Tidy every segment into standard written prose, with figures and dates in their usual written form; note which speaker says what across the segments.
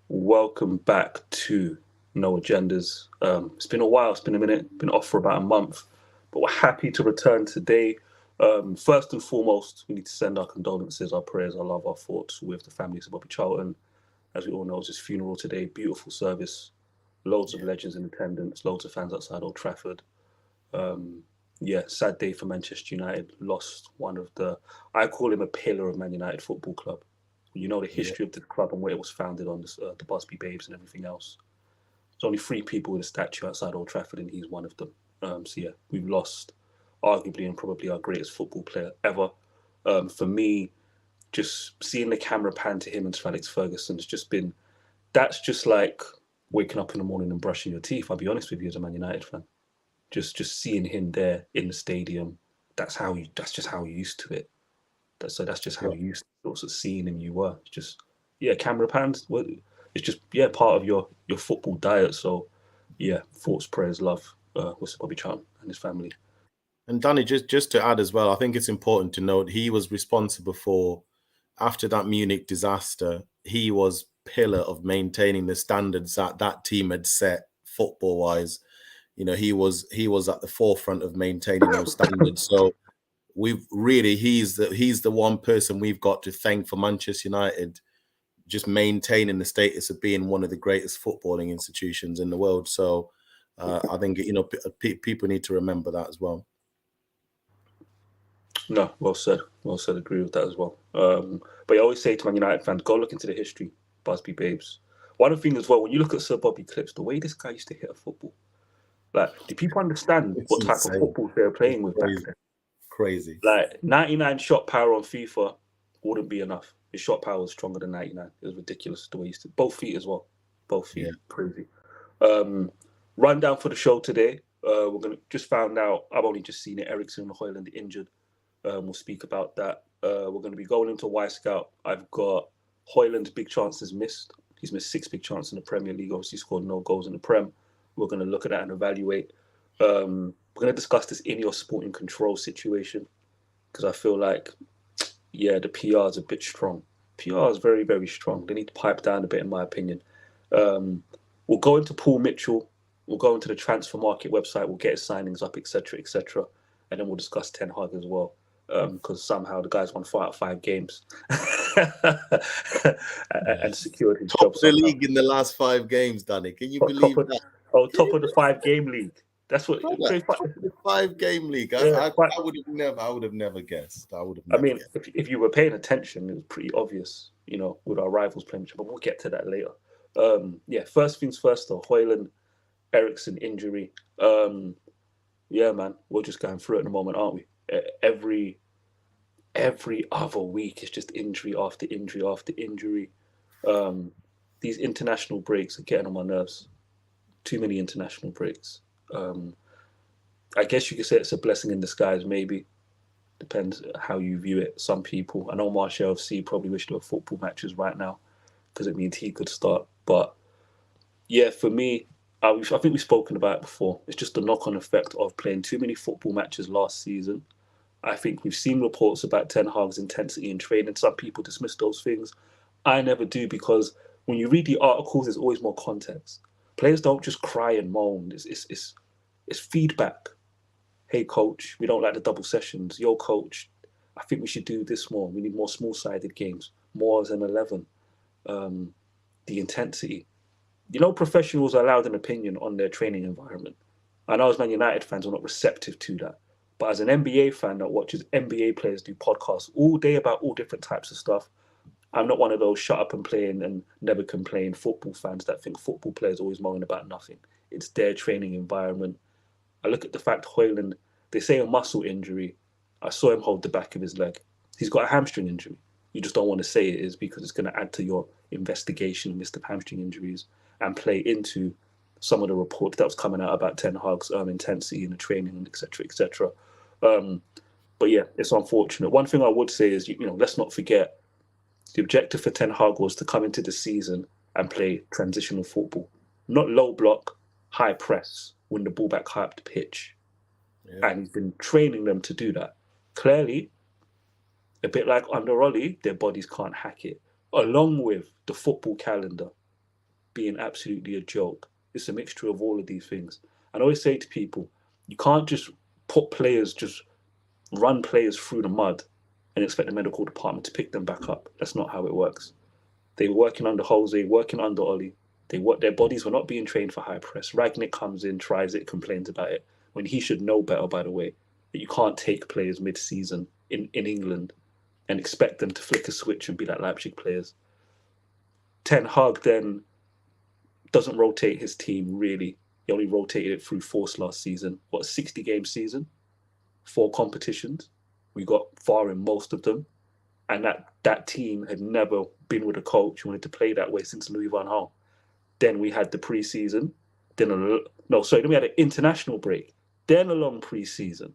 Speaker 1: Welcome back to No Agendas. It's been a while, it's been a minute, been off for about a month, but we're happy to return today. First and foremost, we need to send our condolences, our prayers, our love, our thoughts with the families of Bobby Charlton. As we all know, it's his funeral today. Beautiful service, loads of
Speaker 2: Yeah,
Speaker 1: legends in attendance, loads of fans outside Old Trafford. Um, yeah, sad day for Manchester United. Lost one of I call him a pillar of Man United Football Club. You know the
Speaker 2: yeah,
Speaker 1: history of the club and where it was founded on the Busby Babes and everything else. There's only three people with a statue outside Old Trafford, and he's one of them. So yeah, we've lost arguably and probably our greatest football player ever. For me, just seeing the camera pan to him and Sir Alex Ferguson's just been that's just like waking up in the morning and brushing your teeth. I'll be honest with you, as a Man United fan, just seeing him there in the stadium. That's just how you used to it. That's just how
Speaker 2: yeah.
Speaker 1: you used to sort of seeing him. You were it's just yeah, camera pans. Well, it's just yeah, part of your football diet. So yeah, thoughts, prayers, love. With Bobby Charlton and his family.
Speaker 2: And Danny, just to add as well, I think it's important to note he was responsible for after that Munich disaster. He was pillar of maintaining the standards that that team had set football wise. He was at the forefront of maintaining those standards. So we've really he's the one person we've got to thank for Manchester United just maintaining the status of being one of the greatest footballing institutions in the world. So I think people need to remember that as well.
Speaker 1: No, well said. Well said. Agree with that as well. But I always say to Man United fans, go look into the history, Busby Babes. One of the things as well, when you look at Sir Bobby clips, the way this guy used to hit a football, like, do people understand
Speaker 2: It's
Speaker 1: what type of
Speaker 2: insane.
Speaker 1: football they were
Speaker 2: It's
Speaker 1: playing with back
Speaker 2: crazy.
Speaker 1: then?
Speaker 2: Crazy.
Speaker 1: Like 99 shot power on FIFA wouldn't be enough. His shot power was stronger than 99. It was ridiculous the way he used to. Both feet as well. Both
Speaker 2: Yeah.
Speaker 1: feet. Crazy. Um, Rundown for the show today. We're gonna just found out. I've only just seen it. Ericsson and Hojlund injured. We'll speak about that. We're going to be going into Y Scout. I've got Hoyland's big chances missed. He's missed six big chances in the Premier League. Obviously, scored no goals in the Prem. We're going to look at that and evaluate. We're going to discuss this Ineos Sporting Control situation because I feel like, yeah, the PR is a bit strong. PR is very, very strong. They need to pipe down a bit, in my opinion. Um, we'll go into Paul Mitchell. We'll go into the transfer market website. We'll get his signings up, etc., etc., and then we'll discuss Ten Hag as well. Because somehow the guy's won 4 out of 5 games
Speaker 2: Yeah.
Speaker 1: and secured his
Speaker 2: Top
Speaker 1: job
Speaker 2: of the
Speaker 1: somehow.
Speaker 2: league in the last 5 games, Danny. Can you
Speaker 1: Top
Speaker 2: believe
Speaker 1: of
Speaker 2: that? Can
Speaker 1: top
Speaker 2: you
Speaker 1: of the
Speaker 2: believe
Speaker 1: 5 game league. That's what.
Speaker 2: that? Top of the 5 game league. I,
Speaker 1: Yeah,
Speaker 2: I,
Speaker 1: quite.
Speaker 2: I would have never. I would have never guessed. I would have
Speaker 1: I
Speaker 2: never
Speaker 1: mean,
Speaker 2: guessed.
Speaker 1: if you were paying attention, it was pretty obvious, with our rivals playing each other. But we'll get to that later. Yeah, first things first though. Hoyland, Ericsson injury. Um, yeah, man, we're just going through it in a moment, aren't we? Every other week is just injury after injury after injury. Um, these international breaks are getting on my nerves. Too many international breaks. Um, I guess you could say it's a blessing in disguise, maybe. Depends how you view it. Some people, I know Martial FC probably wish there were football matches right now because it means he could start. But yeah, for me, I think we've spoken about it before. It's just the knock-on effect of playing too many football matches last season. I think we've seen reports about Ten Hag's intensity in training. Some people dismiss those things. I never do because when you read the articles, there's always more context. Players don't just cry and moan. It's feedback. Hey, coach, we don't like the double sessions. Yo, coach, I think we should do this more. We need more small-sided games, more as an 11. Um, the intensity. Professionals are allowed an opinion on their training environment. I know as Man United fans, we're not receptive to that. But as an NBA fan that watches NBA players do podcasts all day about all different types of stuff, I'm not one of those shut up and playing and never complain football fans that think football players always moan about nothing. It's their training environment. I look at the fact Hoyland, they say a muscle injury. I saw him hold the back of his leg. He's got a hamstring injury. You just don't want to say it is because it's going to add to your investigation of list of hamstring injuries and play into some of the reports that was coming out about Ten Hag's intensity in the training, etc., etc. Um, but yeah, it's unfortunate. One thing I would say is, let's not forget the objective for Ten Hag was to come into the season and play transitional football, not low block, high press, win the ball back high up the pitch.
Speaker 2: Yeah.
Speaker 1: And he's been training them to do that. Clearly, a bit like under Ollie, their bodies can't hack it. Along with the football calendar, being absolutely a joke. It's a mixture of all of these things. And I always say to people, you can't just just run players through the mud and expect the medical department to pick them back up. That's not how it works. They were working under Jose, working under Oli. Their bodies were not being trained for high press. Ragnick comes in, tries it, complains about it, when he should know better, by the way, that you can't take players mid-season in England and expect them to flick a switch and be like Leipzig players. Ten Hag then doesn't rotate his team really. He only rotated it through force last season. What, a 60-game season? 4 competitions. We got far in most of them. And that team had never been with a coach who wanted to play that way since Louis van Gaal. Then we had the preseason. Then we had an international break. Then a long preseason.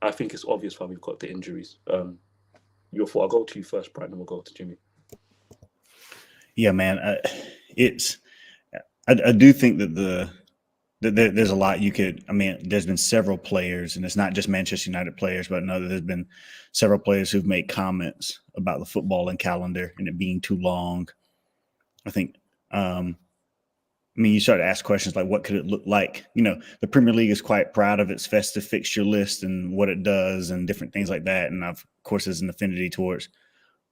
Speaker 1: I think it's obvious why we've got the injuries. Your fault. I'll go to you first, Brian, and we'll go to Jimmy.
Speaker 3: Yeah, man. I do think that there's a lot you could. I mean, there's been several players, and it's not just Manchester United players, but no, there's been several players who've made comments about the footballing calendar and it being too long. I think, you start to ask questions like, what could it look like? The Premier League is quite proud of its festive fixture list and what it does and different things like that. And of course, there's an affinity towards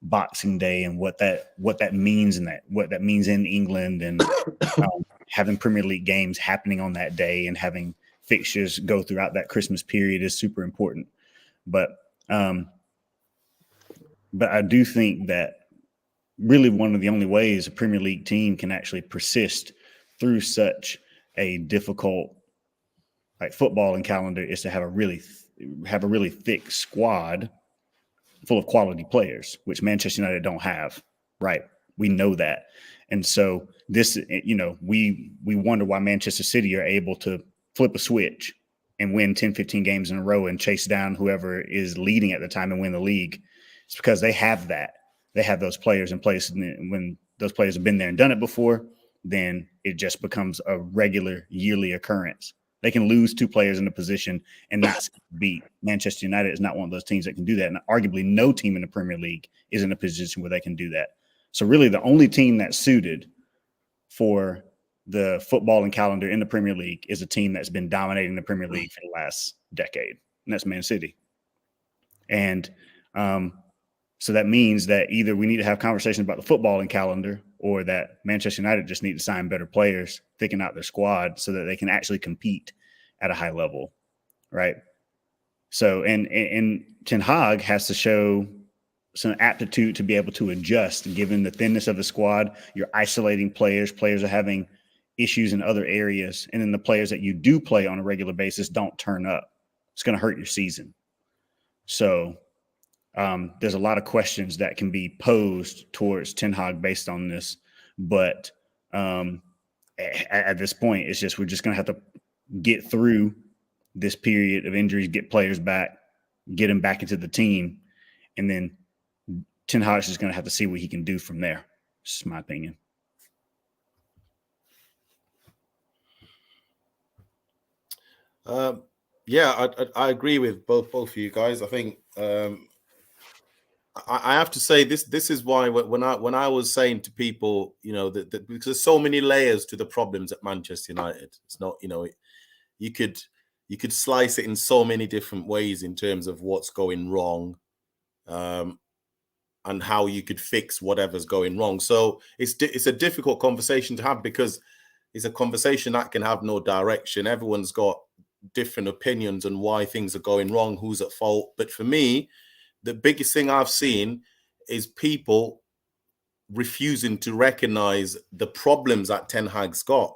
Speaker 3: Boxing Day and what that means and what that means in England and having Premier League games happening on that day and having fixtures go throughout that Christmas period is super important. But I do think that really one of the only ways a Premier League team can actually persist through such a difficult footballing calendar is to have a really thick squad full of quality players, which Manchester United don't have, right? We know that. And so this, we wonder why Manchester City are able to flip a switch and win 10, 15 games in a row and chase down whoever is leading at the time and win the league. It's because they have that. They have those players in place. And when those players have been there and done it before, then it just becomes a regular yearly occurrence. They can lose 2 players in a position and not beat. Manchester United is not one of those teams that can do that. And arguably no team in the Premier League is in a position where they can do that. So really the only team that's suited for the footballing calendar in the Premier League is a team that's been dominating the Premier League for the last decade, and that's Man City. And so that means that either we need to have conversations about the footballing calendar or that Manchester United just need to sign better players, thicken out their squad so that they can actually compete at a high level, right? So, and Ten Hag has to show some aptitude to be able to adjust given the thinness of the squad. You're isolating players. Players are having issues in other areas. And then the players that you do play on a regular basis don't turn up. It's going to hurt your season. So there's a lot of questions that can be posed towards Ten Hag based on this. But at this point, it's just we're just going to have to get through this period of injuries, get players back, get them back into the team, and then Ten Hag is going to have to see what he can do from there. This is my opinion.
Speaker 2: Yeah, I agree with both of you guys. I think I have to say this is why when I was saying to people, that because there's so many layers to the problems at Manchester United. It's not, you could slice it in so many different ways in terms of what's going wrong, and how you could fix whatever's going wrong. So it's a difficult conversation to have because it's a conversation that can have no direction. Everyone's got different opinions on why things are going wrong, who's at fault. But for me, the biggest thing I've seen is people refusing to recognize the problems that Ten Hag's got.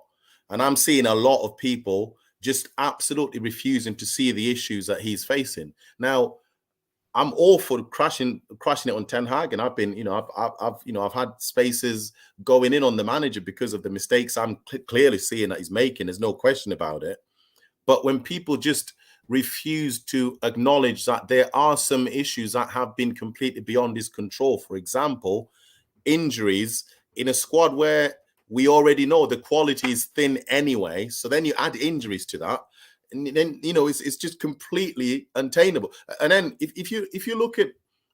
Speaker 2: And I'm seeing a lot of people just absolutely refusing to see the issues that he's facing. Now, I'm all for crashing it on Ten Hag, and I've been, I've had spaces going in on the manager because of the mistakes I'm clearly seeing that he's making. There's no question about it. But when people just refuse to acknowledge that there are some issues that have been completely beyond his control, for example, injuries in a squad where we already know the quality is thin anyway, so then you add injuries to that, and then it's just completely untenable. And then if you look at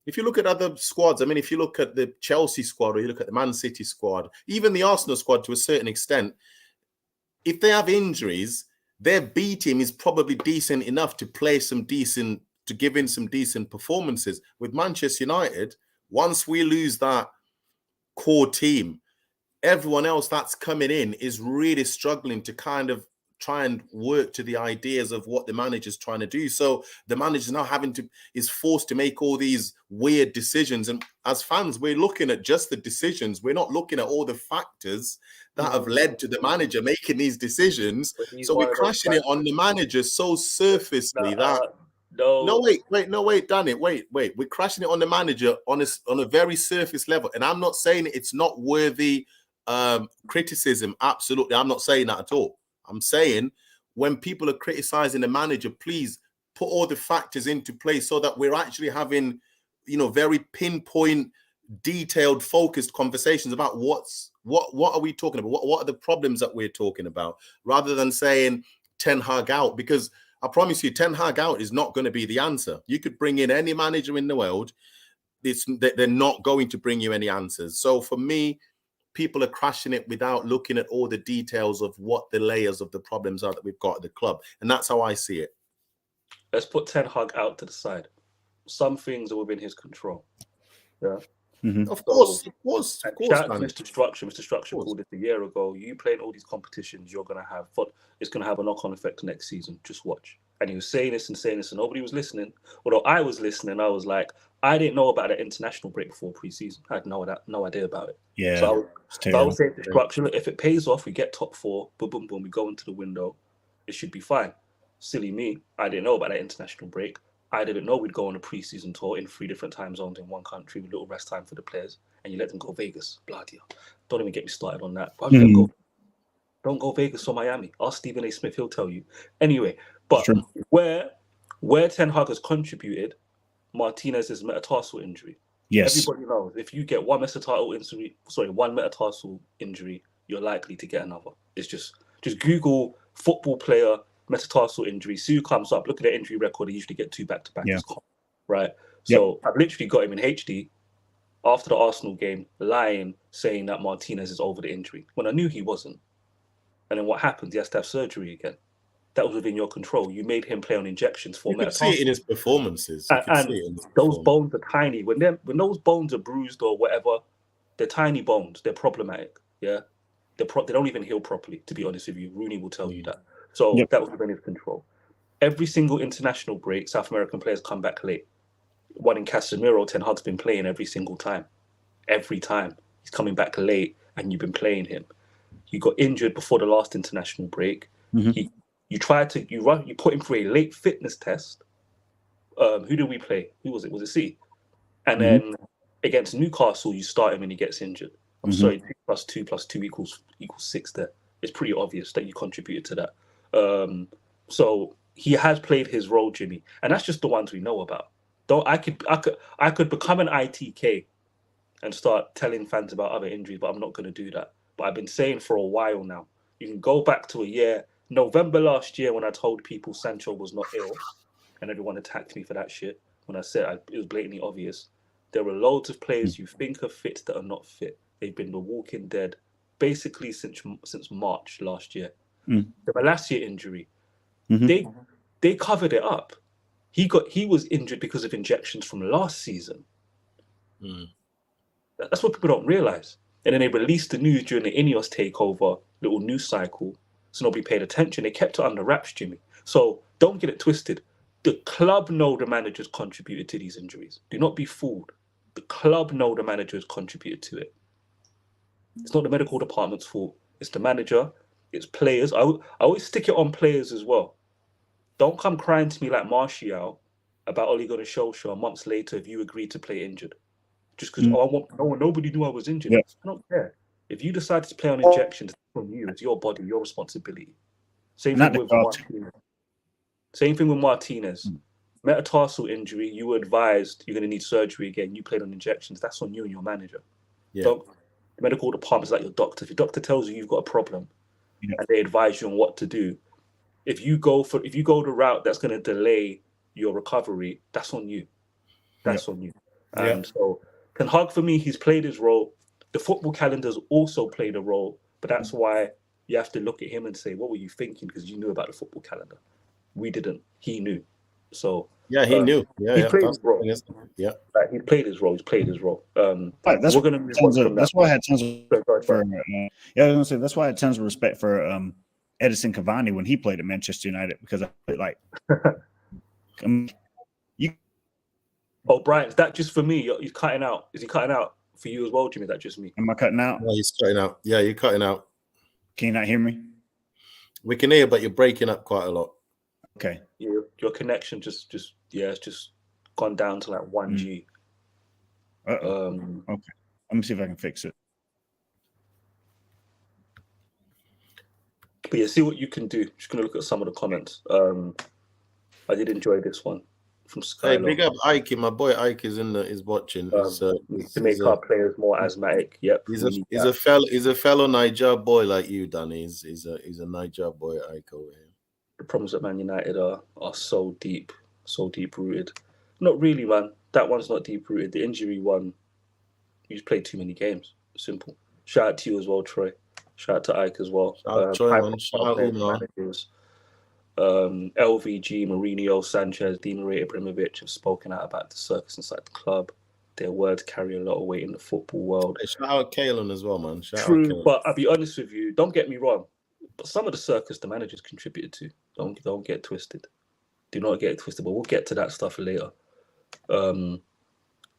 Speaker 2: If you look at other squads, I mean, if you look at the Chelsea squad or you look at the Man City squad, even the Arsenal squad to a certain extent, if they have injuries, their B team is probably decent enough to give in some decent performances. With Manchester United, once we lose that core team, everyone else that's coming in is really struggling to kind of try and work to the ideas of what the manager's trying to do. So the manager's now is forced to make all these weird decisions. And as fans, we're looking at just the decisions. We're not looking at all the factors that have led to the manager making these decisions. So we're crashing it on the manager so surfacely that no, wait, Danny, wait. We're crashing it on the manager on a very surface level. And I'm not saying it's not worthy criticism. Absolutely. I'm not saying that at all. I'm saying when people are criticizing the manager, please put all the factors into place so that we're actually having, very pinpoint, detailed, focused conversations about what are we talking about? What are the problems that we're talking about, rather than saying Ten Hag out, because I promise you, Ten Hag out is not going to be the answer. You could bring in any manager in the world. They're not going to bring you any answers. So for me, people are crashing it without looking at all the details of what the layers of the problems are that we've got at the club. And that's how I see it.
Speaker 1: Let's put Ten Hag out to the side. Some things are within his control. Yeah.
Speaker 2: Mm-hmm. Of course.
Speaker 1: Shout out to Mr. Structure. Mr. Structure called it a year ago. You playing all these competitions, you're going to have fun. It's going to have a knock-on effect next season. Just watch. And he was saying this, and nobody was listening. Although I was listening, I was like, I didn't know about the international break before pre-season. I had no idea about it.
Speaker 3: Yeah.
Speaker 1: So I was saying to Structure, look, if it pays off, we get top 4, boom, boom, boom, we go into the window, it should be fine. Silly me, I didn't know about that international break. I didn't know we'd go on a pre-season tour in 3 different time zones in one country with little rest time for the players, and you let them go Vegas. Bloody hell. Don't even get me started on that. Don't go Vegas or Miami. Ask Stephen A. Smith, he'll tell you. Anyway, but where Ten Hag has contributed, Martinez's metatarsal injury.
Speaker 3: Yes.
Speaker 1: Everybody knows if you get one metatarsal injury, you're likely to get another. It's just Google football player metatarsal injury. See who comes up. Look at their injury record. They usually get 2 back-to-back.
Speaker 3: Yeah.
Speaker 1: Right? So I've literally got him in HD after the Arsenal game, lying, saying that Martinez is over the injury, when I knew he wasn't. And then what happens? He has to have surgery again. That was within your control. You made him play on injections for metatarsal.
Speaker 2: You could see it in his performances.
Speaker 1: Those bones are tiny. When those bones are bruised or whatever, they're tiny bones. They're problematic. Yeah, they don't even heal properly. To be honest with you, Rooney will tell you that. So that was within his control. Every single international break, South American players come back late. One in Casemiro, Ten Hag's been playing every single time. Every time he's coming back late, and you've been playing him. You got injured before the last international break. Mm-hmm. You put him through a late fitness test. Who did we play? Who was it? Was it City? And then against Newcastle, you start him and he gets injured. I'm sorry, 2 + 2 equals 6 there. It's pretty obvious that you contributed to that. So he has played his role, Jimmy. And that's just the ones we know about. I could become an ITK and start telling fans about other injuries, but I'm not going to do that. But I've been saying for a while now, you can go back to a year, November last year, when I told people Sancho was not ill, and everyone attacked me for that shit. When I said it was blatantly obvious. There are loads of players you think are fit that are not fit. They've been the walking dead basically since March last year. The Malacia injury, they covered it up. He was injured because of injections from last season. That's what people don't realize. And then they released the news during the Ineos takeover, little news cycle, so nobody paid attention. They kept it under wraps, Jimmy. So don't get it twisted. The club know the managers contributed to these injuries. Do not be fooled. The club know the managers contributed to it. It's not the medical department's fault. It's the manager. It's players. I always stick it on players as well. Don't come crying to me like Martial about Ole Gunnar Solskjaer months later if you agreed to play injured. Just because nobody knew I was injured. Yeah. I don't care. If you decided to play on injections, from you, it's your body, your responsibility. Same thing with Martinez. Metatarsal injury, you were advised you're going to need surgery again. You played on injections. That's on you and your manager. Yeah. The medical department's like your doctor. If your doctor tells you you've got a problem and they advise you on what to do, if you go the route that's going to delay your recovery, that's on you. That's on you. And so Ten Hag, for me, he's played his role. The football calendar's also played a role, but that's why you have to look at him and say, what were you thinking? Because you knew about the football calendar. We didn't. He knew. So
Speaker 2: yeah, he knew.
Speaker 1: He played his role.
Speaker 2: Yeah,
Speaker 1: like, he played his role. He's played his role.
Speaker 3: Right,
Speaker 1: we're gonna move on from that.
Speaker 3: That's why I had tons of respect for. I was gonna say that's why I had tons of respect for Edison Cavani when he played at Manchester United, because I like you.
Speaker 1: Oh, Brian, is that just for me? He's cutting out. Is he cutting out for you as well, Jimmy? Is that just me?
Speaker 3: Am I cutting out?
Speaker 2: no, he's cutting out. Yeah, you're cutting out.
Speaker 3: Can you not hear me?
Speaker 2: We can hear, but you're breaking up quite a lot.
Speaker 3: Okay.
Speaker 1: Your connection just it's just gone down to like 1G.
Speaker 3: Okay. Let me see if I can fix it.
Speaker 1: But yeah, see what you can do. Just gonna look at some of the comments. I did enjoy this one from Skylar.
Speaker 2: Hey, big up Ike. My boy Ike is watching.
Speaker 1: To make our players more asthmatic. Yep.
Speaker 2: He's a fellow Niger boy like you, Danny. He's a Niger boy, Ike over here.
Speaker 1: The problems at Man United are so deep rooted. Not really, man. That one's not deep rooted. The injury one, you just played too many games. Simple. Shout out to you as well, Troy. Shout out to Ike as well.
Speaker 2: Shout out Troy, man. Shout out Umar.
Speaker 1: LVG, Mourinho, Sanchez, Di Maria, Ibrahimovic have spoken out about the circus inside the club. Their words carry a lot of weight in the football world.
Speaker 2: Hey, shout out Kalen as well, man.
Speaker 1: True, but I'll be honest with you. Don't get me wrong. But some of the circus the managers contributed to. Don't get twisted. Do not get it twisted. But we'll get to that stuff later.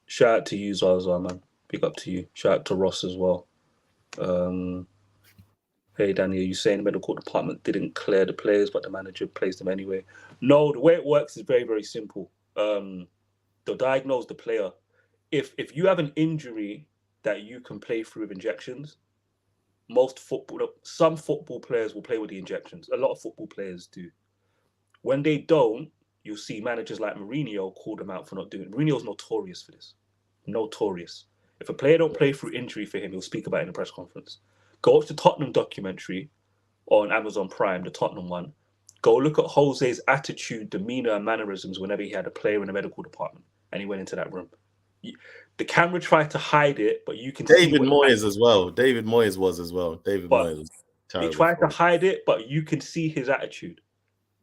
Speaker 1: Shout out to you, Zaza, man. Big up to you. Shout out to Ross as well. Hey, Danny, are you saying the medical department didn't clear the players, but the manager plays them anyway? No, the way it works is very, very simple. They'll diagnose the player. If you have an injury that you can play through with injections, some football players will play with the injections. A lot of football players do. When they don't, you'll see managers like Mourinho call them out for not doing it. Mourinho's notorious for this. Notorious. If a player don't play through injury for him, he'll speak about it in a press conference. Go watch the Tottenham documentary on Amazon Prime, the Tottenham one. Go look at Jose's attitude, demeanor, and mannerisms whenever he had a player in the medical department and he went into that room. The camera tried to hide it, but you can see
Speaker 2: David Moyes as well. David Moyes was as well. David Moyes was terrible.
Speaker 1: They tried to hide it, but you can see his attitude.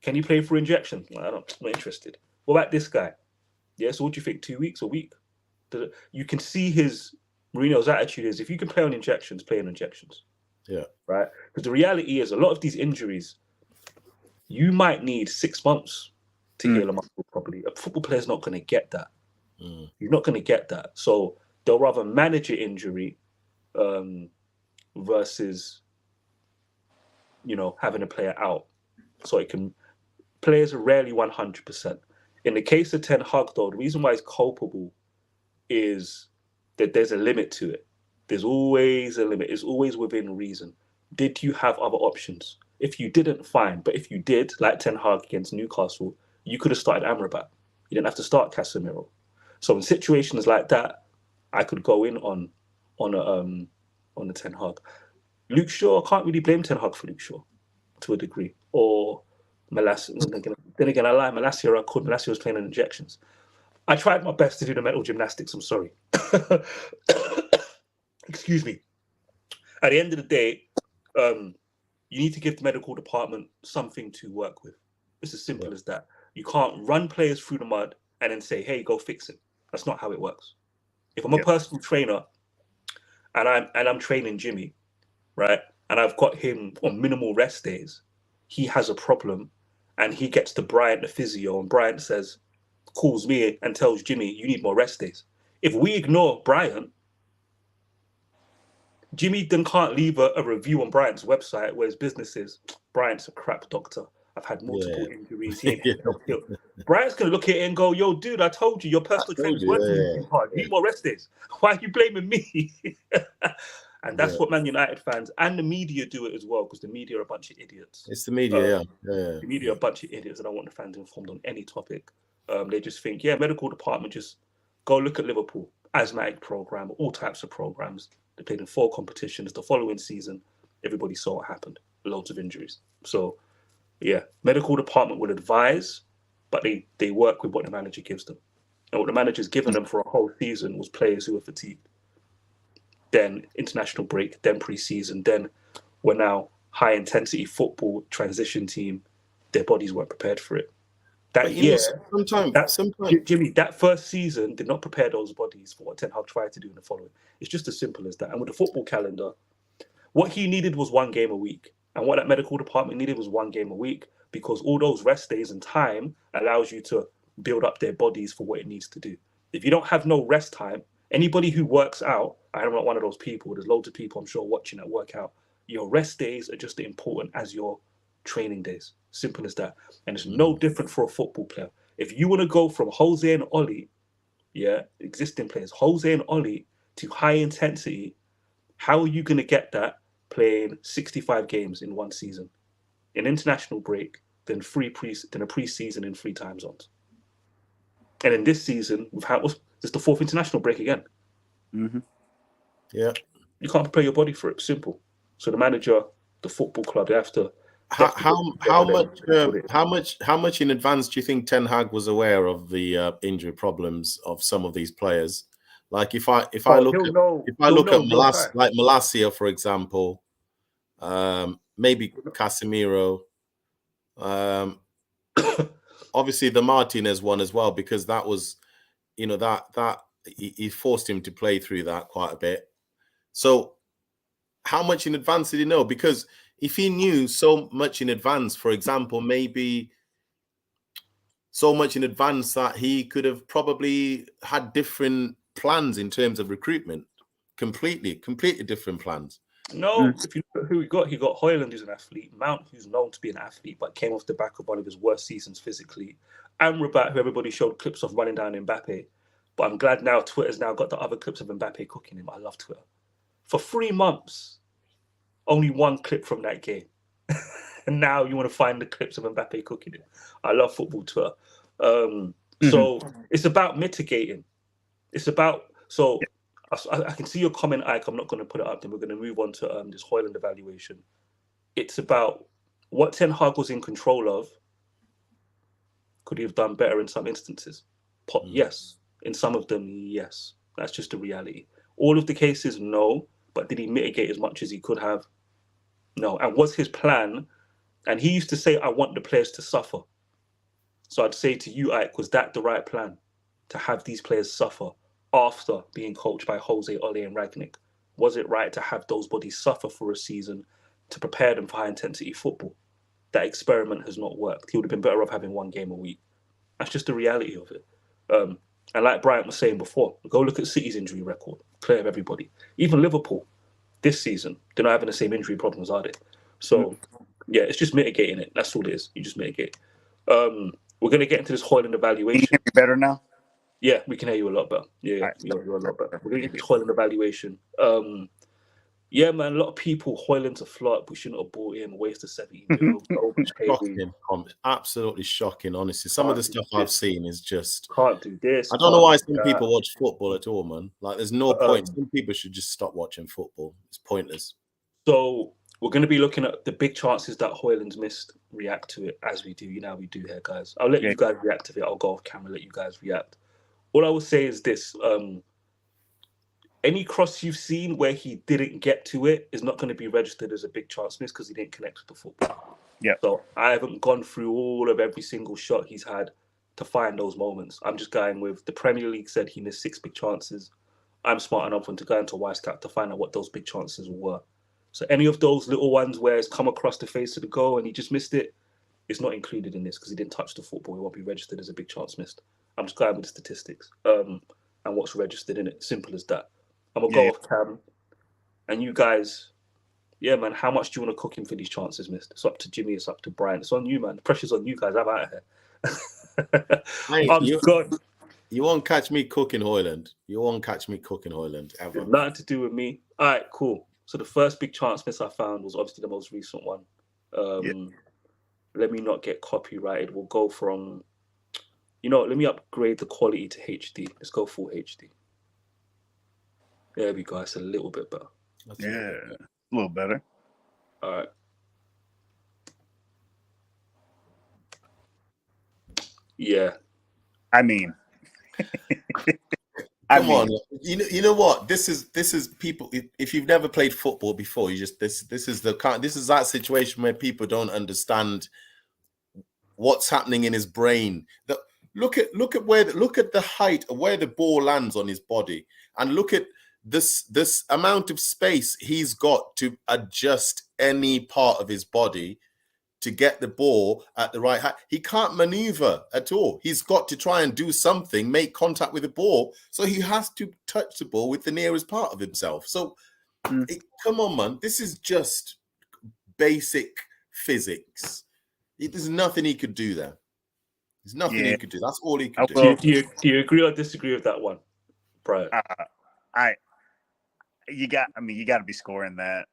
Speaker 1: Can you play for injection? I'm not interested. What about this guy? Yeah, so what do you think? 2 weeks, a week? You can see Mourinho's attitude is if you can play on injections, play on injections.
Speaker 2: Yeah.
Speaker 1: Right? Because the reality is a lot of these injuries, you might need 6 months to heal a muscle properly. A football player's not going to get that. You're not going to get that. So they'll rather manage your injury versus, having a player out. So players are rarely 100%. In the case of Ten Hag, though, the reason why he's culpable is that there's a limit to it. There's always a limit. It's always within reason. Did you have other options? If you didn't, fine. But if you did, like Ten Hag against Newcastle, you could have started Amrabat. You didn't have to start Casemiro. So in situations like that, I could go in on the Ten Hag. Luke Shaw, I can't really blame Ten Hag for Luke Shaw to a degree. Or Malacia. Then again, I lie. Malacia was playing on injections. I tried my best to do the mental gymnastics. I'm sorry. Excuse me. At the end of the day, you need to give the medical department something to work with. It's as simple as that. You can't run players through the mud and then say, hey, go fix it. That's not how it works. If I'm a personal trainer and I'm training Jimmy, right, and I've got him on minimal rest days, he has a problem and he gets to Bryant, the physio, and Bryant calls me and tells Jimmy, you need more rest days. If we ignore Bryant, Jimmy then can't leave a review on Bryant's website where his business is, Bryant's a crap doctor. I've had multiple injuries. He ain't helped. Bryant's going to look at it and go, yo, dude, I told you, your personal trainer's working hard. You need more rest days. Why are you blaming me? And that's what Man United fans and the media do it as well, because the media are a bunch of idiots.
Speaker 2: It's the media,
Speaker 1: The media are a bunch of idiots. I don't want the fans informed on any topic. They just think, medical department, just go look at Liverpool. Asthmatic program, all types of programs. They played in 4 competitions. The following season, everybody saw what happened. Loads of injuries. So, medical department would advise, but they work with what the manager gives them. And what the manager's given them for a whole season was players who were fatigued. Then international break, then pre-season, then we're now high-intensity football transition team. Their bodies weren't prepared for it. That year,
Speaker 2: sometimes
Speaker 1: Jimmy, that first season did not prepare those bodies for what Ten Hag tried to do in the following. It's just as simple as that. And with the football calendar, what he needed was 1 game a week. And what that medical department needed was 1 game a week, because all those rest days and time allows you to build up their bodies for what it needs to do. If you don't have no rest time, anybody who works out, I'm not one of those people, there's loads of people I'm sure watching that work out, your rest days are just as important as your training days. Simple as that. And it's no different for a football player. If you want to go from Jose and Oli, existing players, Jose and Oli, to high intensity, how are you going to get that playing 65 games in 1 season? An international break, then a pre-season in 3 time zones. And in this season, we've had this the 4th international break again.
Speaker 3: Mm-hmm.
Speaker 2: Yeah.
Speaker 1: You can't prepare your body for it. Simple. So the manager, the football club, they have to.
Speaker 2: How much in advance do you think Ten Hag was aware of the injury problems of some of these players? Like if I look at Malacia, for example, maybe Casemiro, obviously the Martinez one as well, because that was, that he forced him to play through that quite a bit. So how much in advance did he know? Because if he knew so much in advance, for example, maybe so much in advance that he could have probably had different plans in terms of recruitment, completely different plans.
Speaker 1: No, if you look at who he got Hojlund, who's an athlete, Mount, who's known to be an athlete, but came off the back of one of his worst seasons physically, and Rabat, who everybody showed clips of running down Mbappe. But I'm glad now Twitter's now got the other clips of Mbappe cooking him. I love Twitter. For 3 months, only 1 clip from that game. And now you want to find the clips of Mbappe cooking it. I love football Twitter. So it's about mitigating. It's about, I can see your comment, Ike. I'm not going to put it up. Then we're going to move on to this Hojlund evaluation. It's about what Ten Hag was in control of. Could he have done better in some instances? Yes. In some of them, yes. That's just the reality. All of the cases, no. But did he mitigate as much as he could have? No. And was his plan? And he used to say, I want the players to suffer. So I'd say to you, Ike, was that the right plan? To have these players suffer after being coached by Jose, Ole and Ragnick? Was it right to have those bodies suffer for a season to prepare them for high-intensity football? That experiment has not worked. He would have been better off having 1 game a week. That's just the reality of it. And like Bryant was saying before, go look at City's injury record. Clear of everybody. Even Liverpool this season, they're not having the same injury problems, are they? So, yeah, it's just mitigating it. That's all it is. You just mitigate. We're going to get into this Hojlund evaluation.
Speaker 3: Can you hear me better now?
Speaker 1: Yeah, we can hear you a lot better. Yeah,
Speaker 3: Right.
Speaker 1: you're a lot better. We're going to get this Hojlund evaluation. Yeah, man, a lot of people, Hojlund's a flop. We shouldn't have bought him. Waste of 70 mil.
Speaker 2: Shocking. Absolutely shocking, honestly. Some of the stuff I've seen is just...
Speaker 1: Can't do this.
Speaker 2: I don't know why some people watch football at all, man. Like, there's no point. Some people should just stop watching football. It's pointless.
Speaker 1: So we're going to be looking at the big chances that Hojlund's missed, react to it as we do. You know we do here, guys. I'll let you guys react to it. I'll go off camera, let you guys react. All I will say is this. Any cross you've seen where he didn't get to it is not going to be registered as a big chance miss because he didn't connect with the football.
Speaker 3: Yeah.
Speaker 1: So I haven't gone through all of every single shot he's had to find those moments. I'm just going with the Premier League said he missed 6 big chances. I'm smart enough to go into Wisecap to find out what those big chances were. So any of those little ones where it's come across the face of the goal and he just missed it, it's not included in this because he didn't touch the football. It won't be registered as a big chance missed. I'm just going with the statistics and what's registered in it. Simple as that. I'm going to go off cam. And you guys, yeah, man, how much do you want to cook him for these chances missed? It's up to Jimmy. It's up to Brian. It's on you, man. The pressure's on you guys. I'm out of here.
Speaker 2: You won't catch me cooking Hojlund. You won't catch me cooking Hojlund ever.
Speaker 1: It's nothing to do with me. All right, cool. So the first big chance miss I found was obviously the most recent one. Let me not get copyrighted. We'll go from, let me upgrade the quality to HD. Let's go full HD. There we go. It's a little bit better.
Speaker 3: A little better.
Speaker 1: All right. Yeah.
Speaker 3: I mean,
Speaker 2: Come on, you know what? This is people. If you've never played football before, you just this is that situation where people don't understand what's happening in his brain. Look at the height of where the ball lands on his body, and look at this amount of space he's got to adjust any part of his body to get the ball at the right height. He can't maneuver at all. He's got to try and do something, make contact with the ball. So he has to touch the ball with the nearest part of himself. So come on, man. This is just basic physics. There's nothing he could do there. There's nothing he could do. That's all he could do.
Speaker 1: Do you agree or disagree with that one, Brian?
Speaker 4: You got to be scoring that.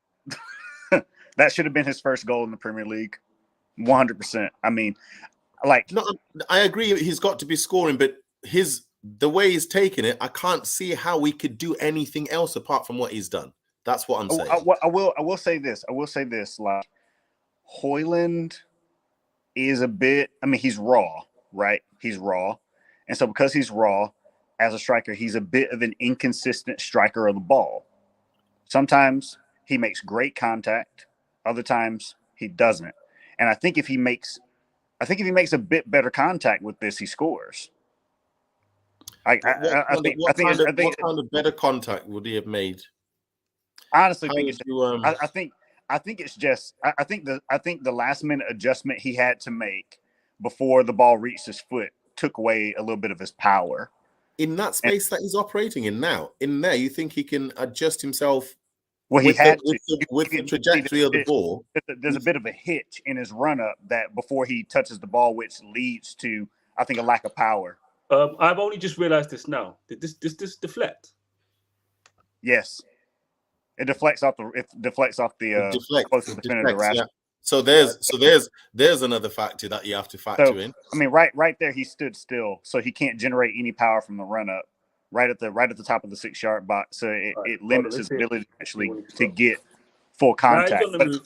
Speaker 4: That should have been his first goal in the Premier League. 100%. I mean,
Speaker 2: no, I agree. He's got to be scoring, but the way he's taken it, I can't see how we could do anything else apart from what he's done. That's what I'm saying.
Speaker 4: I will say this. Like, Hojlund is a bit. I mean, he's raw, right? He's raw, and so because he's raw as a striker, he's a bit of an inconsistent striker of the ball. Sometimes he makes great contact. Other times he doesn't. And I think if he makes a bit better contact with this, he scores.
Speaker 2: What kind of better contact would he have made?
Speaker 4: Honestly, I think the last minute adjustment he had to make before the ball reached his foot took away a little bit of his power.
Speaker 2: In that space that he's operating in now, in there, you think he can adjust himself?
Speaker 4: Well,
Speaker 2: with the trajectory of the ball.
Speaker 4: There's a bit of a hitch in his run up that before he touches the ball, which leads to, I think, a lack of power.
Speaker 1: I've only just realized this now. Did this deflect?
Speaker 4: Yes, it deflects off the closest defender to Rashford.
Speaker 2: Yeah. So there's another factor that you have to factor in.
Speaker 4: I mean, right there, he stood still, so he can't generate any power from the run up. Right at the top of the 6-yard box, so it limits his ability actually to get full contact.
Speaker 2: There's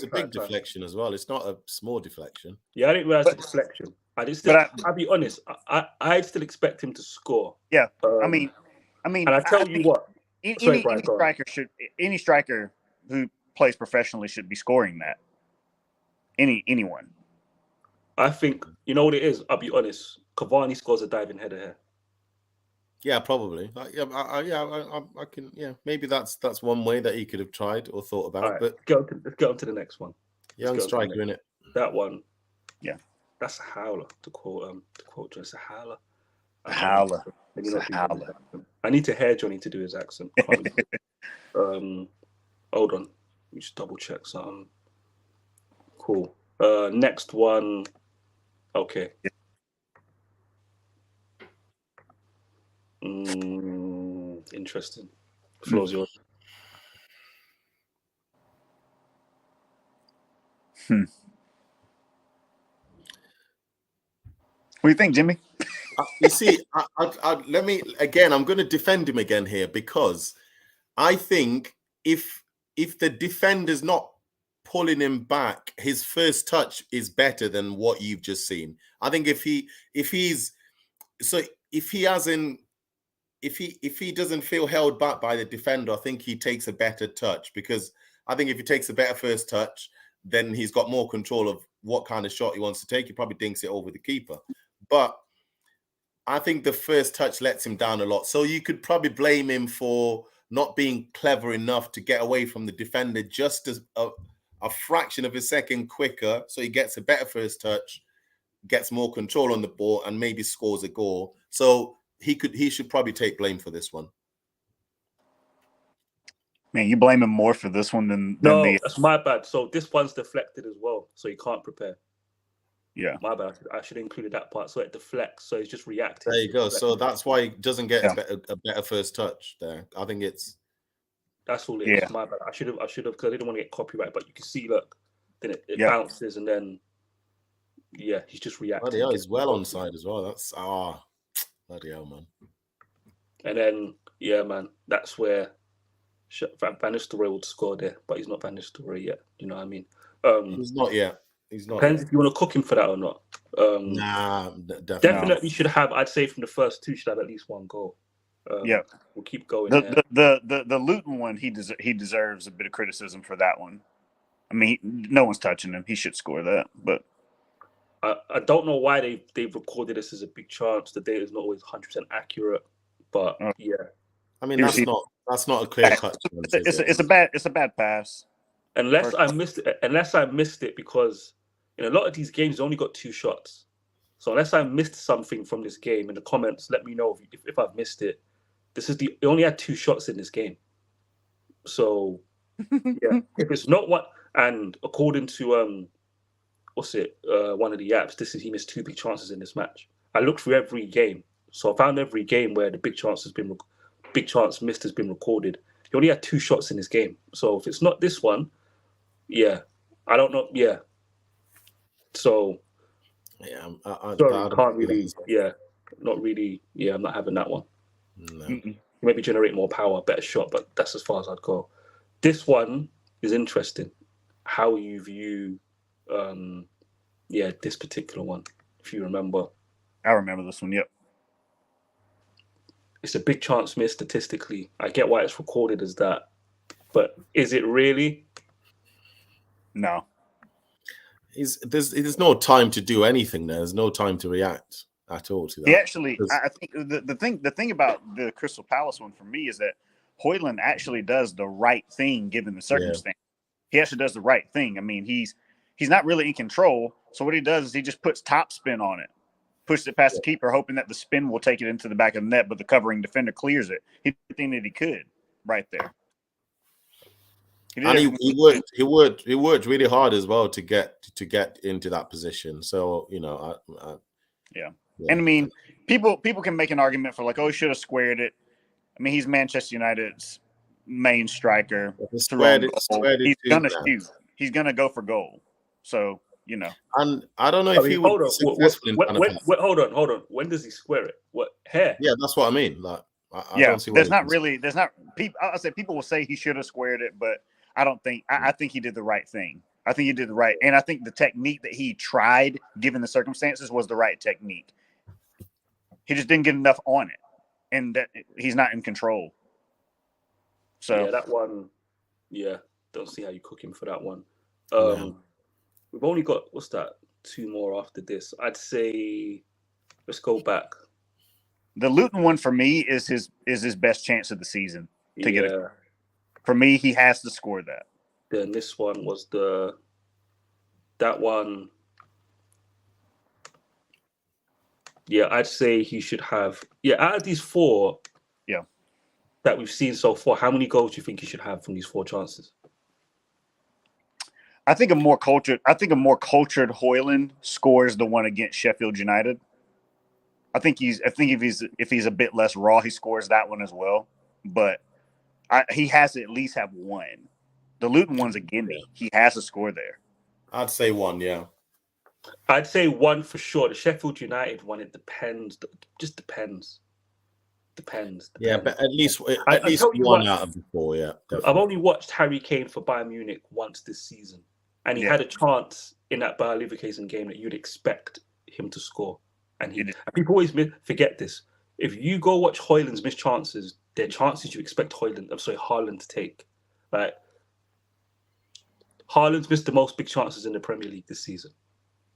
Speaker 2: a big deflection as well. It's not a small deflection.
Speaker 1: Yeah, I didn't realize the deflection. I'll be honest. I'd still expect him to score.
Speaker 4: Yeah, I mean,
Speaker 1: and I tell you what,
Speaker 4: any striker who plays professionally should be scoring that. Anyone.
Speaker 1: I think you know what it is. I'll be honest. Cavani scores a diving header here.
Speaker 2: Yeah, probably. I can. Yeah, maybe that's one way that he could have tried or thought about.
Speaker 1: Right,
Speaker 2: but
Speaker 1: let's go on to the next one.
Speaker 2: Young striker, in it.
Speaker 1: That one.
Speaker 4: Yeah,
Speaker 1: that's a howler. To quote John's a howler.
Speaker 4: A howler.
Speaker 1: I need to hear Johnny to do his accent. Hold on. Let me just double check something. Cool. Next one. Okay. Yeah. Interesting. The floor's yours.
Speaker 4: What do you think, Jimmy?
Speaker 2: You see, let me again. I'm going to defend him again here because I think if the defender's not pulling him back, his first touch is better than what you've just seen. I think if he doesn't feel held back by the defender, I think he takes a better touch, because I think if he takes a better first touch, then he's got more control of what kind of shot he wants to take. He probably dinks it over the keeper. But I think the first touch lets him down a lot. So you could probably blame him for not being clever enough to get away from the defender just as a fraction of a second quicker. So he gets a better first touch, gets more control on the ball, and maybe scores a goal. So he should probably take blame for this one.
Speaker 4: Man, you blame him more for this one than
Speaker 1: that's my bad. So this one's deflected as well, so he can't prepare.
Speaker 4: Yeah,
Speaker 1: my bad. I should have included that part. So it deflects, so he's just reacting.
Speaker 2: There you go. So that's why he doesn't get a better first touch there. I think
Speaker 1: that's all it is. My bad. I should have because I didn't want to get copyright. But you can see, look, then it bounces, and then he's just reacting.
Speaker 2: Bloody hell, he's well onside as well. That's bloody hell, man.
Speaker 1: And then man, that's where Van Nistelrooy would score there, but he's not Van Nistelrooy yet. You know what I mean?
Speaker 2: He's not yet. He's not.
Speaker 1: Depends if you want to cook him for that or not.
Speaker 2: Nah, definitely.
Speaker 1: Definitely should have. I'd say from the first two should have at least one goal.
Speaker 4: Yeah.
Speaker 1: We'll keep going. there.
Speaker 4: The Luton one, he deserves a bit of criticism for that one. I mean, no one's touching him. He should score that. But
Speaker 1: I don't know why they've recorded this as a big chance. The data is not always 100% accurate, but yeah.
Speaker 2: I mean,
Speaker 4: Here's
Speaker 2: that's not a clear cut.
Speaker 4: It's a bad pass.
Speaker 1: Unless I missed it because in a lot of these games, you only got 2 shots. So unless I missed something from this game in the comments, let me know if I've missed it. He only had 2 shots in this game. So yeah, if it's not one, and according to one of the apps, he missed 2 big chances in this match. I looked through every game, so I found every game where the big chance missed has been recorded. He only had 2 shots in this game. So if it's not this one, yeah, I don't know. Yeah, so
Speaker 2: yeah,
Speaker 1: can't really. Yeah, not really. Yeah, I'm not having that one.
Speaker 2: No.
Speaker 1: Maybe generate more power, better shot, but that's as far as I'd go. This one is interesting. How you view, this particular one, if you remember.
Speaker 4: I remember this one. Yep.
Speaker 1: It's a big chance miss statistically. I get why it's recorded as that, but is it really?
Speaker 4: No.
Speaker 2: There's no time to do anything. There's no time to react at all to that.
Speaker 4: He actually, I think the thing about the Crystal Palace one for me is that Hojlund actually does the right thing given the circumstance. Yeah. He actually does the right thing. I mean, he's not really in control. So what he does is he just puts top spin on it, pushes it past the keeper, hoping that the spin will take it into the back of the net, but the covering defender clears it. He did everything that he could right there.
Speaker 2: And he worked really hard as well to get into that position. So
Speaker 4: yeah. And I mean, people can make an argument for like, oh, he should have squared it. I mean, he's Manchester United's main striker. He's gonna shoot. He's gonna go for goal. So
Speaker 2: And I don't know if he would be successful in
Speaker 1: hold on. When does he square it? What hair?
Speaker 2: Yeah, that's what I mean. Like, I don't see.
Speaker 4: There's not people. I say people will say he should have squared it, but I don't think. I think he did the right thing. I think he did the right, and I think the technique that he tried, given the circumstances, was the right technique. He just didn't get enough on it, and that he's not in control. So
Speaker 1: that one, don't see how you cook him for that one. We've only got 2 more after this. I'd say let's go back.
Speaker 4: The Luton one for me is his best chance of the season to get it. For me, he has to score that.
Speaker 1: Then this one was that one. Yeah, I'd say he should have. Yeah, out of these 4, that we've seen so far, how many goals do you think he should have from these 4 chances?
Speaker 4: I think a more cultured Hojlund scores the one against Sheffield United. I think if he's a bit less raw, he scores that one as well. But he has to at least have one. The Luton one's a gimme. He has to score there.
Speaker 2: I'd say 1, yeah.
Speaker 1: I'd say 1 for sure. The Sheffield United one, it depends. Just depends. Depends.
Speaker 2: Yeah, but at least one out of the 4, yeah. Definitely.
Speaker 1: I've only watched Harry Kane for Bayern Munich once this season, and he had a chance in that Bayer Leverkusen game that you'd expect him to score, and he did. And people always forget this. If you go watch Hojlund's missed chances, they're chances you expect Haaland to take. Like Haaland's missed the most big chances in the Premier League this season.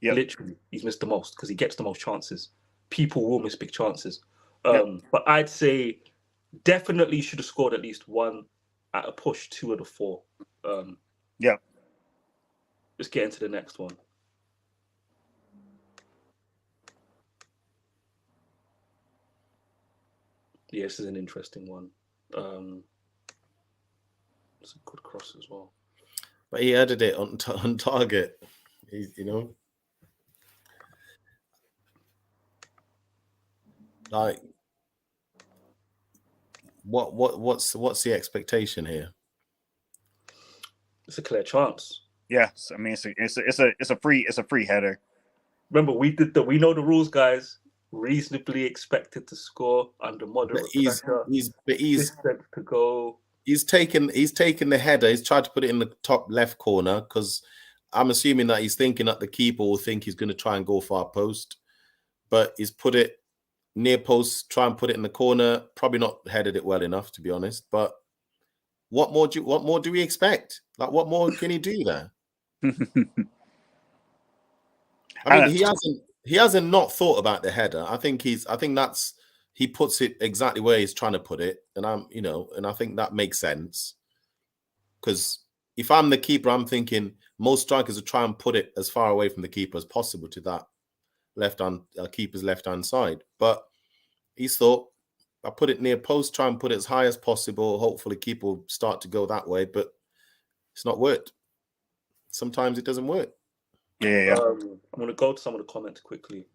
Speaker 1: Yeah, literally, he's missed the most because he gets the most chances. People will miss big chances. But I'd say definitely should have scored at least 1 at a push, 2 of the 4. Let's get into the next one. Yeah, this is an interesting one. It's a good cross as well.
Speaker 2: But he added it on target. Like, what's the expectation here?
Speaker 1: It's a clear chance.
Speaker 4: Yes, I mean it's a free header.
Speaker 1: Remember, we know the rules, guys. Reasonably expected to score under moderate pressure.
Speaker 2: He's
Speaker 1: to go.
Speaker 2: He's taken the header. He's tried to put it in the top left corner because I'm assuming that he's thinking that the keeper will think he's going to try and go far post, but he's put it near post, try and put it in the corner. Probably not headed it well enough, to be honest. But what more do we expect? Like, what more can he do there? I mean, he hasn't not thought about the header. I think he puts it exactly where he's trying to put it, and I think that makes sense. Because if I'm the keeper, I'm thinking most strikers will try and put it as far away from the keeper as possible to that keeper's left-hand side. But he's thought, I put it near post, try and put it as high as possible. Hopefully keeper will start to go that way, but it's not worked. Sometimes it doesn't work.
Speaker 4: Yeah.
Speaker 1: I'm going to go to some of the comments quickly.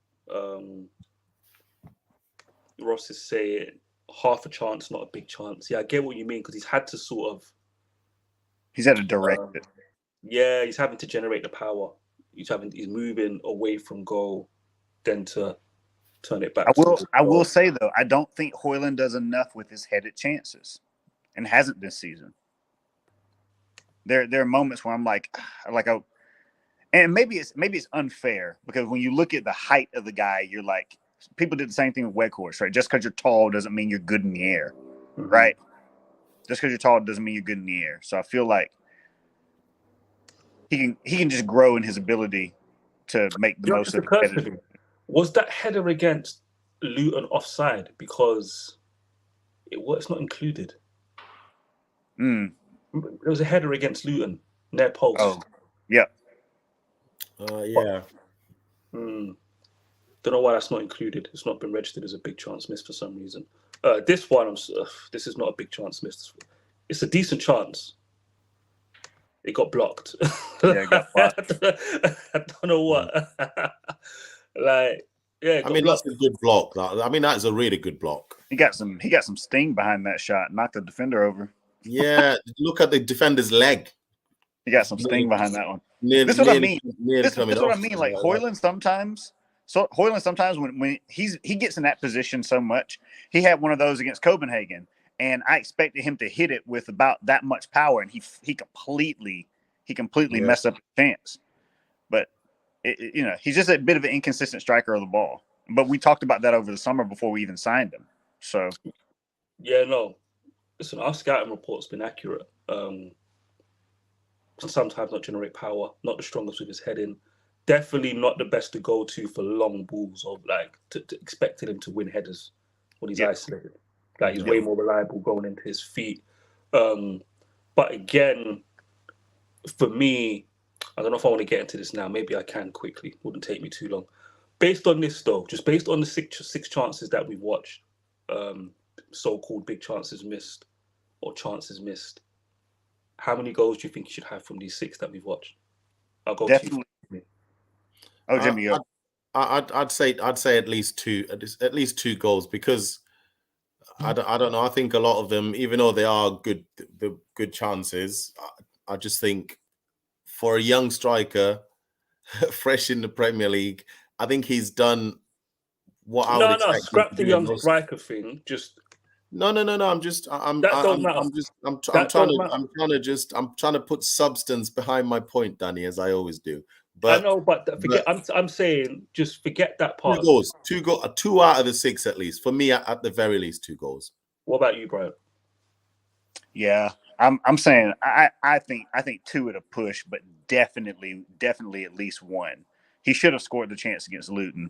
Speaker 1: Ross is saying half a chance, not a big chance. Yeah, I get what you mean, because he's had to
Speaker 4: he's had to direct it.
Speaker 1: Yeah, he's having to generate the power. He's moving away from goal, then to turn it back.
Speaker 4: I will say though, I don't think Hojlund does enough with his headed chances, and hasn't this season. There are moments where I'm like, and maybe it's unfair, because when you look at the height of the guy, you're like, people did the same thing with Weghorst, right? Just because you're tall doesn't mean you're good in the air, right? Just because you're tall doesn't mean you're good in the air. So I feel like he can just grow in his ability to make the most of it.
Speaker 1: Was that header against Luton offside? Because it's not included. There was a header against Luton near post.
Speaker 4: Oh, yeah.
Speaker 2: Yeah.
Speaker 1: Don't know why that's not included. It's not been registered as a big chance missed for some reason. This one, this is not a big chance missed. It's a decent chance. It got blocked.
Speaker 4: Yeah, it got blocked.
Speaker 1: I don't know what. Like, yeah.
Speaker 2: I mean, that's a good block. That is a really good block.
Speaker 4: He got some sting behind that shot. Knocked the defender over.
Speaker 2: Yeah, look at the defender's leg.
Speaker 4: He got some sting behind that one. This is what I mean. This is what I mean. Like Hojlund sometimes. So Hojlund sometimes when he gets in that position so much, he had one of those against Copenhagen, and I expected him to hit it with about that much power, and he completely messed up the chance. But he's just a bit of an inconsistent striker of the ball. But we talked about that over the summer before we even signed him. So
Speaker 1: yeah, no. Listen, our scouting report's been accurate. Sometimes not generate power, not the strongest with his heading. Definitely not the best to go to for long balls, or like to expecting him to win headers when he's isolated. Like he's way more reliable going into his feet. But again, for me, I don't know if I want to get into this now. Maybe I can quickly. Wouldn't take me too long. Based on this though, just based on the six chances that we've watched, so-called big chances missed or chances missed, how many goals do you think you should have from these 6 that we've watched? I'll go
Speaker 4: definitely.
Speaker 1: to you.
Speaker 4: Oh, Jimmy,
Speaker 2: I'd say at least 2 goals, because I don't know. I think a lot of them, even though they are good chances, I just think for a young striker, fresh in the Premier League, I think he's done what I would expect.
Speaker 1: Scrap the young striker thing. Just
Speaker 2: no. I'm trying to put substance behind my point, Danny, as I always do. But
Speaker 1: I know, but I'm saying just forget that part.
Speaker 2: 2 out of the 6 at least. For me, at the very least, 2 goals.
Speaker 1: What about you, Brian?
Speaker 4: Yeah, I'm saying I think 2 at a push, but definitely at least 1. He should have scored the chance against Luton.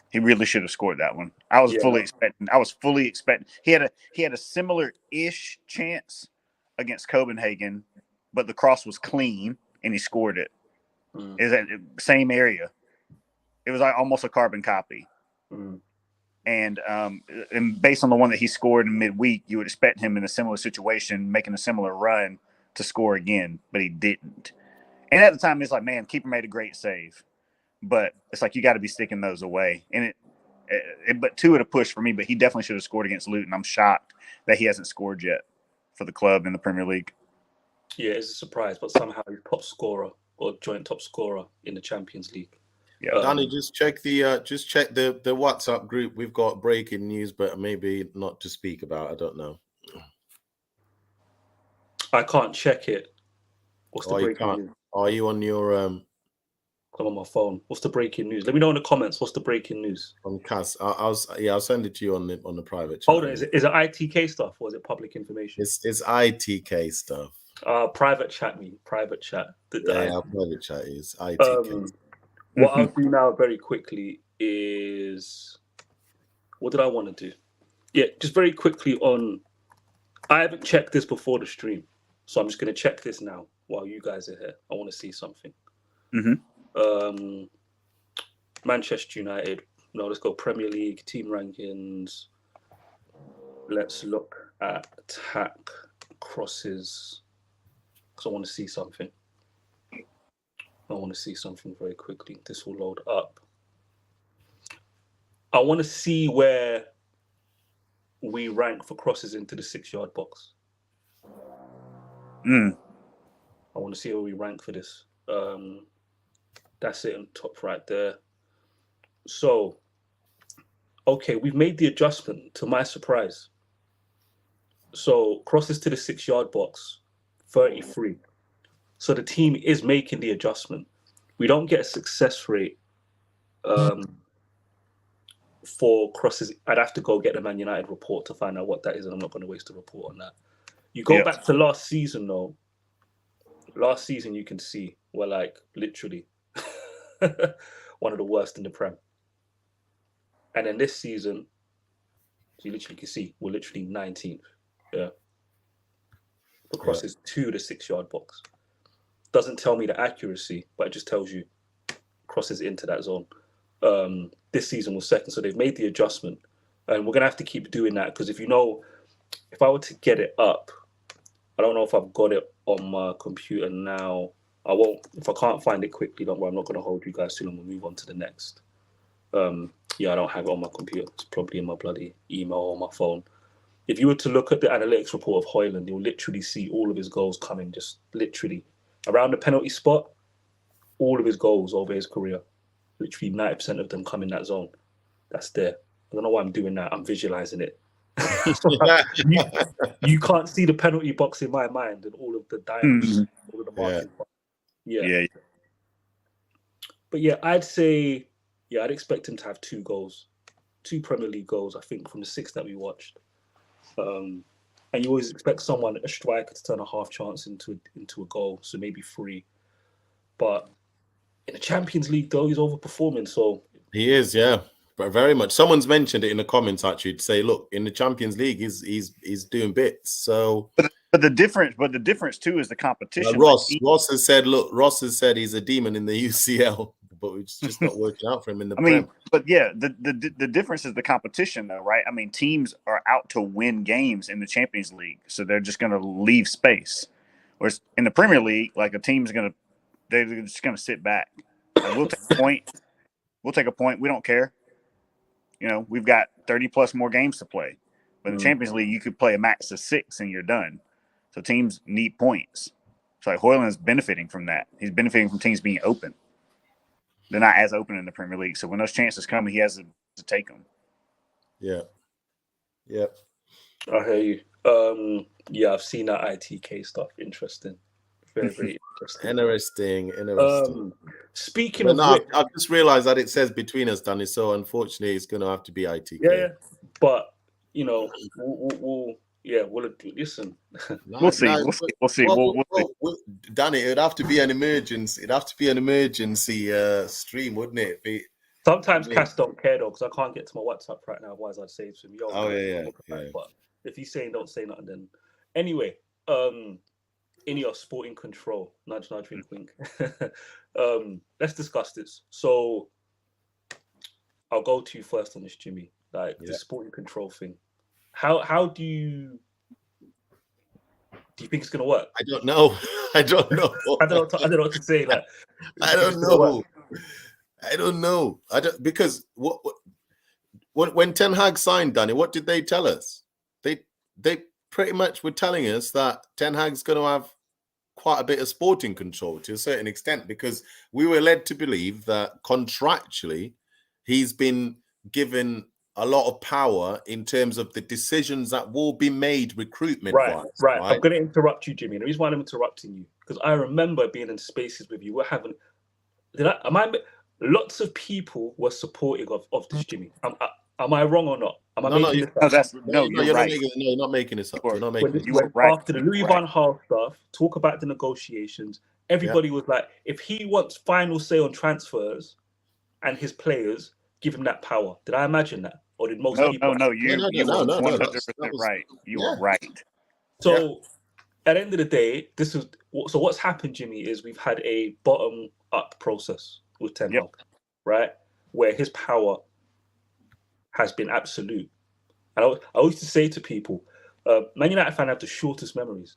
Speaker 4: He really should have scored that one. I was fully expecting. He had a similar-ish chance against Copenhagen, but the cross was clean and he scored it. It was at the same area. It was like almost a carbon copy. And based on the one that he scored in midweek, you would expect him in a similar situation, making a similar run, to score again, but he didn't. And at the time, it's like, man, keeper made a great save. But it's like you got to be sticking those away. And but 2 at a push for me, but he definitely should have scored against Luton. I'm shocked that he hasn't scored yet for the club in the Premier League.
Speaker 1: Yeah, it's a surprise, but somehow he's top scorer or joint top scorer in the Champions League.
Speaker 2: Yeah, Danny, just check the WhatsApp group. We've got breaking news, but maybe not to speak about. I don't know.
Speaker 1: I can't check it. What's the breaking news?
Speaker 2: Are you on your
Speaker 1: I'm on my phone. What's the breaking news? Let me know in the comments. What's the breaking news?
Speaker 2: on Cas? I'll send it to you on the private chat.
Speaker 1: Hold on, is it ITK stuff or is it public information?
Speaker 2: It's ITK stuff.
Speaker 1: Private chat me. Private chat.
Speaker 2: Yeah, our private chat is ITK.
Speaker 1: What I'll do now very quickly is, what did I want to do? Yeah, just very quickly on. I haven't checked this before the stream, so I'm just going to check this now while you guys are here. I want to see something. Manchester United. No, let's go Premier League team rankings. Let's look at attack crosses because I want to see something. I want to see something very quickly. This will load up. I want to see where we rank for crosses into the 6-yard box. I want to see where we rank for this. That's it on top right there. So, okay, we've made the adjustment to my surprise. So crosses to the 6-yard box, 33. So the team is making the adjustment. We don't get a success rate for crosses. I'd have to go get the Man United report to find out what that is, and I'm not going to waste a report on that. You go back to last season, though. Last season, you can see we're like literally one of the worst in the Prem. And then this season, you literally can see we're literally 19th. Yeah. The crosses to the 6-yard box. Doesn't tell me the accuracy, but it just tells you crosses into that zone. This season was second, so they've made the adjustment. And we're going to have to keep doing that because if I were to get it up, I don't know if I've got it on my computer now. I won't. If I can't find it quickly, don't worry, I'm not going to hold you guys too long. We'll move on to the next. I don't have it on my computer. It's probably in my bloody email or my phone. If you were to look at the analytics report of Hojlund, you'll literally see all of his goals coming just literally around the penalty spot. All of his goals over his career, literally 90% of them come in that zone. That's there. I don't know why I'm doing that. I'm visualizing it. you can't see the penalty box in my mind and all of the diamonds, all of the marking. Yeah. But yeah, I'd say, I'd expect him to have 2 goals, 2 Premier League goals, I think, from the 6 that we watched. And you always expect a striker, to turn a half chance into a goal, so maybe 3. But in the Champions League, though, he's overperforming. So
Speaker 2: he is, yeah, but very much. Someone's mentioned it in the comments actually to say, look, in the Champions League, he's doing bits. So,
Speaker 4: but the difference too is the competition.
Speaker 2: Ross has said he's a demon in the UCL, but it's just not working out for him in the Prem.
Speaker 4: But yeah, the difference is the competition, though, right? I mean, teams are out to win games in the Champions League, so they're just going to leave space. Whereas in the Premier League, like they're just going to sit back. Like, we'll take a point. We'll take a point. We don't care. We've got 30 plus more games to play. But in the Champions League, you could play a max of 6 and you're done. So teams need points. So like Hojlund's benefiting from that. He's benefiting from teams being open. They're not as open in the Premier League. So when those chances come, he has to take them.
Speaker 2: Yeah.
Speaker 1: I hear you. I've seen that ITK stuff. Interesting. Very, very
Speaker 2: interesting.
Speaker 1: Speaking of which,
Speaker 2: I've just realized that it says between us, Danny. So unfortunately, it's going to have to be ITK.
Speaker 1: Yeah. But we'll listen.
Speaker 4: We'll see.
Speaker 2: Danny, it'd have to be an emergency. It'd have to be an emergency stream, wouldn't it?
Speaker 1: Sometimes Cass don't care though, because I can't get to my WhatsApp right now. Otherwise, I'd say to him, "Yo." But if he's saying don't say nothing, then anyway. Ineos Sporting Control, nudge, wink, wink. Let's discuss this. So I'll go to you first on this, Jimmy. Like the Sporting Control thing. How do you think it's gonna work?
Speaker 2: I don't know.
Speaker 1: I don't know what to say. Like,
Speaker 2: I don't know. Because when Ten Hag signed, Danny, what did they tell us? They pretty much were telling us that Ten Hag's going to have quite a bit of sporting control to a certain extent, because we were led to believe that contractually he's been given a lot of power in terms of the decisions that will be made recruitment-wise.
Speaker 1: Right. I'm going to interrupt you, Jimmy. And the reason why I'm interrupting you, because I remember being in spaces with you. We're having, lots of people were supportive of this, Jimmy. Am I wrong or not? Am I making this up?
Speaker 4: You're right.
Speaker 2: You're not making this up. You're not making this
Speaker 4: you
Speaker 2: up.
Speaker 4: are right.
Speaker 1: After the Louis van Gaal stuff, talk about the negotiations. Everybody was like, if he wants final say on transfers and his players, give him that power. Did I imagine that? Or did most people?
Speaker 4: No. You were 100% right. You were right.
Speaker 1: So at the end of the day, what's happened, Jimmy, is we've had a bottom-up process with Ten Hag, right? Where his power has been absolute. And I used to say to people, Man United fan have the shortest memories.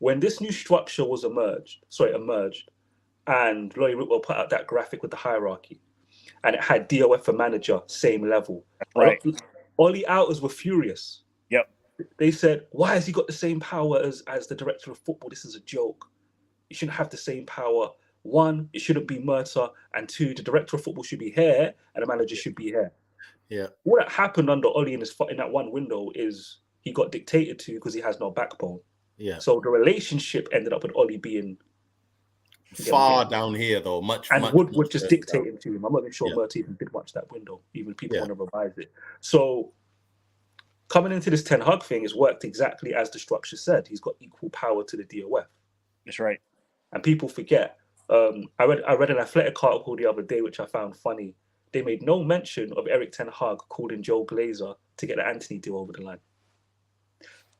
Speaker 1: When this new structure was emerged, and Laurie Whitwell put out that graphic with the hierarchy, and it had DOF for manager, same level.
Speaker 4: Right.
Speaker 1: All the outers were furious.
Speaker 4: Yep.
Speaker 1: They said, why has he got the same power as the director of football? This is a joke. He shouldn't have the same power. One, it shouldn't be Mercer. And two, the director of football should be here and the manager should be here.
Speaker 2: Yeah.
Speaker 1: What happened under Ollie in that one window is he got dictated to because he has no backbone.
Speaker 2: Yeah.
Speaker 1: So the relationship ended up with Ollie being
Speaker 2: far down here, though. Much.
Speaker 1: Wood just dictating to him. I'm not even sure Mert even did watch that window. Even people want to revise it. So coming into this Ten Hag thing has worked exactly as the structure said. He's got equal power to the DOF.
Speaker 4: That's right.
Speaker 1: And people forget. I read an Athletic article the other day, which I found funny. They made no mention of Eric Ten Hag calling Joe Glazer to get the Anthony deal over the line.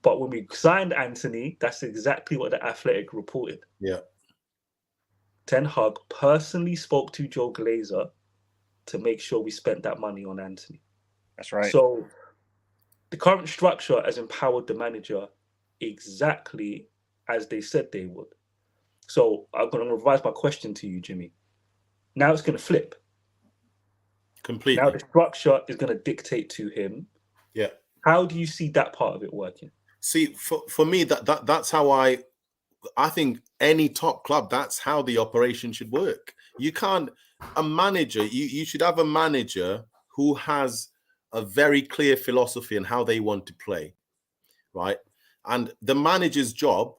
Speaker 1: But when we signed Anthony, that's exactly what the Athletic reported.
Speaker 2: Yeah.
Speaker 1: Ten Hag personally spoke to Joe Glazer to make sure we spent that money on Anthony.
Speaker 4: That's right.
Speaker 1: So the current structure has empowered the manager exactly as they said they would. So I'm going to revise my question to you, Jimmy. Now it's going to flip.
Speaker 2: Completely.
Speaker 1: Now the structure is going to dictate to him.
Speaker 2: Yeah.
Speaker 1: How do you see that part of it working?
Speaker 2: See, for me, that's how I think any top club, that's how the operation should work. You can't, a manager, you should have a manager who has a very clear philosophy on how they want to play, right? And the manager's job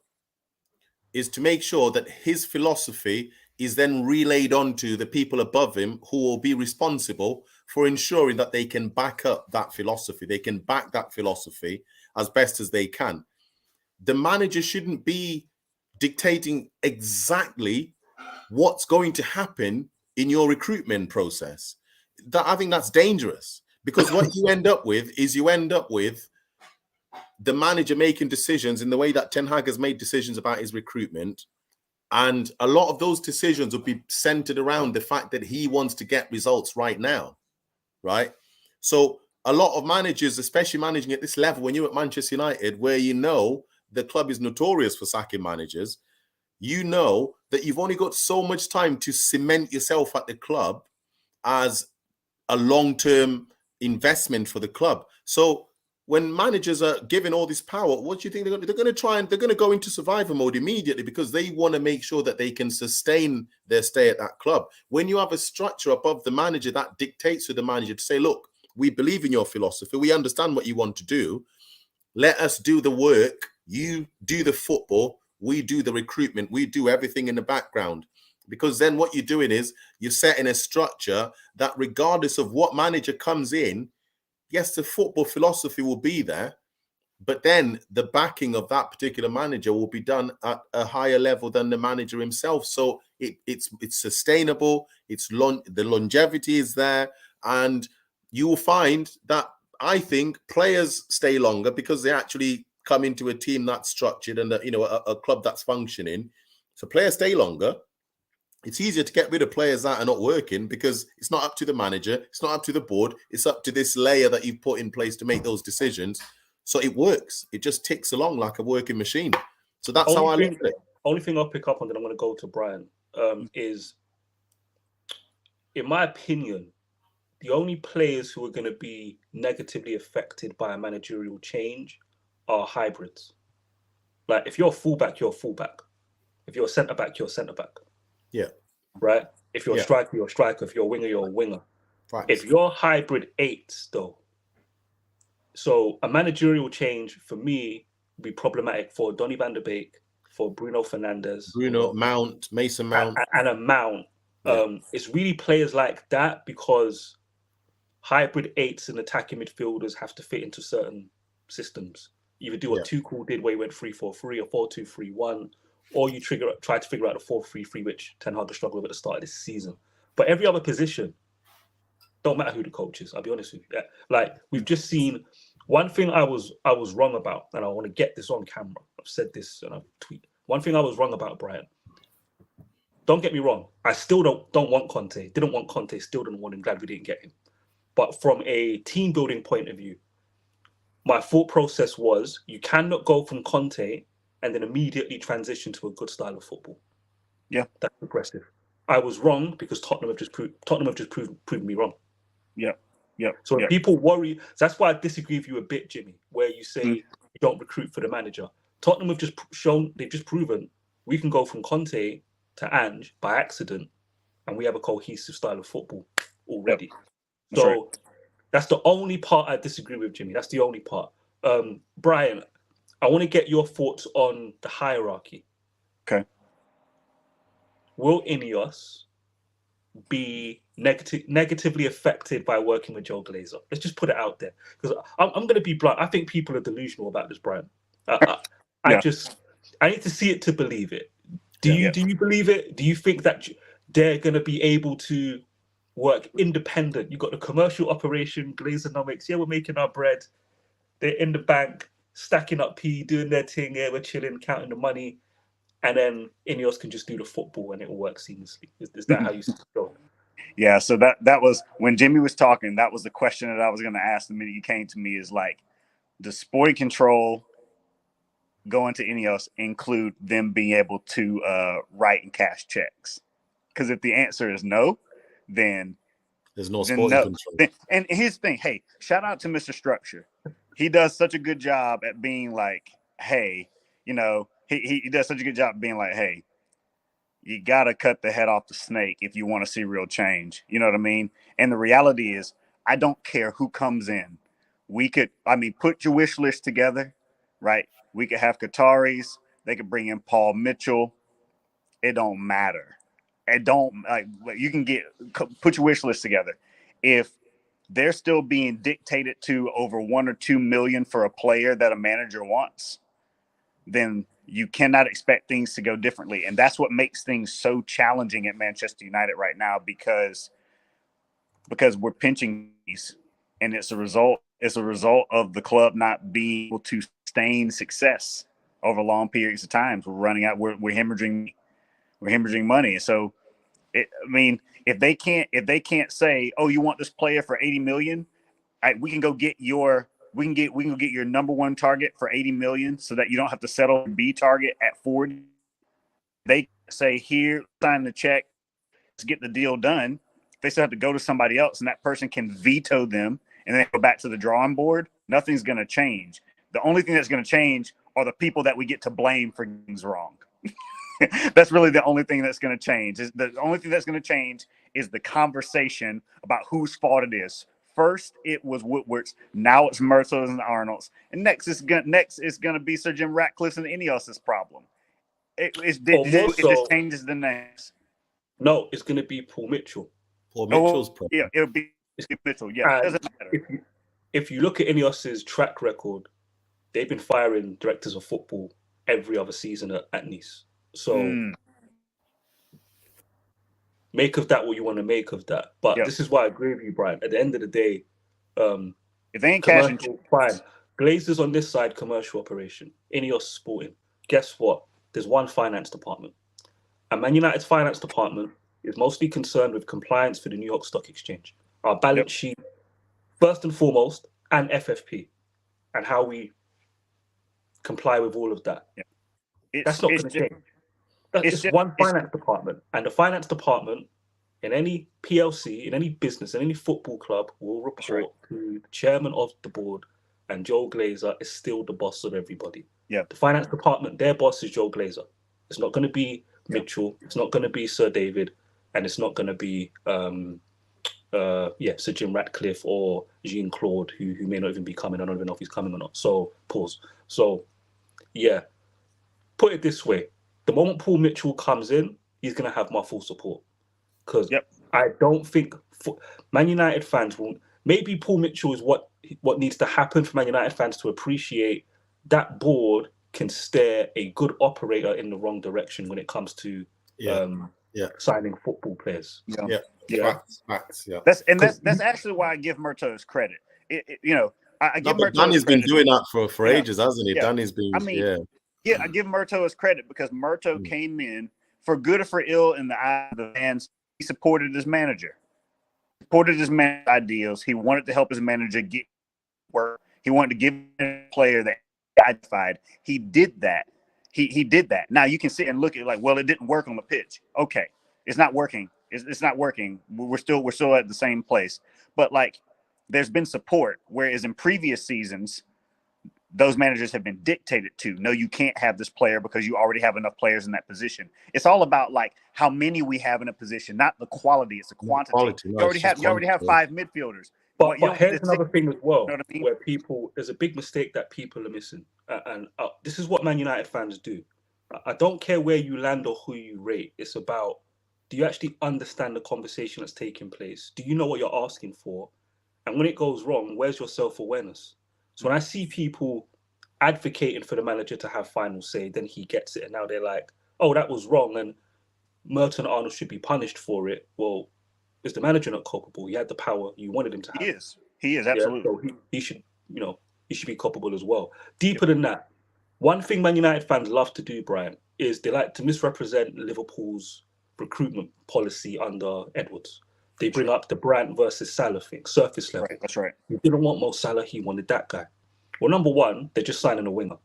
Speaker 2: is to make sure that his philosophy is then relayed onto the people above him who will be responsible for ensuring that they can back up that philosophy. They can back that philosophy as best as they can. The manager shouldn't be dictating exactly what's going to happen in your recruitment process. I think that's dangerous, because what you end up with is the manager making decisions in the way that Ten Hag has made decisions about his recruitment. And a lot of those decisions will be centered around the fact that he wants to get results right now, right? So a lot of managers, especially managing at this level, when you're at Manchester United, where you know the club is notorious for sacking managers, you know that you've only got so much time to cement yourself at the club as a long-term investment for the club. So when managers are given all this power, what do you think they're going to try and they're going to go into survivor mode immediately, because they want to make sure that they can sustain their stay at that club. When you have a structure above the manager that dictates to the manager to say, look, we believe in your philosophy. We understand what you want to do. Let us do the work. You do the football. We do the recruitment. We do everything in the background. Because then what you're doing is you're setting a structure that regardless of what manager comes in, yes, the football philosophy will be there, but then the backing of that particular manager will be done at a higher level than the manager himself. So it's sustainable. The longevity is there, and you will find that I think players stay longer because they actually come into a team that's structured and a club that's functioning. So players stay longer. It's easier to get rid of players that are not working because it's not up to the manager. It's not up to the board. It's up to this layer that you've put in place to make those decisions. So it works. It just ticks along like a working machine. So that's how I look at it.
Speaker 1: Only thing I'll pick up on, then I'm going to go to Brian, is, in my opinion, the only players who are going to be negatively affected by a managerial change are hybrids. Like, if you're a fullback, you're a fullback. If you're a centre-back, you're a centre-back.
Speaker 2: Yeah.
Speaker 1: Right? If you're a striker, you're a striker. If you're a winger, you're a winger. If you're hybrid 8s, though, so a managerial change for me would be problematic for Donny van der Beek, for Bruno Fernandes,
Speaker 2: Mount, Mason Mount,
Speaker 1: and a Mount. It's really players like that, because hybrid 8s and attacking midfielders have to fit into certain systems. Either do what Tuchel did, where he went 3-4-3 or 4-2-3-1, or you try to figure out the 4-3-3, which Ten Hag struggled with at the start of this season. But every other position, don't matter who the coach is. I'll be honest with you. Like, we've just seen one thing I was wrong about, and I want to get this on camera. I've said this and I've tweeted. One thing I was wrong about, Brian. Don't get me wrong. I still don't want Conte. Didn't want Conte. Still didn't want him. Glad we didn't get him. But from a team building point of view, my thought process was you cannot go from Conte and then immediately transition to a good style of football.
Speaker 4: Yeah,
Speaker 1: that's progressive. I was wrong because Tottenham have just proven me wrong.
Speaker 4: Yeah.
Speaker 1: So when people worry, so that's why I disagree with you a bit, Jimmy, where you say you don't recruit for the manager. Tottenham have just proven we can go from Conte to Ange by accident, and we have a cohesive style of football already.
Speaker 4: That's
Speaker 1: so
Speaker 4: right.
Speaker 1: That's the only part I disagree with, Jimmy. That's the only part. Brian, I want to get your thoughts on the hierarchy.
Speaker 4: Okay.
Speaker 1: Will Ineos be negatively affected by working with Joe Glazer? Let's just put it out there, because I'm going to be blunt. I think people are delusional about this, Brian. I need to see it to believe it. Do you believe it? Do you think that they're going to be able to work independent? You've got the commercial operation, Glazeronomics. Yeah, we're making our bread. They're in the bank, stacking up P, doing their thing. Yeah, we're chilling, counting the money. And then Ineos can just do the football and it will work seamlessly. Is that how you see it go?
Speaker 4: Yeah, so that was, when Jimmy was talking, that was the question that I was going to ask the minute you came to me, is like, does Sporting Control going to Ineos include them being able to write and cash checks? Because if the answer is no, then
Speaker 2: there's no Sporting Control.
Speaker 4: And here's the thing. Hey, shout out to Mr. Structure. He does such a good job at being like, hey, he does such a good job of being like, hey, you got to cut the head off the snake if you want to see real change. You know what I mean? And the reality is, I don't care who comes in. Put your wish list together, right? We could have Qataris. They could bring in Paul Mitchell. It don't matter. You can put your wish list together. If they're still being dictated to over 1 or 2 million for a player that a manager wants, then you cannot expect things to go differently. And that's what makes things so challenging at Manchester United right now, because we're pinching these, and it's a result of the club not being able to sustain success over long periods of times. We're running out. We're hemorrhaging money. So, if they can't say, oh, you want this player for 80 million, we can get your number one target for 80 million, so that you don't have to settle for B target at 40. They say, here, sign the check, let's get the deal done. They still have to go to somebody else, and that person can veto them, and then go back to the drawing board. Nothing's going to change. The only thing that's going to change are the people that we get to blame for things wrong. That's really the only thing that's going to change. The only thing that's going to change is the conversation about whose fault it is. First, it was Woodward's. Now it's Mercer's and Arnold's. And next is going to be Sir Jim Ratcliffe's and Ineos' problem. It just changes the names.
Speaker 1: No, it's going to be Paul Mitchell.
Speaker 2: Paul Mitchell's problem.
Speaker 4: Yeah, it'll be Mitchell. Yeah, it doesn't matter.
Speaker 1: If you look at Ineos' track record, they've been firing directors of football every other season at Nice. So make of that what you want to make of that. But this is why I agree with you, Brian. At the end of the day,
Speaker 4: if they ain't cashing,
Speaker 1: fine. Glazers on this side, commercial operation. Ineos Sporting. Guess what? There's one finance department. And Man United's finance department is mostly concerned with compliance for the New York Stock Exchange. Our balance sheet, first and foremost, and FFP, and how we comply with all of that. That's not going to change. It's one finance department, and the finance department in any PLC, in any business, in any football club will report to the chairman of the board, and Joe Glazer is still the boss of everybody.
Speaker 4: Yeah,
Speaker 1: the finance department, their boss is Joe Glazer. It's not going to be Mitchell. It's not going to be Sir David, and it's not going to be Sir Jim Ratcliffe or Jean Claude, who may not even be coming. I don't even know if he's coming or not. So pause. So yeah, put it this way: the moment Paul Mitchell comes in, he's gonna have my full support, because I don't think Man United fans will. Maybe Paul Mitchell is what needs to happen for Man United fans to appreciate that board can steer a good operator in the wrong direction when it comes to signing football players.
Speaker 2: Facts. Yeah.
Speaker 3: That's actually why I give Murto's credit. I give Murto.
Speaker 2: Danny's been doing that for ages, hasn't he?
Speaker 3: Yeah.
Speaker 2: Danny's been.
Speaker 3: I give Murto his credit, because Murto came in for good or for ill in the eyes of the fans. He supported his manager, ideals. He wanted to help his manager get work. He wanted to give a player that identified. He did that. He did that. Now you can sit and look at it like, well, it didn't work on the pitch. Okay, it's not working. It's not working. We're still at the same place. But like, there's been support, whereas in previous seasons, those managers have been dictated to. No, you can't have this player because you already have enough players in that position. It's all about like how many we have in a position, not the quality. It's the quantity. You already have 5 midfielders.
Speaker 1: But here's another thing as well, you know what I mean? Where there's a big mistake that people are missing. And this is what Man United fans do. I don't care where you land or who you rate. It's about, do you actually understand the conversation that's taking place? Do you know what you're asking for? And when it goes wrong, where's your self-awareness? So when I see people advocating for the manager to have final say, then he gets it. And now they're like, oh, that was wrong, and Merton Arnold should be punished for it. Well, is the manager not culpable? He had the power you wanted him to have.
Speaker 3: He is absolutely.
Speaker 1: So he should, he should be culpable as well. Deeper than that, one thing Man United fans love to do, Brian, is they like to misrepresent Liverpool's recruitment policy under Edwards. They bring up the Brandt versus Salah thing, surface level.
Speaker 3: Right, that's right.
Speaker 1: He didn't want Mo Salah, he wanted that guy. Well, number one, they're just signing a winger.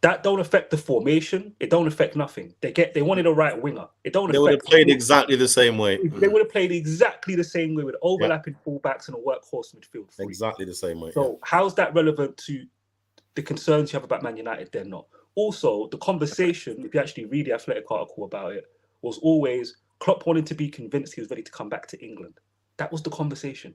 Speaker 1: That don't affect the formation. It don't affect nothing. They wanted a right winger. They
Speaker 2: would have played exactly the same way.
Speaker 1: They would have played exactly the same way with overlapping fullbacks and a workhorse midfield.
Speaker 2: Exactly the same way.
Speaker 1: So how's that relevant to the concerns you have about Man United? They're not. Also, the conversation, if you actually read the Athletic article about it, was always Klopp wanted to be convinced he was ready to come back to England. That was the conversation.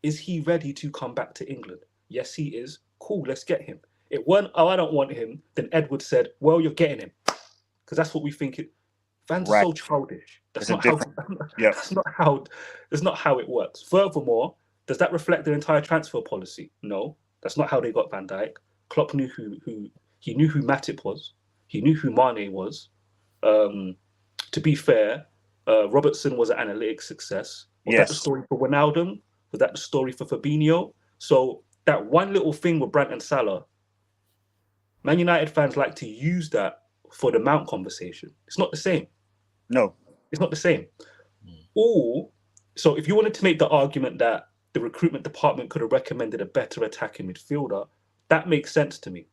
Speaker 1: Is he ready to come back to England? Yes, he is. Cool, let's get him. It weren't, oh, I don't want him. Then Edward said, well, you're getting him. Because that's what we think. Fans are so childish. That's not how it works. Furthermore, does that reflect their entire transfer policy? No, that's not how they got Van Dijk. Klopp knew he knew who Matip was. He knew who Mane was. To be fair, Robertson was an analytic success. Was that the story for Wijnaldum? Was that the story for Fabinho? So that one little thing with Brandt and Salah, Man United fans like to use that for the Mount conversation. It's not the same.
Speaker 3: No.
Speaker 1: It's not the same. So if you wanted to make the argument that the recruitment department could have recommended a better attacking midfielder, that makes sense to me.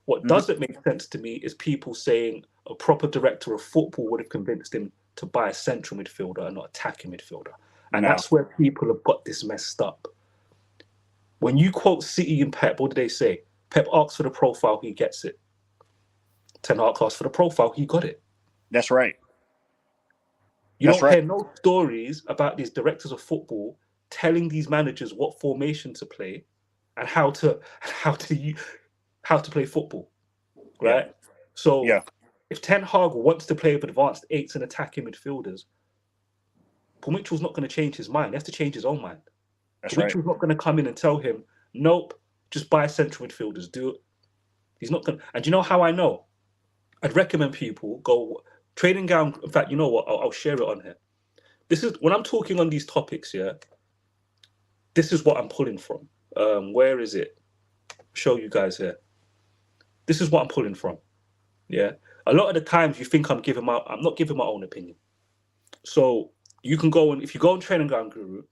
Speaker 1: What doesn't make sense to me is people saying a proper director of football would have convinced him to buy a central midfielder and not attacking midfielder. And that's where people have got this messed up. When you quote City and Pep, what do they say? Pep asks for the profile, he gets it. Ten Hag asked for the profile, he got it.
Speaker 3: That's right.
Speaker 1: You don't hear no stories about these directors of football telling these managers what formation to play and how to play football, right?
Speaker 3: Yeah.
Speaker 1: So if Ten Hag wants to play with advanced eights and attacking midfielders, Paul Mitchell's not going to change his mind. He has to change his own mind. Paul Mitchell's not going to come in and tell him, nope, just buy central midfielders, do it. He's not going to. And you know how I know? I'd recommend people go training ground. In fact, you know what? I'll share it on here. This is when I'm talking on these topics, this is what I'm pulling from. Where is it? Show you guys here. This is what I'm pulling from. Yeah. A lot of the times you think I'm not giving my own opinion. So you can go and if you go on Training Ground Guru,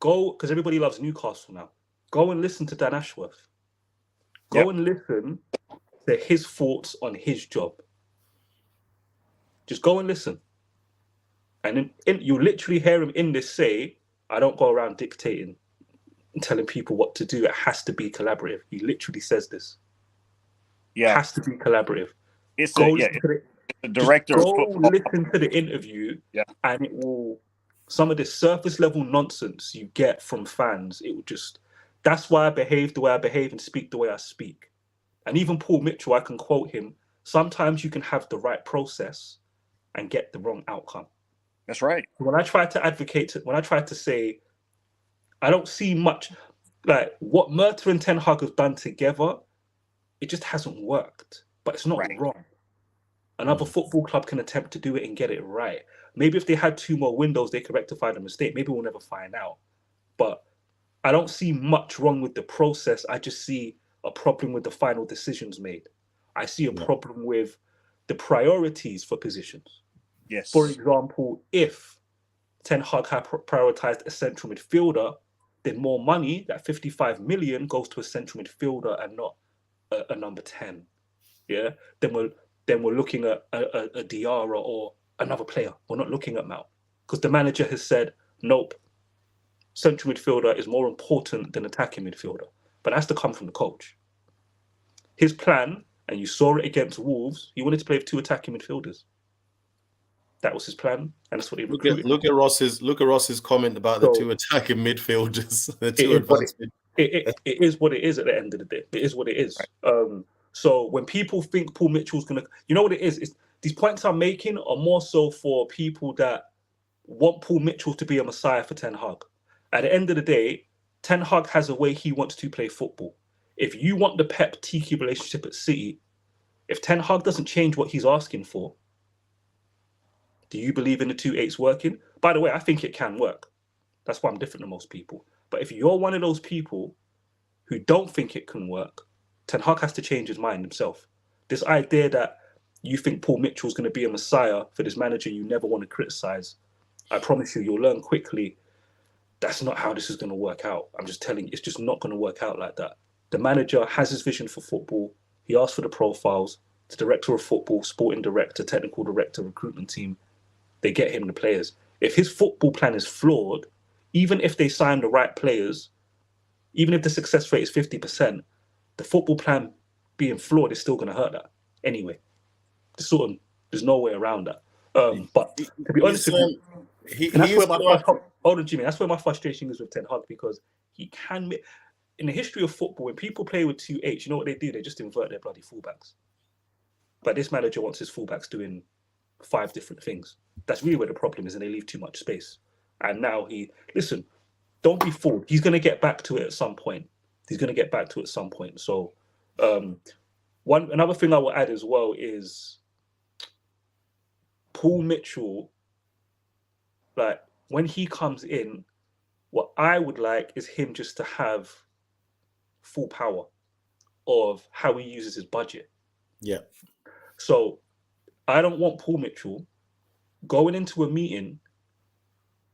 Speaker 1: go because everybody loves Newcastle now. Go and listen to Dan Ashworth. Go and listen to his thoughts on his job. Just go and listen. And you literally hear him in this say, I don't go around dictating and telling people what to do. It has to be collaborative. He literally says this. Yeah. It has to be collaborative.
Speaker 3: It's the director.
Speaker 1: Go listen to the interview and it will some of this surface level nonsense you get from fans, it would just, that's why I behave the way I behave and speak the way I speak. And even Paul Mitchell, I can quote him, sometimes you can have the right process and get the wrong outcome.
Speaker 4: That's right.
Speaker 1: When I try to advocate, when I try to say, I don't see much, like what Murta and Ten Hag have done together, it just hasn't worked, but it's not
Speaker 4: Right.
Speaker 1: wrong. Another football club can attempt to do it and get it right. Maybe if they had 2 more windows, they could rectify the mistake. Maybe we'll never find out. But I don't see much wrong with the process. I just see a problem with the final decisions made. I see a problem with the priorities for positions.
Speaker 4: Yes.
Speaker 1: For example, if Ten Hag had prioritized a central midfielder, then more money, that 55 million, goes to a central midfielder and not a number 10. Yeah, then we're looking at a Diarra or another player. We're not looking at Mount because the manager has said, nope, central midfielder is more important than attacking midfielder. But it has to come from the coach. His plan, and you saw it against Wolves, he wanted to play with 2 attacking midfielders. That was his plan, and that's what he recruited.
Speaker 2: Look at Ross's comment about the 2 attacking midfielders. The 2 advanced.
Speaker 1: It is what it is at the end of the day. It is what it is. Right. So when people think Paul Mitchell's gonna, you know what it is? It's, these points I'm making are more so for people that want Paul Mitchell to be a messiah for Ten Hag. At the end of the day, Ten Hag has a way he wants to play football. If you want the Pep Tiki relationship at City, if Ten Hag doesn't change what he's asking for, do you believe in the 2-8s working? By the way, I think it can work. That's why I'm different than most people. But if you're one of those people who don't think it can work, Ten Hag has to change his mind himself. This idea that you think Paul Mitchell's going to be a messiah for this manager you never want to criticize, I promise you, you'll learn quickly that's not how this is going to work out. I'm just telling you, it's just not going to work out like that. The manager has his vision for football. He asks for the profiles. The director of football, sporting director, technical director, recruitment team, they get him the players. If his football plan is flawed, even if they sign the right players, even if the success rate is 50%, the football plan being flawed is still going to hurt that anyway. There's no way around that. But to be honest with you, hold on, Jimmy. That's where my frustration is with Ten Hag, because he can. In the history of football, when people play with 2-8, you know what they do? They just invert their bloody fullbacks. But this manager wants his fullbacks doing 5 different things. That's really where the problem is, and they leave too much space. And now don't be fooled. He's going to get back to it at some point. So, another thing I will add as well is Paul Mitchell. Like when he comes in, what I would like is him just to have full power of how he uses his budget.
Speaker 2: Yeah.
Speaker 1: So I don't want Paul Mitchell going into a meeting,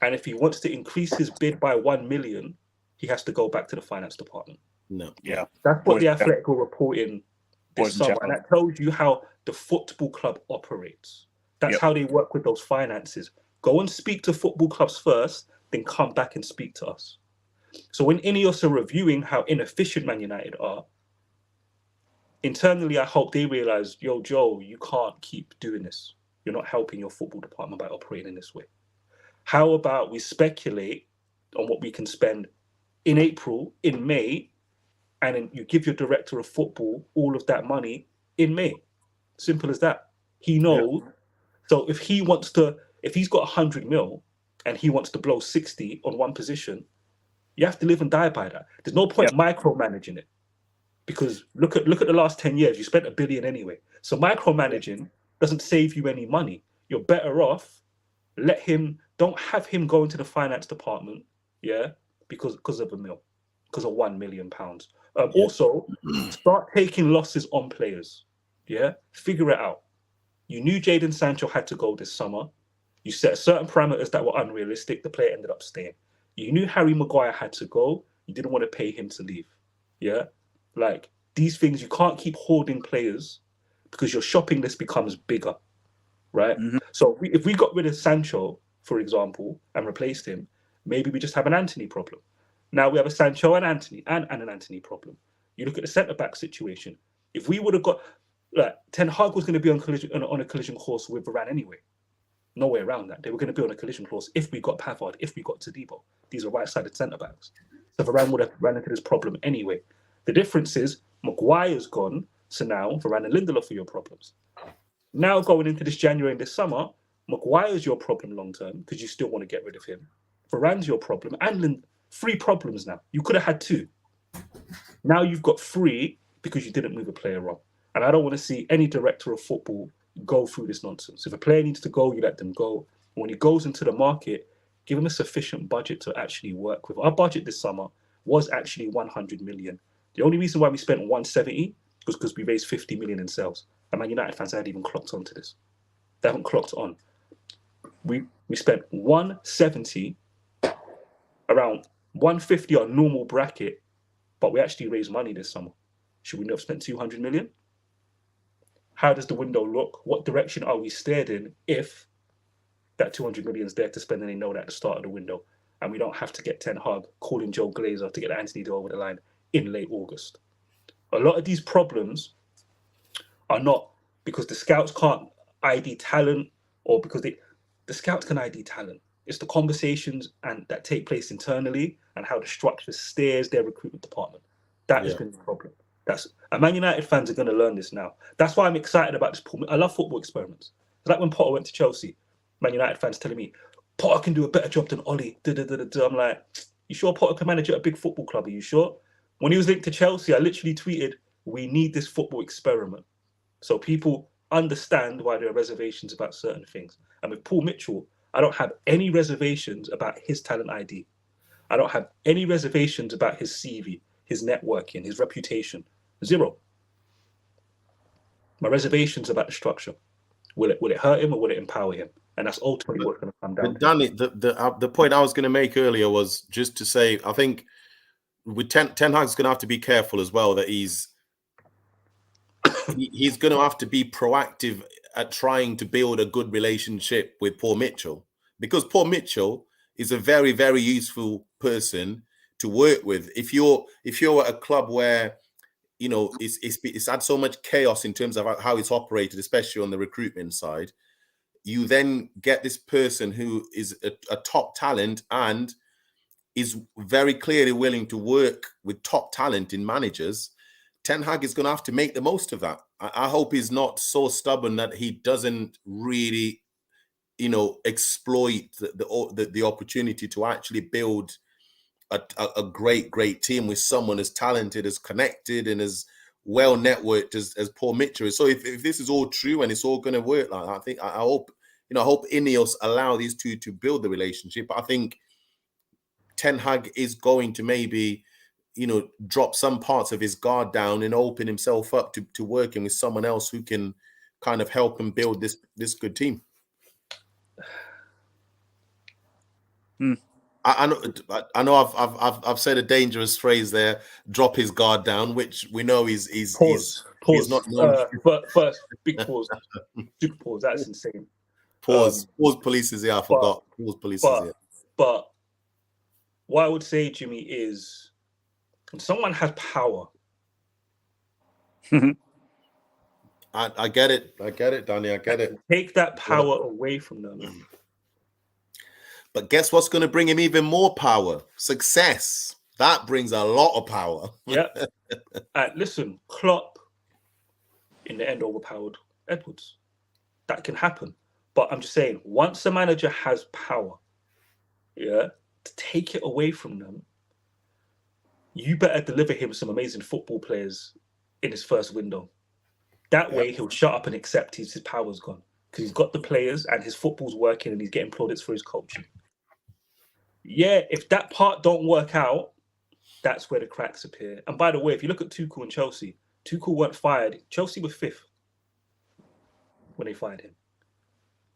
Speaker 1: and if he wants to increase his bid by 1 million, he has to go back to the finance department.
Speaker 2: No.
Speaker 4: Yeah.
Speaker 1: That's what the Athletic are reporting this summer. And that tells you how the football club operates. That's how they work with those finances. Go and speak to football clubs first, then come back and speak to us. So when Ineos are reviewing how inefficient Man United are, internally, I hope they realize, yo, Joe, you can't keep doing this. You're not helping your football department by operating in this way. How about we speculate on what we can spend in April, in May, and then you give your director of football all of that money in May. Simple as that. He knows. Yeah. So if he's got 100 mil and he wants to blow 60 on one position, you have to live and die by that. There's no point micromanaging it, because look at the last 10 years. You spent $1 billion anyway. So micromanaging doesn't save you any money. You're better off don't have him go into the finance department, because of £1 million, because of £1 million. Also, start taking losses on players. Figure it out. You knew Jadon Sancho had to go this summer. You set certain parameters that were unrealistic. The player ended up staying. You knew Harry Maguire had to go. You didn't want to pay him to leave. Like these things, you can't keep hoarding players because your shopping list becomes bigger, right? Mm-hmm. So if we got rid of Sancho, for example, and replaced him, maybe we just have an Anthony problem. Now we have a Sancho and Anthony and an Anthony problem. You look at the centre-back situation. If we would have got, Ten Hag was going to be on a collision course with Varane anyway. No way around that. They were going to be on a collision clause if we got Pavard, if we got Todibo. These are right-sided centre-backs. So Varane would have ran into this problem anyway. The difference is Maguire's gone, so now Varane and Lindelof are your problems. Now going into this January and this summer, Maguire's your problem long-term because you still want to get rid of him. Varane's your problem. And 3 problems now. You could have had 2. Now you've got 3 because you didn't move a player wrong. And I don't want to see any director of football go through this nonsense. If a player needs to go, you let them go. When he goes into the market, give him a sufficient budget to actually work with. Our budget this summer was actually 100 million. The only reason why we spent 170 was because we raised 50 million in sales. And Man United fans hadn't even clocked onto this. They haven't clocked on. We spent 170, around 150 on normal bracket, but we actually raised money this summer. Should we not have spent 200 million? How does the window look? What direction are we steered in if that 200 million is there to spend and they know that at the start of the window and we don't have to get Ten Hag calling Joe Glazer to get Anthony over the line in late August? A lot of these problems are not because the scouts can't ID talent or because the scouts can ID talent. It's the conversations and that take place internally and how the structure steers their recruitment department. That has been the problem. And Man United fans are going to learn this now. That's why I'm excited about this. I love football experiments. It's like when Potter went to Chelsea. Man United fans telling me, Potter can do a better job than Ollie. I'm like, you sure Potter can manage at a big football club? Are you sure? When he was linked to Chelsea, I literally tweeted, we need this football experiment. So people understand why there are reservations about certain things. And with Paul Mitchell, I don't have any reservations about his talent ID. I don't have any reservations about his CV, his networking, his reputation. 0. My reservations about the structure. Will it hurt him or will it empower him? And that's ultimately what's going to come down.
Speaker 2: But Danny, the point I was going to make earlier was just to say, I think with Ten Hag's going to have to be careful as well that he's going to have to be proactive at trying to build a good relationship with Paul Mitchell, because Paul Mitchell is a very, very useful person to work with. If you're at a club where it's had so much chaos in terms of how it's operated, especially on the recruitment side, you then get this person who is a top talent and is very clearly willing to work with top talent in managers. Ten Hag is going to have to make the most of that. I hope he's not so stubborn that he doesn't really, exploit the opportunity to actually build a great team with someone as talented, as connected, and as well networked as Paul Mitchell is. So if this is all true and it's all going to work like that, I hope Ineos allow these two to build the relationship. But I think Ten Hag is going to maybe drop some parts of his guard down and open himself up to working with someone else who can kind of help him build this good team. I know I've said a dangerous phrase there, drop his guard down, which we know he's not known.
Speaker 1: But first, big pause, super pause. That's insane.
Speaker 2: Pause police is here. I forgot. Pause police is here.
Speaker 1: But what I would say, Jimmy, is when someone has power.
Speaker 2: I get it, Danny. I get it.
Speaker 1: Take that power away from them.
Speaker 2: But guess what's going to bring him even more power? Success. That brings a lot of power.
Speaker 1: Yeah. Listen, Klopp in the end overpowered Edwards. That can happen. But I'm just saying, once a manager has power, to take it away from them, you better deliver him some amazing football players in his first window. That way he'll shut up and accept his power's gone. Because he's got the players and his football's working and he's getting plaudits for his coaching. Yeah, if that part don't work out, that's where the cracks appear. And by the way, if you look at Tuchel and Chelsea, Tuchel weren't fired. Chelsea were 5th when they fired him.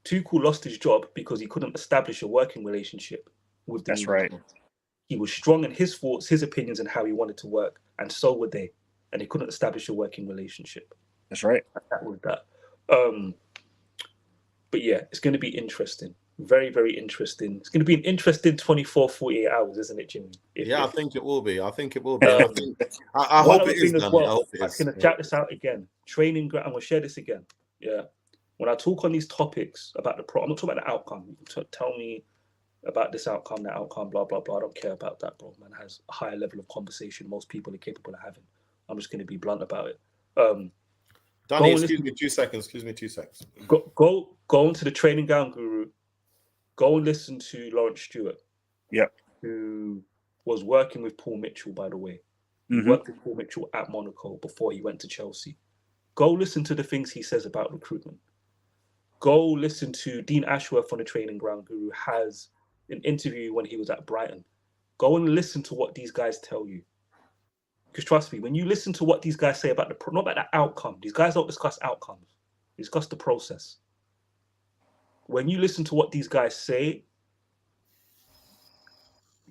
Speaker 1: Tuchel lost his job because he couldn't establish a working relationship with the
Speaker 4: That's right.
Speaker 1: He was strong in his thoughts, his opinions, and how he wanted to work, and so were they. And they couldn't establish a working relationship.
Speaker 4: That's right.
Speaker 1: That was that. But yeah, it's going to be interesting. Very, very interesting. It's going to be an interesting 24, 48 hours, isn't it, Jimmy?
Speaker 2: I think it will be. I hope it is.
Speaker 1: As well, I'm going to shout this out again. Training ground. I'm going to share this again. Yeah. when I talk on these topics about I'm not talking about the outcome. You can tell me about this outcome, that outcome, blah, blah, blah. I don't care about that, bro. Man has a higher level of conversation most people are capable of having. I'm just going to be blunt about it.
Speaker 2: Danny, excuse me 2 seconds.
Speaker 1: Go into the training ground guru. Go and listen to Lawrence Stewart.
Speaker 4: Yep.
Speaker 1: Who was working with Paul Mitchell, by the way. He worked with Paul Mitchell at Monaco before he went to Chelsea. Go listen to the things he says about recruitment. Go listen to Dean Ashworth on the training ground guru has an interview when he was at Brighton. Go and listen to what these guys tell you. Because trust me, when you listen to what these guys say about not about the outcome, these guys don't discuss outcomes. They discuss the process. When you listen to what these guys say,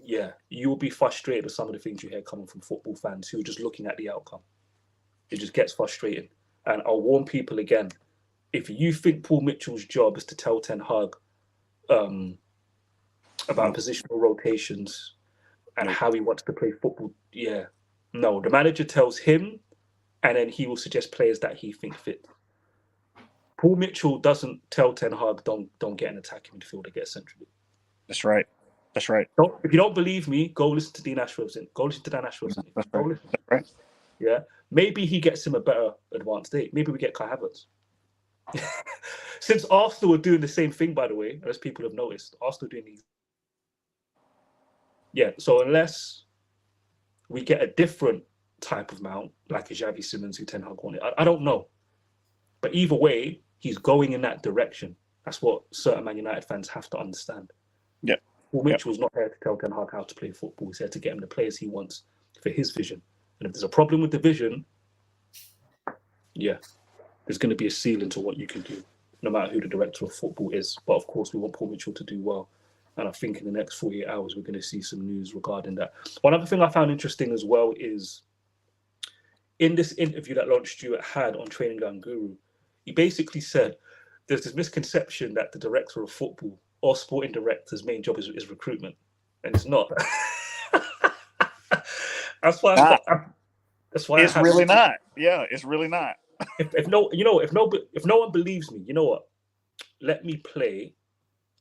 Speaker 1: yeah, you will be frustrated with some of the things you hear coming from football fans who are just looking at the outcome. It just gets frustrating. And I'll warn people again, if you think Paul Mitchell's job is to tell Ten Hag about positional rotations and how he wants to play football, yeah. No, the manager tells him and then he will suggest players that he thinks fit. Paul Mitchell doesn't tell Ten Hag, don't get an attacking midfielder, get centrally.
Speaker 4: That's right. That's right.
Speaker 1: If you don't believe me, go listen to Dean Ashworth's. Go listen to Dan Ashworth's.
Speaker 4: That's right. That's right.
Speaker 1: Yeah. Maybe he gets him a better advanced date. Maybe we get Kai Havertz. Since Arsenal are doing the same thing, by the way, as people have noticed, Arsenal doing these. Yeah, so unless we get a different type of mount, like a Xavi Simons who Ten Hag wanted, I don't know. But either way, he's going in that direction. That's what certain Man United fans have to understand.
Speaker 4: Yeah.
Speaker 1: Paul Mitchell's not here to tell Ten Hag how to play football. He's here to get him the players he wants for his vision. And if there's a problem with the vision, yeah, there's going to be a ceiling to what you can do, no matter who the director of football is. But of course, we want Paul Mitchell to do well. And I think in the next 48 hours, we're going to see some news regarding that. One other thing I found interesting as well is in this interview that Lawrence Stewart had on Training Ground Guru, he basically said there's this misconception that the director of football or sporting director's main job is recruitment. And it's not. That's why. That's why
Speaker 4: it's really not. Yeah, it's really not.
Speaker 1: If no one believes me, you know what? Let me play.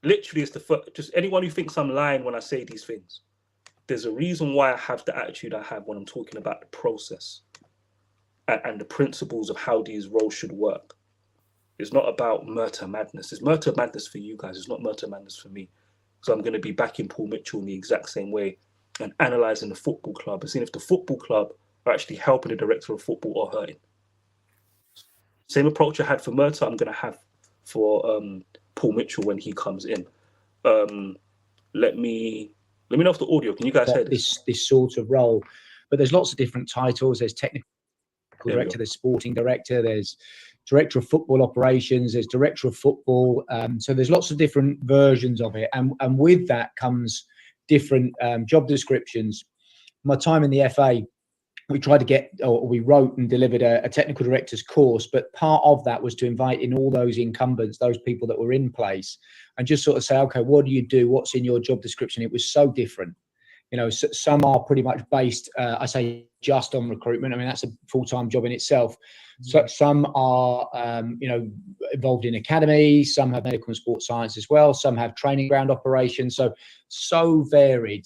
Speaker 1: Literally, it's the first, just anyone who thinks I'm lying when I say these things. There's a reason why I have the attitude I have when I'm talking about the process and the principles of how these roles should work. It's not about Murder Madness. It's Murder Madness for you guys. It's not Murder Madness for me. So I'm going to be backing Paul Mitchell in the exact same way and analysing the football club and seeing if the football club are actually helping the director of football or hurting. Same approach I had for Murta, I'm going to have for Paul Mitchell when he comes in. Let me know if the audio. Can you guys hear this
Speaker 5: sort of role? But there's lots of different titles. There's technical director, there's sporting director, there's director of football operations, there's director of football. So there's lots of different versions of it, and with that comes different job descriptions. My time in the FA, we tried to get, or we wrote and delivered a technical director's course, but part of that was to invite in all those incumbents, those people that were in place, and just sort of say, okay, what do you do? What's in your job description? It was so different. You know, some are pretty much based, I say, just on recruitment. I mean, that's a full-time job in itself. So some are, involved in academy. Some have medical and sports science as well. Some have training ground operations. So varied.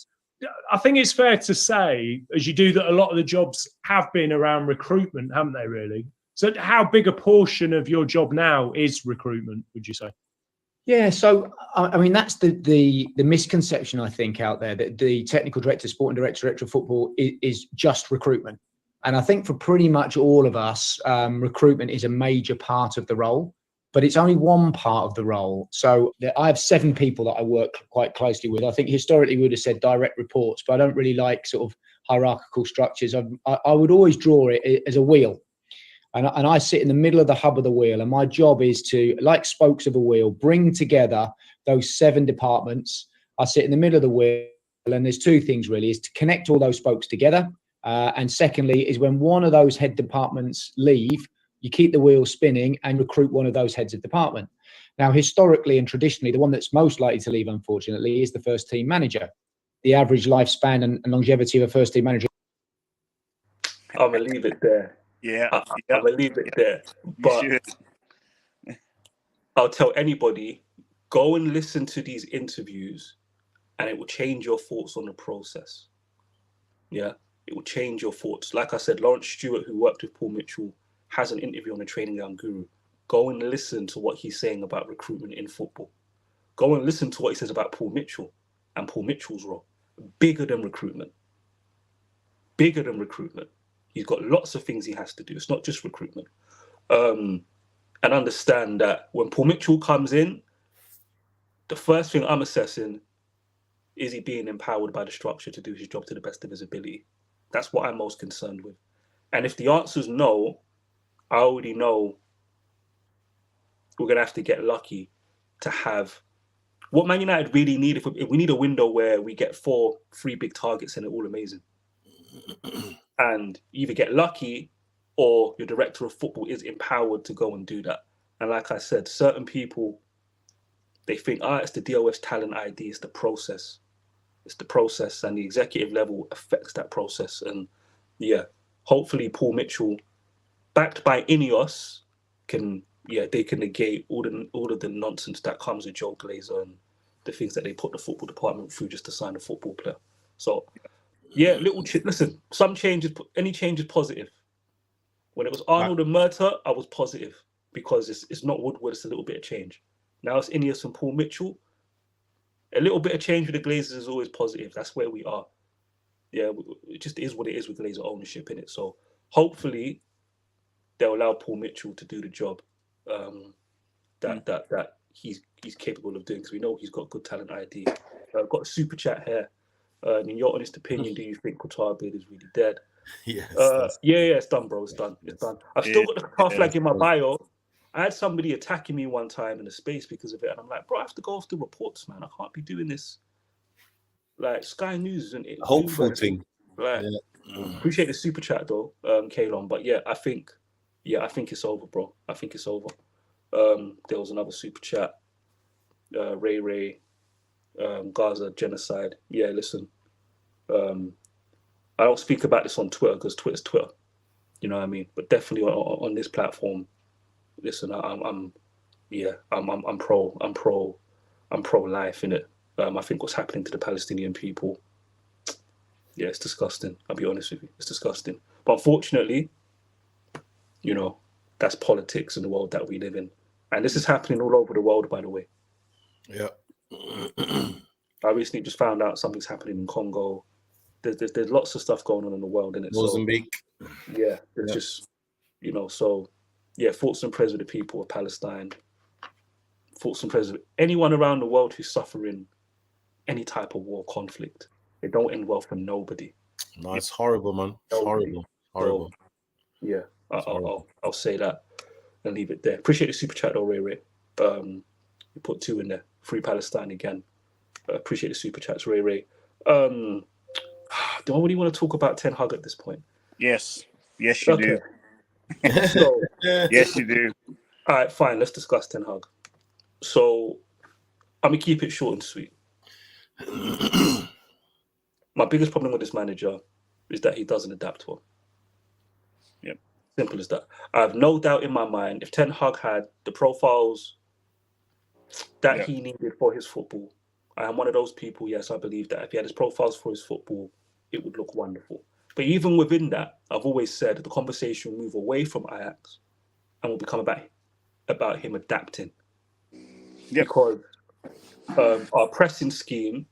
Speaker 6: I think it's fair to say, as you do, that a lot of the jobs have been around recruitment, haven't they, really? So how big a portion of your job now is recruitment, would you say?
Speaker 5: Yeah, so I mean that's the misconception I think out there, that the technical director, sporting director of football is just recruitment. And I think for pretty much all of us, recruitment is a major part of the role, but it's only one part of the role. So I have 7 people that I work quite closely with. I think historically we would have said direct reports, but I don't really like sort of hierarchical structures. I would always draw it as a wheel. And I sit in the middle of the hub of the wheel, and my job is to, like spokes of a wheel, bring together those 7 departments. I sit in the middle of the wheel, and there's 2 things really, is to connect all those spokes together. And secondly, is when one of those head departments leave, you keep the wheel spinning and recruit one of those heads of department. Now, historically and traditionally, the one that's most likely to leave, unfortunately, is the first team manager. The average lifespan and longevity of a first team manager.
Speaker 1: I'm going to leave it there.
Speaker 4: Yeah.
Speaker 1: I'm going to leave it there. But I'll tell anybody, go and listen to these interviews and it will change your thoughts on the process. Yeah, it will change your thoughts. Like I said, Lawrence Stewart, who worked with Paul Mitchell, has an interview on the Training Ground Guru. Go and listen to what he's saying about recruitment in football. Go and listen to what he says about Paul Mitchell and Paul Mitchell's role. Bigger than recruitment. Bigger than recruitment. He's got lots of things he has to do. It's not just recruitment. And understand that when Paul Mitchell comes in, the first thing I'm assessing, is he being empowered by the structure to do his job to the best of his ability? That's what I'm most concerned with. And if the answer is no, I already know we're going to have to get lucky to have what Man United really need. If we need a window where we get 3 big targets and they're all amazing. And either get lucky or your director of football is empowered to go and do that. And like I said, certain people, they think, it's the DOS talent ID, it's the process. It's the process, and the executive level affects that process. And yeah, hopefully Paul Mitchell, backed by Ineos, they can negate all of the nonsense that comes with Joe Glazer and the things that they put the football department through just to sign a football player. So yeah, listen, some changes, any change is positive. When it was Arnold and Murta, I was positive because it's not Woodward, it's a little bit of change. Now it's Ineos and Paul Mitchell. A little bit of change with the Glazers is always positive. That's where we are. Yeah, it just is what it is with Glazer ownership in it. So hopefully they'll allow Paul Mitchell to do the job that he's capable of doing, because we know he's got good talent ID. I've got a super chat here. In your honest opinion, do you think Qatar bid is really dead?
Speaker 2: Yes.
Speaker 1: It's done, bro. It's done. It's done. I've still got the Qatar flag in my bio. I had somebody attacking me one time in a space because of it, and I'm like, bro, I have to go off the reports, man. I can't be doing this. Like Sky News and it.
Speaker 2: Hopeful thing.
Speaker 1: Right. Appreciate the super chat though, Kalon. But yeah, I think it's over, bro. I think it's over. There was another super chat. Ray, Gaza genocide. Yeah, listen. I don't speak about this on Twitter because Twitter's Twitter. You know what I mean? But definitely on this platform. Listen, I'm pro life in it. I think what's happening to the Palestinian people, yeah, it's disgusting. I'll be honest with you, it's disgusting. But unfortunately, that's politics in the world that we live in, and this is happening all over the world, by the way.
Speaker 2: Yeah.
Speaker 1: I recently just found out something's happening in Congo. There's lots of stuff going on in the world, in it.
Speaker 2: Mozambique.
Speaker 1: So, yeah, it's just so. Yeah, thoughts and prayers with the people of Palestine. Thoughts and prayers with anyone around the world who's suffering any type of war conflict. It don't end well for nobody.
Speaker 2: No, it's horrible, man. It's horrible.
Speaker 1: So, yeah, I'll say that and leave it there. Appreciate the super chat though, Ray. You put 2 in there. Free Palestine again. Appreciate the super chats, Ray. Do I really want to talk about Ten Hag at this point?
Speaker 4: Yes, you do.
Speaker 1: So,
Speaker 4: yes, you do.
Speaker 1: All right, fine. Let's discuss Ten Hag. So, I'm gonna keep it short and sweet. My biggest problem with this manager is that he doesn't adapt well.
Speaker 4: Yep.
Speaker 1: Simple as that. I have no doubt in my mind if Ten Hag had the profiles that he needed for his football, I am one of those people. Yes, I believe that if he had his profiles for his football, it would look wonderful. But even within that, I've always said the conversation will move away from Ajax and will become about him adapting.
Speaker 4: Yep.
Speaker 1: Because our pressing scheme,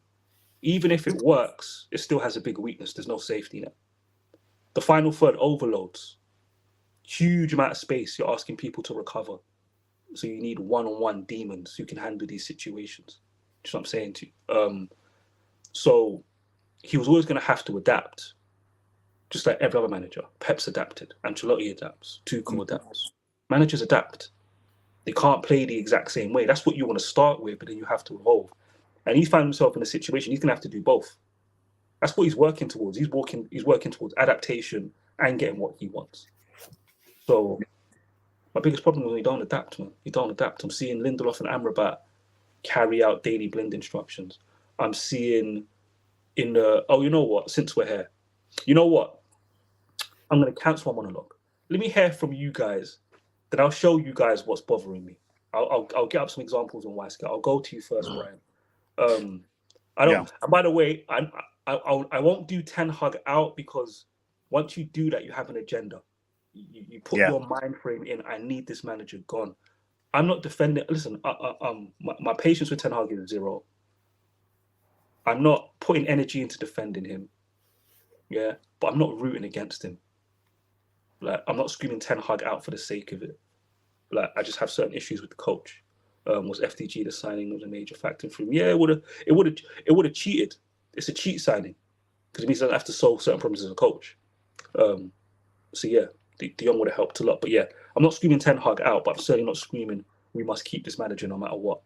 Speaker 1: even if it works, it still has a big weakness. There's no safety net. The final third overloads. Huge amount of space you're asking people to recover. So you need one-on-one demons who can handle these situations. That's what I'm saying to you. So he was always going to have to adapt. Just like every other manager. Pep's adapted. Ancelotti adapts. Tuchel adapts. Managers adapt. They can't play the exact same way. That's what you want to start with, but then you have to evolve. And he's found himself in a situation he's going to have to do both. That's what he's working towards. He's working towards adaptation and getting what he wants. So my biggest problem is he don't adapt, man. He don't adapt. I'm seeing Lindelof and Amrabat carry out daily blend instructions. I'm seeing you know what? Since we're here, you know what? I'm going to cancel my monologue. Let me hear from you guys. Then I'll show you guys what's bothering me. I'll get up some examples on why. I'll go to you first, Brian. I don't. And by the way, I won't do Ten Hag out, because once you do that, you have an agenda. You put your mind frame in. I need this manager gone. I'm not defending. Listen, my patience with Ten Hag is 0. I'm not putting energy into defending him. Yeah, but I'm not rooting against him. Like, I'm not screaming Ten Hag out for the sake of it. Like, I just have certain issues with the coach. Was FDG the signing was a major factor for him? Yeah, it would have cheated. It's a cheat signing because it means I don't have to solve certain problems as a coach. So yeah, De Jong would have helped a lot. But yeah, I'm not screaming Ten Hag out, but I'm certainly not screaming we must keep this manager no matter what.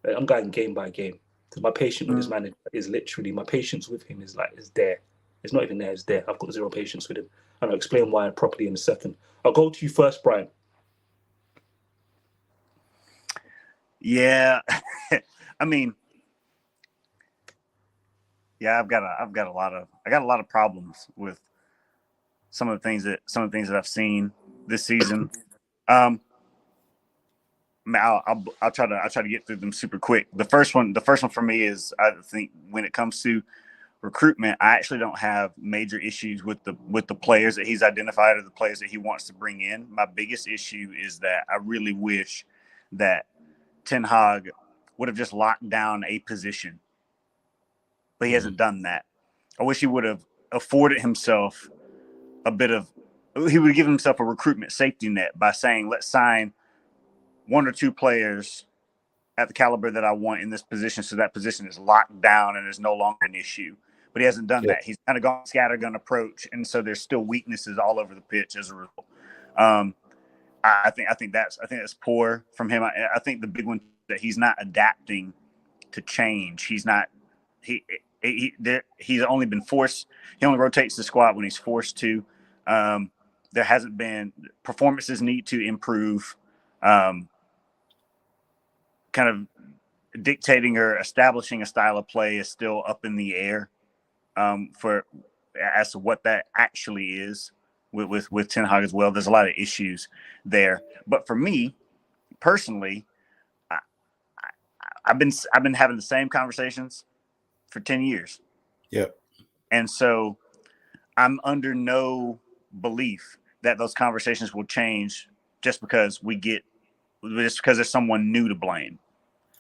Speaker 1: I'm going game by game, because my patience with this manager is literally, my patience with him is there. It's not even there. It's there. I've got 0 patience with him, and I'll explain why properly in a second. I'll go to you first, Brian.
Speaker 4: Yeah, I mean, yeah, I've got a lot of problems with some of the things that I've seen this season. I'll try to get through them super quick. The first one for me is, I think when it comes to recruitment, I actually don't have major issues with the players that he's identified or the players that he wants to bring in. My biggest issue is that I really wish that Ten Hag would have just locked down a position, but he hasn't done that. I wish he would have afforded himself he would give himself a recruitment safety net by saying, let's sign 1 or 2 players at the caliber that I want in this position, so that position is locked down and is no longer an issue. But he hasn't done that. He's kind of gone scattergun approach, and so there's still weaknesses all over the pitch as a result. I think that's poor from him. I think the big one, that he's not adapting to change. He's only been forced. He only rotates the squad when he's forced to. There hasn't been, performances need to improve. Kind of dictating or establishing a style of play is still up in the air as to what that actually is with Ten Hag as well. There's a lot of issues there. But for me personally, I've been having the same conversations for 10 years.
Speaker 2: Yeah.
Speaker 4: And so I'm under no belief that those conversations will change just because there's someone new to blame.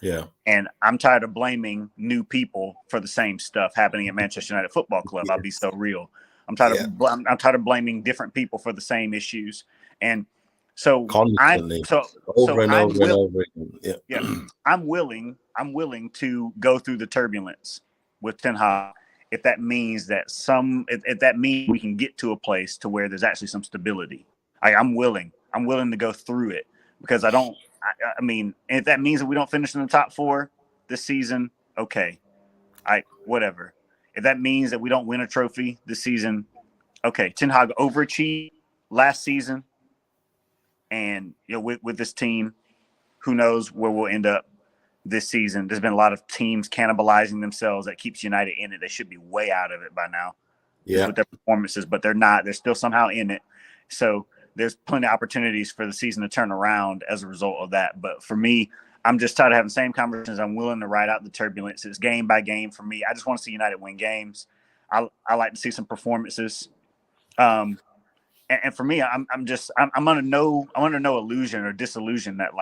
Speaker 2: Yeah.
Speaker 4: And I'm tired of blaming new people for the same stuff happening at Manchester United Football Club. I'll be so real. I'm tired of blaming different people for the same issues. And so
Speaker 2: constantly, over and over again. Yeah.
Speaker 4: I'm willing to go through the turbulence with Ten Hag if that means we can get to a place to where there's actually some stability. I'm willing to go through it, because I mean, if that means that we don't finish in the top 4 this season, okay, whatever. If that means that we don't win a trophy this season, okay. Ten Hag overachieved last season, and with this team, who knows where we'll end up this season. There's been a lot of teams cannibalizing themselves that keeps United in it. They should be way out of it by now, with their performances, but they're not. They're still somehow in it. So there's plenty of opportunities for the season to turn around as a result of that. But for me, I'm just tired of having the same conversations. I'm willing to ride out the turbulence. It's game by game for me. I just want to see United win games. I like to see some performances. And for me, I'm under no illusion or disillusion that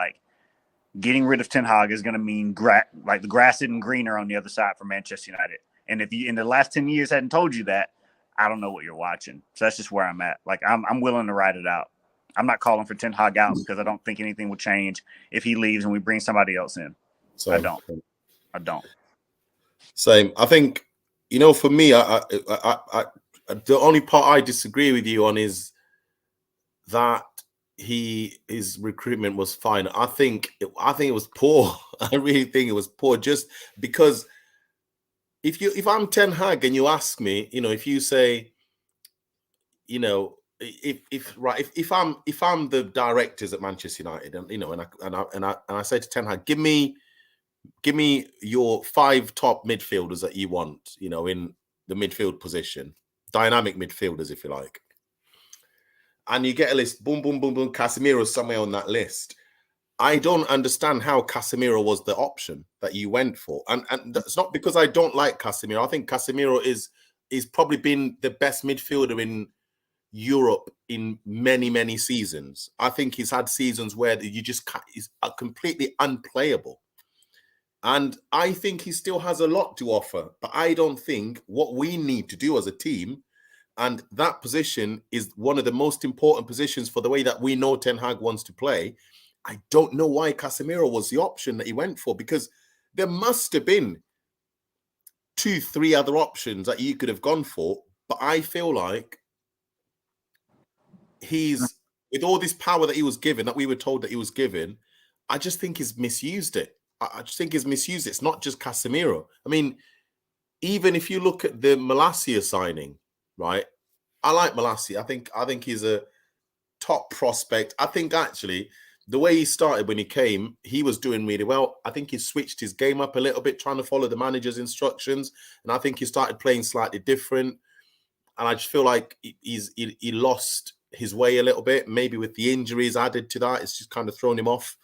Speaker 4: getting rid of Ten Hag is going to mean the grass isn't greener on the other side for Manchester United. And if you in the last 10 years hadn't told you that, I don't know what you're watching. So that's just where I'm at. I'm willing to ride it out. I'm not calling for Ten Hag out, because I don't think anything will change if he leaves and we bring somebody else in.
Speaker 2: Same.
Speaker 4: I don't.
Speaker 2: Same. I think, for me, I the only part I disagree with you on is that his recruitment was fine. I think it was poor. I really think it was poor, just because if I'm Ten Hag and you ask me, if you say, if I'm the directors at Manchester United, and I say to Ten Hag, give me your 5 top midfielders that you want, in the midfield position, dynamic midfielders, if you like. And you get a list, boom, boom, boom, boom, Casemiro's somewhere on that list. I don't understand how Casemiro was the option that you went for. And that's not because I don't like Casemiro. I think Casemiro is probably been the best midfielder in Europe in many, many seasons. I think he's had seasons where you just can't, he's completely unplayable. And I think he still has a lot to offer. But I don't think what we need to do as a team, and that position is one of the most important positions for the way that we know Ten Hag wants to play. I don't know why Casemiro was the option that he went for, because there must have been 2-3 other options that you could have gone for. But I feel like he's, with all this power that he was given, that we were told that he was given, I just think he's misused it. I just think he's misused it. It's not just Casemiro. I mean, even if you look at the Malacia signing, right? I like Malacia. I think he's a top prospect. I think actually the way he started when he came, he was doing really well. I think he switched his game up a little bit, trying to follow the manager's instructions. And I think he started playing slightly different. And I just feel like he lost his way a little bit. Maybe with the injuries added to that, it's just kind of thrown him off.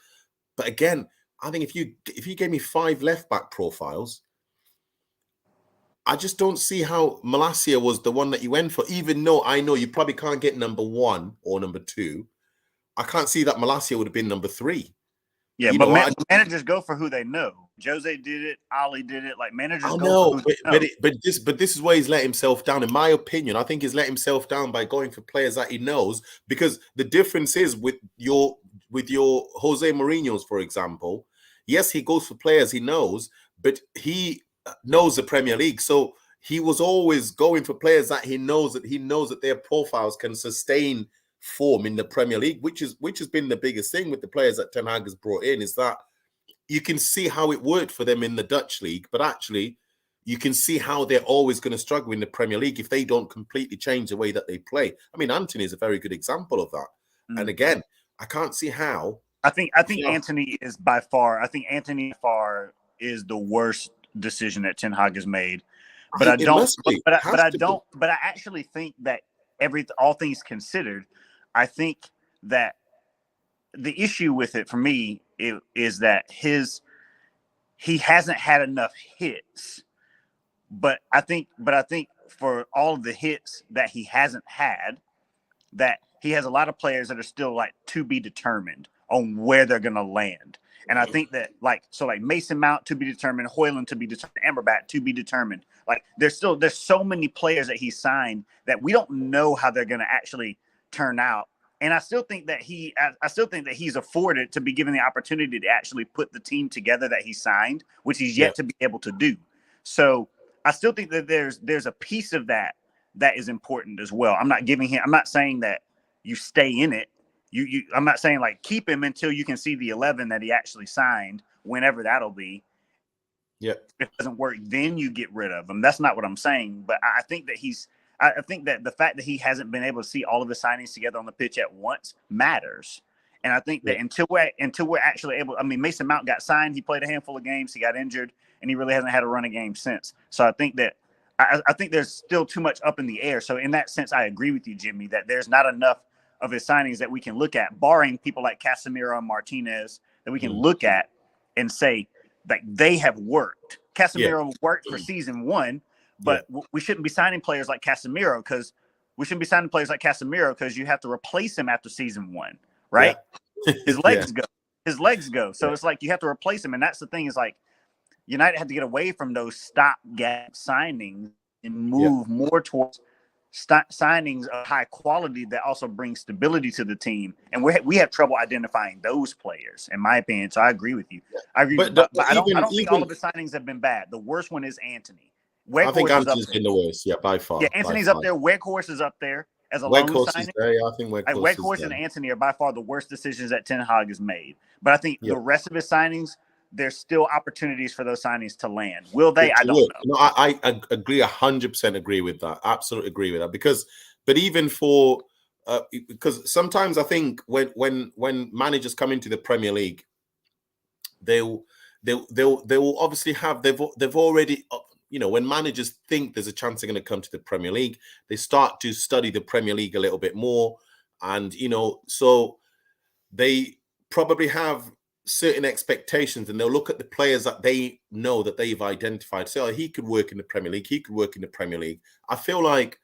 Speaker 2: But again, I think if you gave me 5 left-back profiles, I just don't see how Malacia was the one that you went for, even though I know you probably can't get number 1 or number 2. I can't see that Malacia would have been number 3.
Speaker 4: Yeah, but managers go for who they know. Jose did it. Ollie did it. Like, managers go for who they know.
Speaker 2: But this is where he's let himself down. In my opinion, I think he's let himself down by going for players that he knows. Because the difference is with your Jose Mourinho's, for example, yes, he goes for players he knows, but he knows the Premier League. So he was always going for players that he knows that their profiles can sustain form in the Premier League, which has been the biggest thing with the players that Ten Hag has brought in, is that you can see how it worked for them in the Dutch league, but actually you can see how they're always going to struggle in the Premier League if they don't completely change the way that they play. I mean, Anthony is a very good example of that. And again, I can't see how.
Speaker 4: I think Anthony is by far. I think Anthony is the worst decision that Ten Hag has made. But I actually think that all things considered, I think that the issue with it for me is that he hasn't had enough hits. But I think for all of the hits that he hasn't had, that he has a lot of players that are still like to be determined on where they're going to land. And I think that like Mason Mount to be determined, Hojlund to be determined, Amrabat to be determined. Like there's so many players that he signed that we don't know how they're going to actually turn out. And I still think that he's afforded to be given the opportunity to actually put the team together that he signed, which he's yet to be able to do. So I still think that there's a piece of that is important as well. I'm not saying that you stay in it. I'm not saying like keep him until you can see the 11 that he actually signed, whenever that'll be.
Speaker 2: Yeah.
Speaker 4: If it doesn't work, then you get rid of him. That's not what I'm saying. But I think that the fact that he hasn't been able to see all of the signings together on the pitch at once matters. And I think that until we're actually able, I mean, Mason Mount got signed, he played a handful of games, he got injured, and he really hasn't had a run of games since. So I think that I think there's still too much up in the air. So in that sense, I agree with you, Jimmy, that there's not enough of his signings that we can look at, barring people like Casemiro and Martinez, that we can look at and say that they have worked. Casemiro worked for season 1, but we shouldn't be signing players like Casemiro because you have to replace him after season 1, right? Yeah. His legs go. So it's like you have to replace him. And that's the thing, is like United had to get away from those stopgap signings and move more towards signings of high quality that also bring stability to the team. And we have trouble identifying those players, in my opinion. So I agree with you. I agree, but I don't think all of the signings have been bad. The worst one is Anthony.
Speaker 2: I think Anthony's been the worst, by far.
Speaker 4: Yeah, Anthony's up there. Weghorst is up there as a loan signing.
Speaker 2: I think
Speaker 4: Weghorst and Anthony are by far the worst decisions that Ten Hag has made. But I think the rest of his signings, there's still opportunities for those signings to land. Will they? I don't know.
Speaker 2: No, I agree, 100% agree with that. Absolutely agree with that. But even for because sometimes I think when managers come into the Premier League, they will obviously have they've already, when managers think there's a chance they're going to come to the Premier League, they start to study the Premier League a little bit more, and so they probably have certain expectations, and they'll look at the players that they know that they've identified. Say, oh, he could work in the Premier League. He could work in the Premier League. I feel like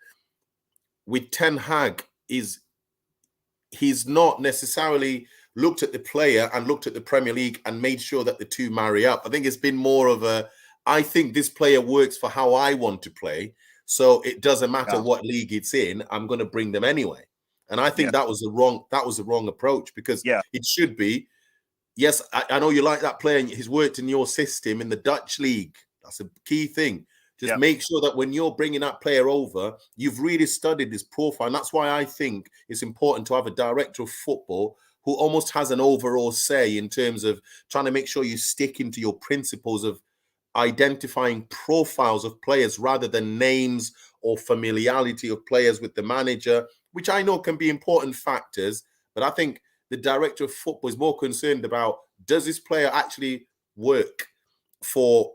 Speaker 2: with Ten Hag, he's not necessarily looked at the player and looked at the Premier League and made sure that the two marry up. I think it's been more of a, I think this player works for how I want to play. So it doesn't matter what league it's in, I'm going to bring them anyway. And I think that was the wrong approach, because it should be, yes, I know you like that player and he's worked in your system in the Dutch league. That's a key thing. Just make sure that when you're bringing that player over, you've really studied his profile. And that's why I think it's important to have a director of football who almost has an overall say in terms of trying to make sure you stick into your principles of identifying profiles of players rather than names or familiarity of players with the manager, which I know can be important factors. But I think the director of football is more concerned about, does this player actually work for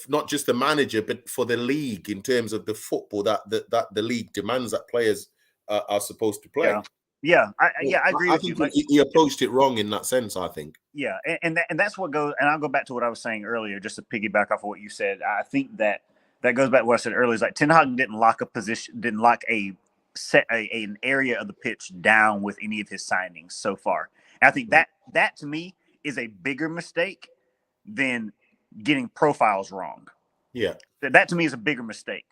Speaker 2: not just the manager, but for the league in terms of the football that the league demands that players are supposed to play.
Speaker 4: I agree with you.
Speaker 2: Like, he approached it wrong in that sense, I think.
Speaker 4: Yeah, and that's what goes. And I'll go back to what I was saying earlier, just to piggyback off of what you said. I think that goes back to what I said earlier. Is like Ten Hag didn't lock an area of the pitch down with any of his signings so far. And I think that to me is a bigger mistake than getting profiles wrong.
Speaker 2: Yeah,
Speaker 4: that to me is a bigger mistake,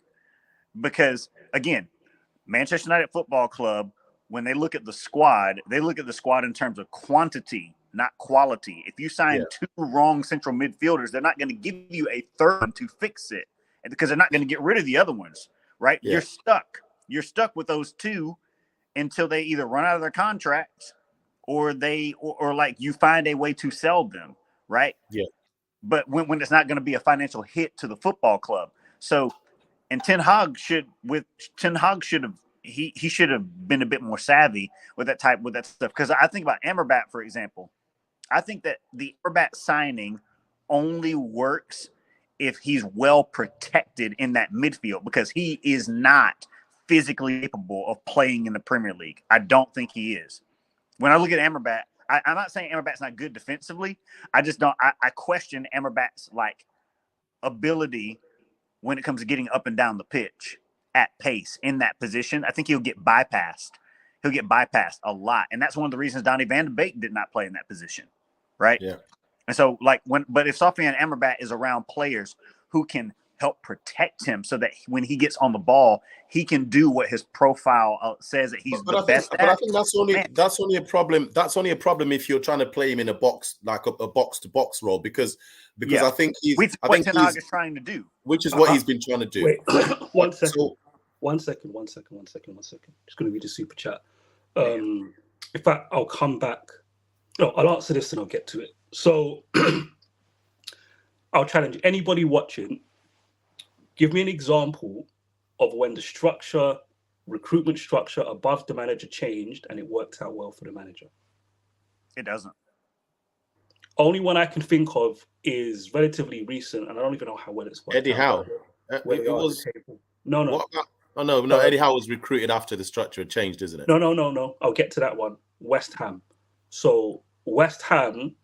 Speaker 4: because again, Manchester United Football Club, when they look at the squad, they look at the squad in terms of quantity, not quality. If you sign two wrong central midfielders, they're not going to give you a third one to fix it, because they're not going to get rid of the other ones, right? Yeah. You're stuck with those two until they either run out of their contracts or like you find a way to sell them, right?
Speaker 2: Yeah.
Speaker 4: But when it's not going to be a financial hit to the football club. So, and Ten Hag should have he should have been a bit more savvy with that stuff. Because I think about Amrabat, for example. I think that the Amrabat signing only works if he's well protected in that midfield, because he is not physically capable of playing in the Premier League. I don't think he is. When I look at Amrabat, I'm not saying Amrabat's not good defensively. I just don't. I question Amrabat's ability when it comes to getting up and down the pitch at pace in that position. I think he'll get bypassed. He'll get bypassed a lot, and that's one of the reasons Donny van de Beek did not play in that position, right?
Speaker 2: Yeah.
Speaker 4: And so, but if Sofiane Amrabat is around players who can help protect him, so that when he gets on the ball, he can do what his profile says that he's the best at.
Speaker 2: But I think that's only a problem. That's only a problem if you're trying to play him in a box, like a box to box role, because I think
Speaker 4: what Ten Hag is trying to do,
Speaker 2: which is what he's been trying to do.
Speaker 1: Wait, one second. Just going to read the super chat. In fact, I'll come back. No, I'll answer this and I'll get to it. So I'll challenge anybody watching. Give me an example of when the recruitment structure above the manager changed and it worked out well for the manager.
Speaker 4: It doesn't.
Speaker 2: Oh,
Speaker 1: Only one I can think of is relatively recent, and I don't even know how well it's worked.
Speaker 2: Eddie Howe.
Speaker 1: No.
Speaker 2: No. Eddie Howe was recruited after the structure had changed, isn't it?
Speaker 1: No. I'll get to that one. West Ham. So West Ham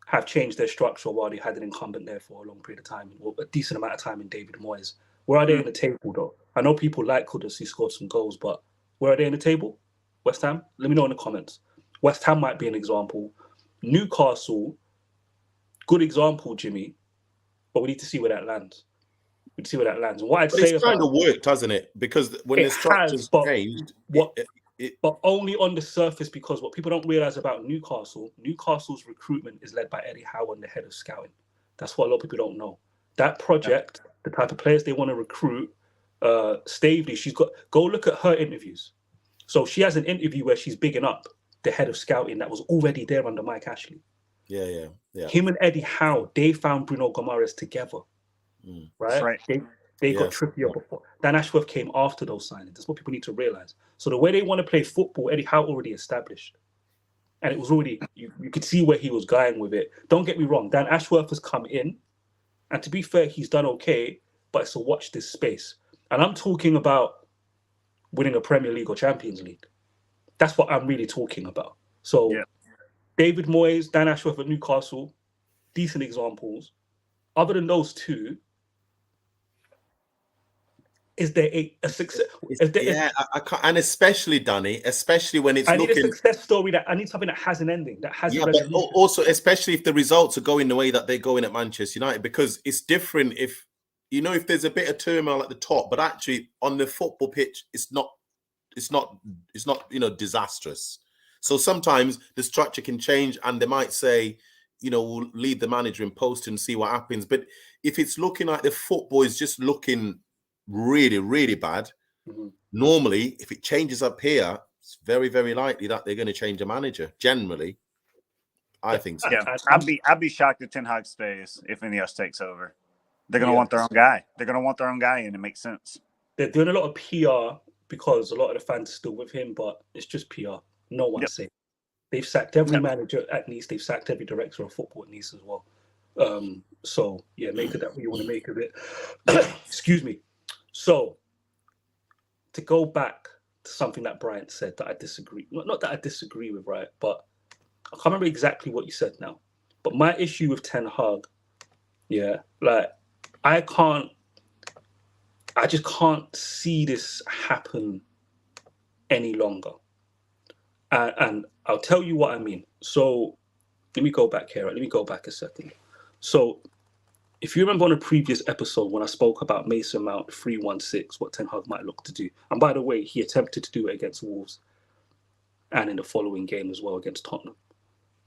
Speaker 1: have changed their structure while they had an incumbent there for a long period of time, or a decent amount of time in David Moyes. Where are they in the table, though? I know people like Kudus, he scored some goals, but where are they in the table? West Ham? Let me know in the comments. West Ham might be an example. Newcastle, good example, Jimmy, but we need to see where that lands. And what I'd say
Speaker 2: it's kind of worked, hasn't it? Because when the structure's changed,
Speaker 1: but only on the surface, because what people don't realize about Newcastle's recruitment is led by Eddie Howe and the head of scouting. That's what a lot of people don't know. That project, the type of players they want to recruit, Stavely, go look at her interviews. So she has an interview where she's bigging up the head of scouting that was already there under Mike Ashley.
Speaker 2: Yeah.
Speaker 1: Him and Eddie Howe, they found Bruno Gomes together. Right? They got Trippier before. Dan Ashworth came after those signings. That's what people need to realize. So the way they want to play football, Eddie Howe already established. And it was already, you could see where he was going with it. Don't get me wrong, Dan Ashworth has come in. And to be fair, he's done okay, but it's a watch this space. And I'm talking about winning a Premier League or Champions League. That's what I'm really talking about. So David Moyes, Dan Ashworth at Newcastle, decent examples. Other than those two, is there a success?
Speaker 2: I can't, and especially Danny, especially when it's
Speaker 1: I need
Speaker 2: looking.
Speaker 1: a success story I need something that has an ending, that has a
Speaker 2: But
Speaker 1: resolution.
Speaker 2: also, especially if the results are going the way that they're going at Manchester United, because it's different if if there's a bit of turmoil at the top, but actually on the football pitch, it's not disastrous. So sometimes the structure can change, and they might say, we'll leave the manager in post and see what happens. But if it's looking like the football is just looking really, really bad, normally, if it changes up here, it's very, very likely that they're going to change a manager. Generally, I think so.
Speaker 4: Yeah, I'd be shocked if Ten Hag stays if Ineos takes over. They're going to want their own guy. They're going to want their own guy, and it makes sense.
Speaker 1: They're doing a lot of PR because a lot of the fans are still with him, but it's just PR. No one's safe. They've sacked every manager at Nice. They've sacked every director of football at Nice as well. So yeah, make of that what you want to make of it. Excuse me. So to go back to something that Bryant said that I disagree. Not that I disagree with, right? But I can't remember exactly what you said now. But my issue with Ten Hag, I just can't see this happen any longer. And I'll tell you what I mean. So let me go back here. Let me go back a second. So if you remember on a previous episode when I spoke about Mason Mount 3-1-6, what Ten Hag might look to do. And by the way, he attempted to do it against Wolves and in the following game as well against Tottenham.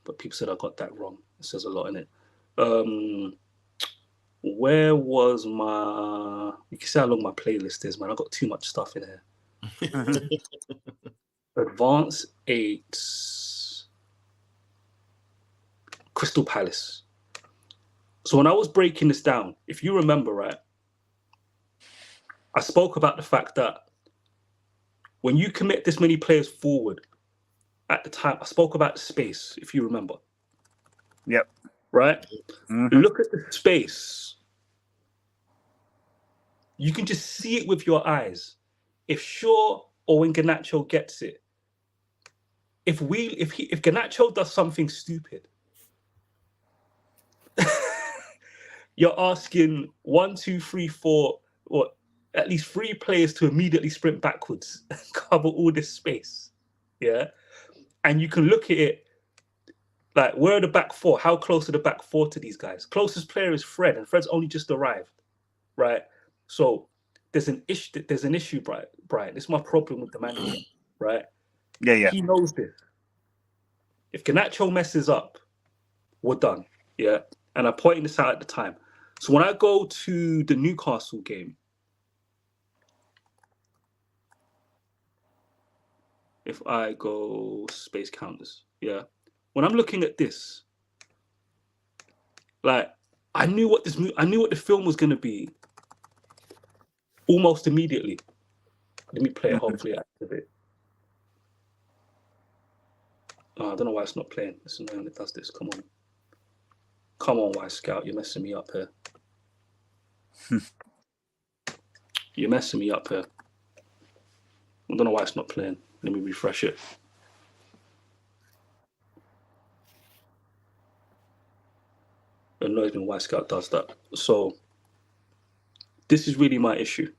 Speaker 1: But people said I got that wrong. It says a lot in it. Where was my... You can see how long my playlist is, man. I got too much stuff in here. Advanced 8, Crystal Palace. So when I was breaking this down, if you remember, right, I spoke about the fact that when you commit this many players forward, at the time, I spoke about the space, if you remember.
Speaker 4: Yep.
Speaker 1: Right? Mm-hmm. Look at the space. You can just see it with your eyes. If Shaw or when Garnacho gets it, if Garnacho does something stupid, you're asking 1, 2, 3, 4, or at least 3 players to immediately sprint backwards and cover all this space. Yeah. And you can look at it like, where are the back four? How close are the back four to these guys? Closest player is Fred, and Fred's only just arrived. Right. So there's an issue, Brian. This is my problem with the manager, right?
Speaker 4: Yeah.
Speaker 1: He knows this. If Garnacho messes up, we're done. Yeah. And I pointed this out at the time. So when I go to the Newcastle game, if I go space counters, yeah. When I'm looking at this, like I knew what the film was gonna be almost immediately. Let me play it. Hopefully, I activate. Oh, I don't know why it's not playing. It's annoying it does this. Come on, White Scout. You're messing me up here. You're messing me up here. I don't know why it's not playing. Let me refresh it. It annoys me when White Scout does that. So this is really my issue,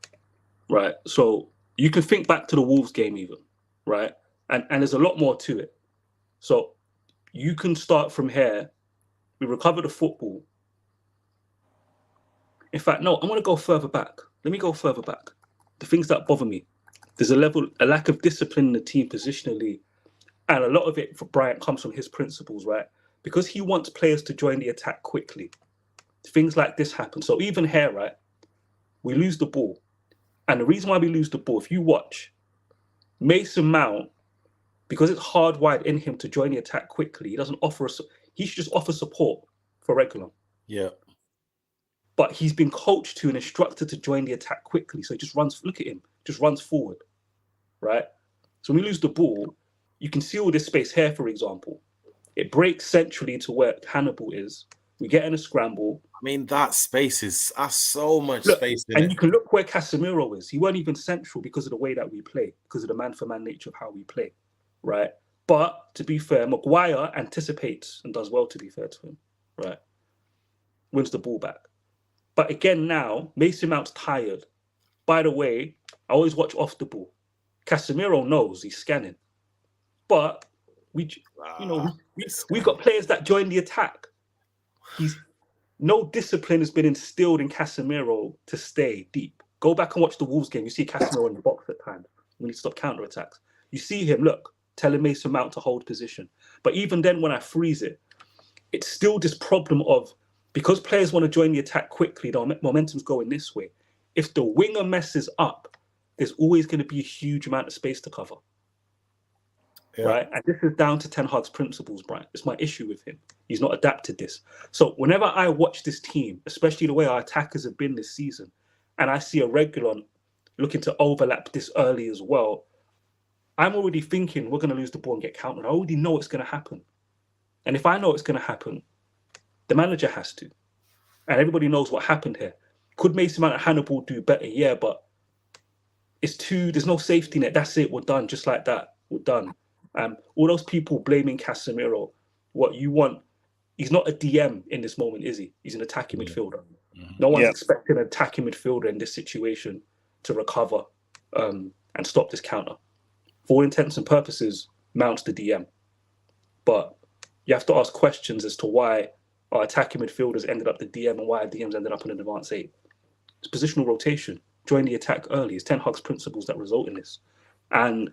Speaker 1: right? So you can think back to the Wolves game even, right? And there's a lot more to it. So you can start from here. We recover the football. In fact, no, I'm going to go further back. Let me go further back. The things that bother me. There's a lack of discipline in the team positionally. And a lot of it for Bryant comes from his principles, right? Because he wants players to join the attack quickly. Things like this happen. So even here, right, we lose the ball. And the reason why we lose the ball, if you watch, Mason Mount, because it's hardwired in him to join the attack quickly, he should just offer support for Regulon.
Speaker 2: Yeah.
Speaker 1: But he's been coached to and instructed to join the attack quickly. So he just runs, look at him, just runs forward, right? So when we lose the ball, you can see all this space here, for example. It breaks centrally to where Hannibal is. We get in a scramble.
Speaker 2: I mean, that space has so much space in it.
Speaker 1: And you can look where Casemiro is. He weren't even central because of the way that we play, because of the man-for-man nature of how we play, right? But to be fair, Maguire anticipates and does well, to be fair to him, right? Wins the ball back. But again now, Mason Mount's tired. By the way, I always watch off the ball. Casemiro knows he's scanning. But we've got players that join the attack. No discipline has been instilled in Casemiro to stay deep. Go back and watch the Wolves game. You see Casemiro in the box at times. We need to stop counter-attacks. You see him, telling Mason Mount to hold position. But even then, when I freeze it, it's still this problem of, because players want to join the attack quickly, the momentum's going this way. If the winger messes up, there's always going to be a huge amount of space to cover. Yeah. Right? And this is down to Ten Hag's principles, Brian. It's my issue with him. He's not adapted this. So whenever I watch this team, especially the way our attackers have been this season, and I see a Reguilon looking to overlap this early as well, I'm already thinking we're going to lose the ball and get countered. I already know it's going to happen. And if I know it's going to happen, the manager has to. And everybody knows what happened here. Could Mason Mount and Hannibal do better? Yeah, but there's no safety net. That's it. We're done. Just like that. We're done. All those people blaming Casemiro, what you want, he's not a DM in this moment, is he? He's an attacking midfielder. No one's expecting an attacking midfielder in this situation to recover and stop this counter. For all intents and purposes, Mount's the DM. But you have to ask questions as to why our attacking midfielders ended up the DM and why our DMs ended up in an advanced 8. It's positional rotation. Join the attack early. It's Ten Hag's principles that result in this. And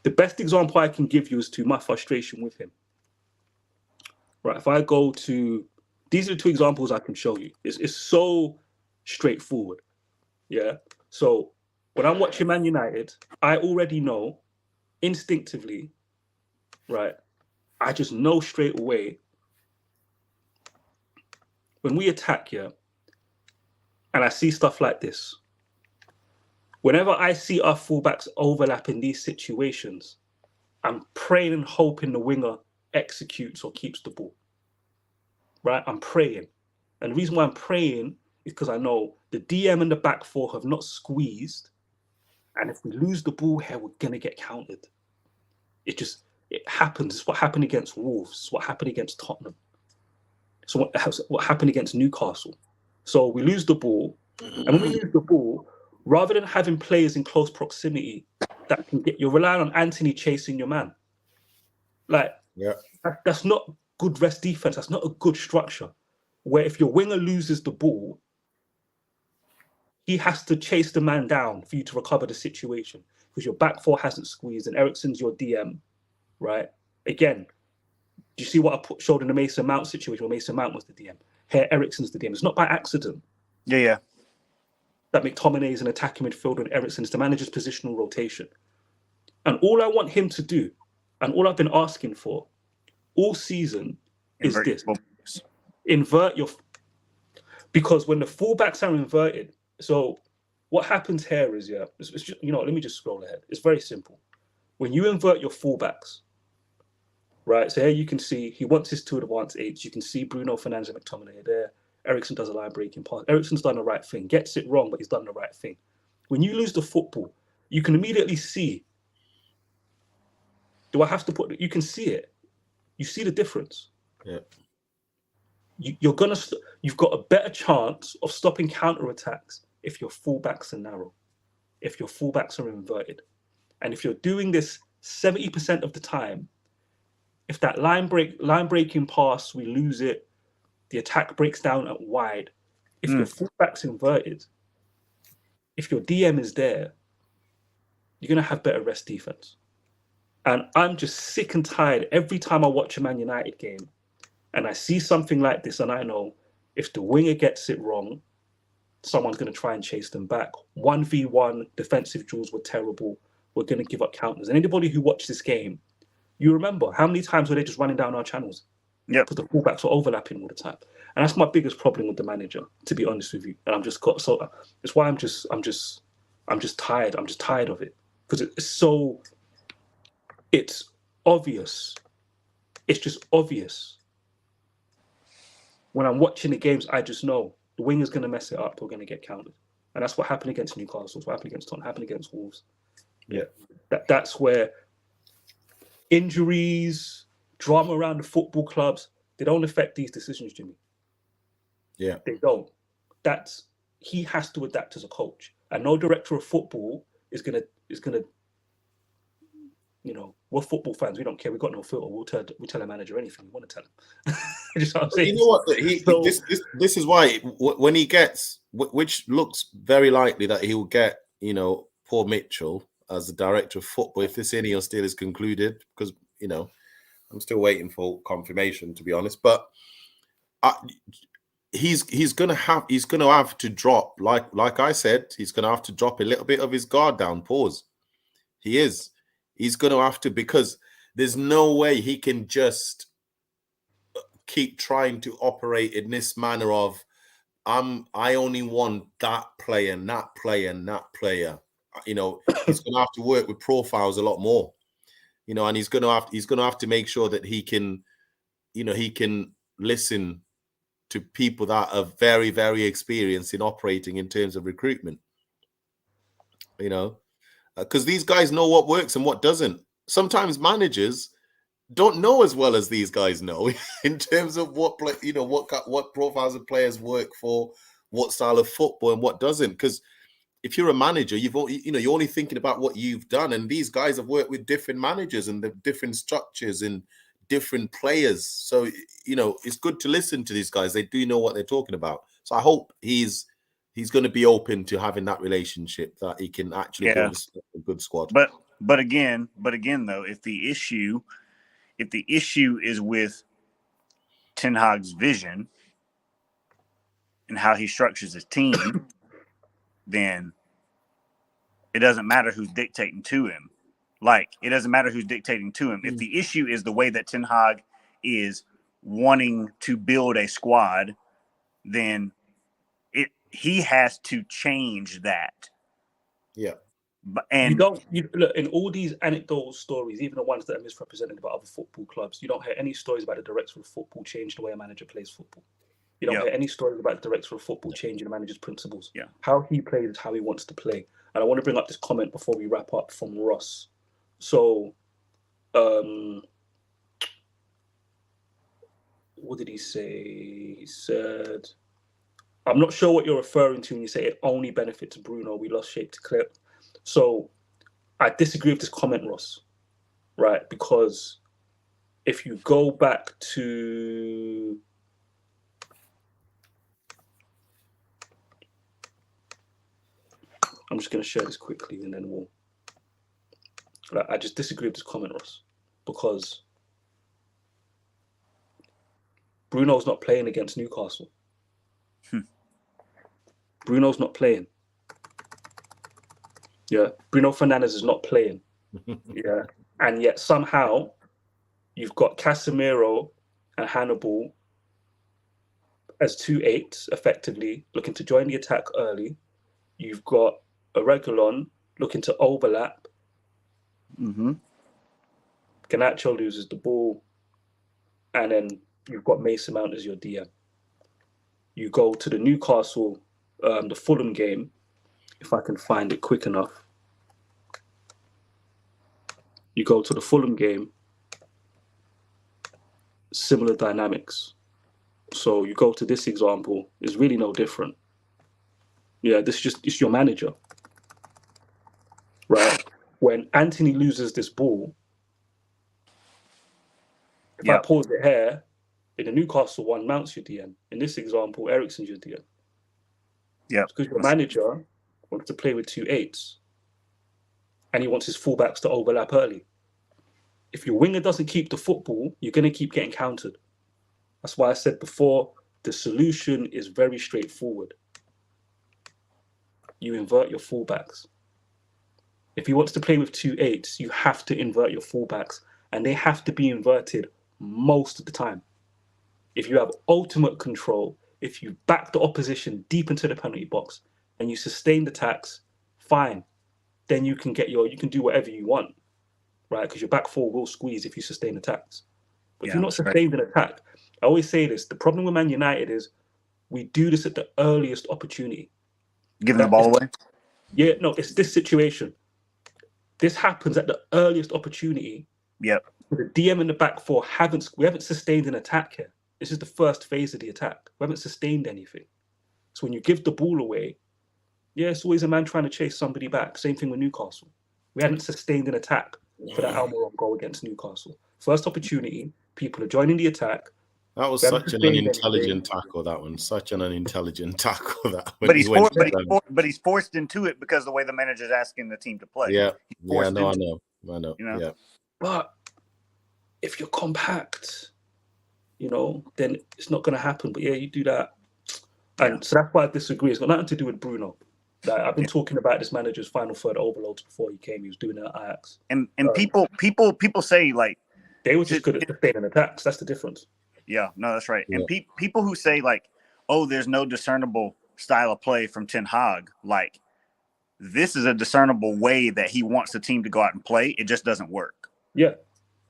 Speaker 1: the best example I can give you is to my frustration with him. Right, if I go to... These are the 2 examples I can show you. It's so straightforward. Yeah? So when I'm watching Man United, I already know instinctively, right, I just know straight away when we attack, and I see stuff like this, whenever I see our fullbacks overlap in these situations, I'm praying and hoping the winger executes or keeps the ball. Right? I'm praying. And the reason why I'm praying is because I know the DM and the back 4 have not squeezed. And if we lose the ball here, we're going to get countered. It happens. It's what happened against Wolves. It's what happened against Tottenham. So what happened against Newcastle. So we lose the ball. And when we lose the ball, rather than having players in close proximity that can you're relying on Anthony chasing your man. That's not good rest defense. That's not a good structure. Where if your winger loses the ball, he has to chase the man down for you to recover the situation because your back 4 hasn't squeezed and Eriksen's your DM, right? Again, do you see what I showed in the Mason Mount situation where Mason Mount was the DM? Here, Eriksen's the DM. It's not by accident.
Speaker 4: Yeah.
Speaker 1: That McTominay is an attacking midfielder and Eriksen is the manager's positional rotation. And all I want him to do, and all I've been asking for all season is this. Invert your... Because when the fullbacks are inverted, so what happens here is, it's just, let me just scroll ahead. It's very simple. When you invert your fullbacks, right? So here you can see he wants his 2 advanced 8s. You can see Bruno Fernandes and McTominay there. Eriksen does a line breaking pass. Eriksen's done the right thing. Gets it wrong, but he's done the right thing. When you lose the football, you can immediately see. Do I have to put... You can see it. You see the difference.
Speaker 2: Yeah.
Speaker 1: You've got a better chance of stopping counterattacks if your fullbacks are narrow, if your fullbacks are inverted. And if you're doing this 70% of the time, if that line breaking pass, we lose it, the attack breaks down at wide. If your fullback's inverted, if your DM is there, you're going to have better rest defense. And I'm just sick and tired every time I watch a Man United game and I see something like this, and I know if the winger gets it wrong, someone's going to try and chase them back. 1v1 defensive duels were terrible. We're going to give up counters. And anybody who watched this game, you remember how many times were they just running down our channels?
Speaker 4: Yeah,
Speaker 1: because the fullbacks were overlapping all the time. And that's my biggest problem with the manager, to be honest with you. And I'm just it's why I'm just tired. I'm just tired of it because it's obvious. It's just obvious. When I'm watching the games, I just know the winger's going to mess it up. We're going to get countered. And that's what happened against Newcastle. That's what happened against Tottenham. Happened against Wolves.
Speaker 2: Yeah.
Speaker 1: That's where injuries, drama around the football clubs, they don't affect these decisions, Jimmy.
Speaker 2: Yeah.
Speaker 1: They don't. He has to adapt as a coach. And no director of football is gonna, you know, we're football fans. We don't care. We've got no filter. We'll tell a manager anything we want to tell him. Just what I'm saying.
Speaker 2: You know what? This is why when he gets, which looks very likely that he will get, you know, Paul Mitchell as the director of football if this Ineos deal is concluded, because, you know, I'm still waiting for confirmation, to be honest. But he's gonna have to drop, like I said, he's gonna have to drop a little bit of his guard down. Pause. He is. He's going to have to, because there's no way he can just keep trying to operate in this manner of, I only want that player, and that player, and that player. You know, he's going to have to work with profiles a lot more. You know, and he's going to have to make sure that he can, you know, he can listen to people that are very, very experienced in operating in terms of recruitment. You know. Because these guys know what works and what doesn't. Sometimes managers don't know as well as these guys know in terms of what profiles of players work for, what style of football and what doesn't. Because if you're a manager, you're only thinking about what you've done, and these guys have worked with different managers and the different structures and different players. So, you know, it's good to listen to these guys. They do know what they're talking about. So I hope he's going to be open to having that relationship, that he can actually build a good squad.
Speaker 4: But again, though, if the issue is with Ten Hag's vision and how he structures his team, then it doesn't matter who's dictating to him. It doesn't matter who's dictating to him. If the issue is the way that Ten Hag is wanting to build a squad, then he has to change that.
Speaker 2: Yeah.
Speaker 4: And
Speaker 1: look, in all these anecdotal stories, even the ones that are misrepresented by other football clubs, you don't hear any stories about the director of football change the way a manager plays football. You don't hear any stories about the director of football changing the manager's principles.
Speaker 4: Yeah.
Speaker 1: How he plays is how he wants to play. And I want to bring up this comment before we wrap up from Ross. So, what did he say? He said, I'm not sure what you're referring to when you say it only benefits Bruno. We lost shape to clip. So I disagree with this comment, Ross, right? Because if you go back to I'm just going to share this quickly and then I just disagree with this comment, Ross, because Bruno's not playing against Newcastle. Bruno's not playing. Yeah. Bruno Fernandes is not playing. Yeah. And yet somehow you've got Casemiro and Hannibal as 2-8s, effectively, looking to join the attack early. You've got Reguilon looking to overlap. Garnacho loses the ball. And then you've got Mason Mount as your DM. You go to the Newcastle, the Fulham game, if I can find it quick enough. You go to the Fulham game, similar dynamics. So you go to this example, it's really no different. Yeah, this is just, it's your manager. Right? When Anthony loses this ball, if I pause it here, in the Newcastle one, Mount's your DM. In this example, Eriksen's your DM.
Speaker 4: Yeah.
Speaker 1: Because your manager wants to play with 2-8s and he wants his fullbacks to overlap early. If your winger doesn't keep the football, you're going to keep getting countered. That's why I said before, the solution is very straightforward. You invert your fullbacks. If he wants to play with 2-8s, you have to invert your fullbacks, and they have to be inverted most of the time. If you have ultimate control, if you back the opposition deep into the penalty box and you sustain the attacks, fine. Then you can do whatever you want, right? Because your back four will squeeze if you sustain attacks. But if you're not sustained an attack, I always say this, the problem with Man United is we do this at the earliest opportunity.
Speaker 4: Giving the ball away?
Speaker 1: Yeah, no, it's this situation. This happens at the earliest opportunity.
Speaker 4: Yep.
Speaker 1: The DM and the back four we haven't sustained an attack here. This is the first phase of the attack. We haven't sustained anything. So when you give the ball away, yeah, it's always a man trying to chase somebody back. Same thing with Newcastle. We hadn't sustained an attack for that Almiron goal against Newcastle. First opportunity, people are joining the attack.
Speaker 2: That was such an unintelligent tackle. That one, such an unintelligent tackle. That
Speaker 4: but he's forced into it because of the way the manager's asking the team to play.
Speaker 2: Yeah, I know.
Speaker 4: You know?
Speaker 2: Yeah,
Speaker 1: but if you're compact, then it's not going to happen. But yeah, you do that, and so that's why I disagree. It's got nothing to do with Bruno. Like, I've been talking about this manager's final third overloads before he came. He was doing it at Ajax,
Speaker 4: and people say like
Speaker 1: they were just good at sustaining attacks. That's the difference.
Speaker 4: Yeah, no, that's right.
Speaker 2: Yeah.
Speaker 4: And people who say like, oh, there's no discernible style of play from Ten Hag, like this is a discernible way that he wants the team to go out and play. It just doesn't work.
Speaker 1: Yeah.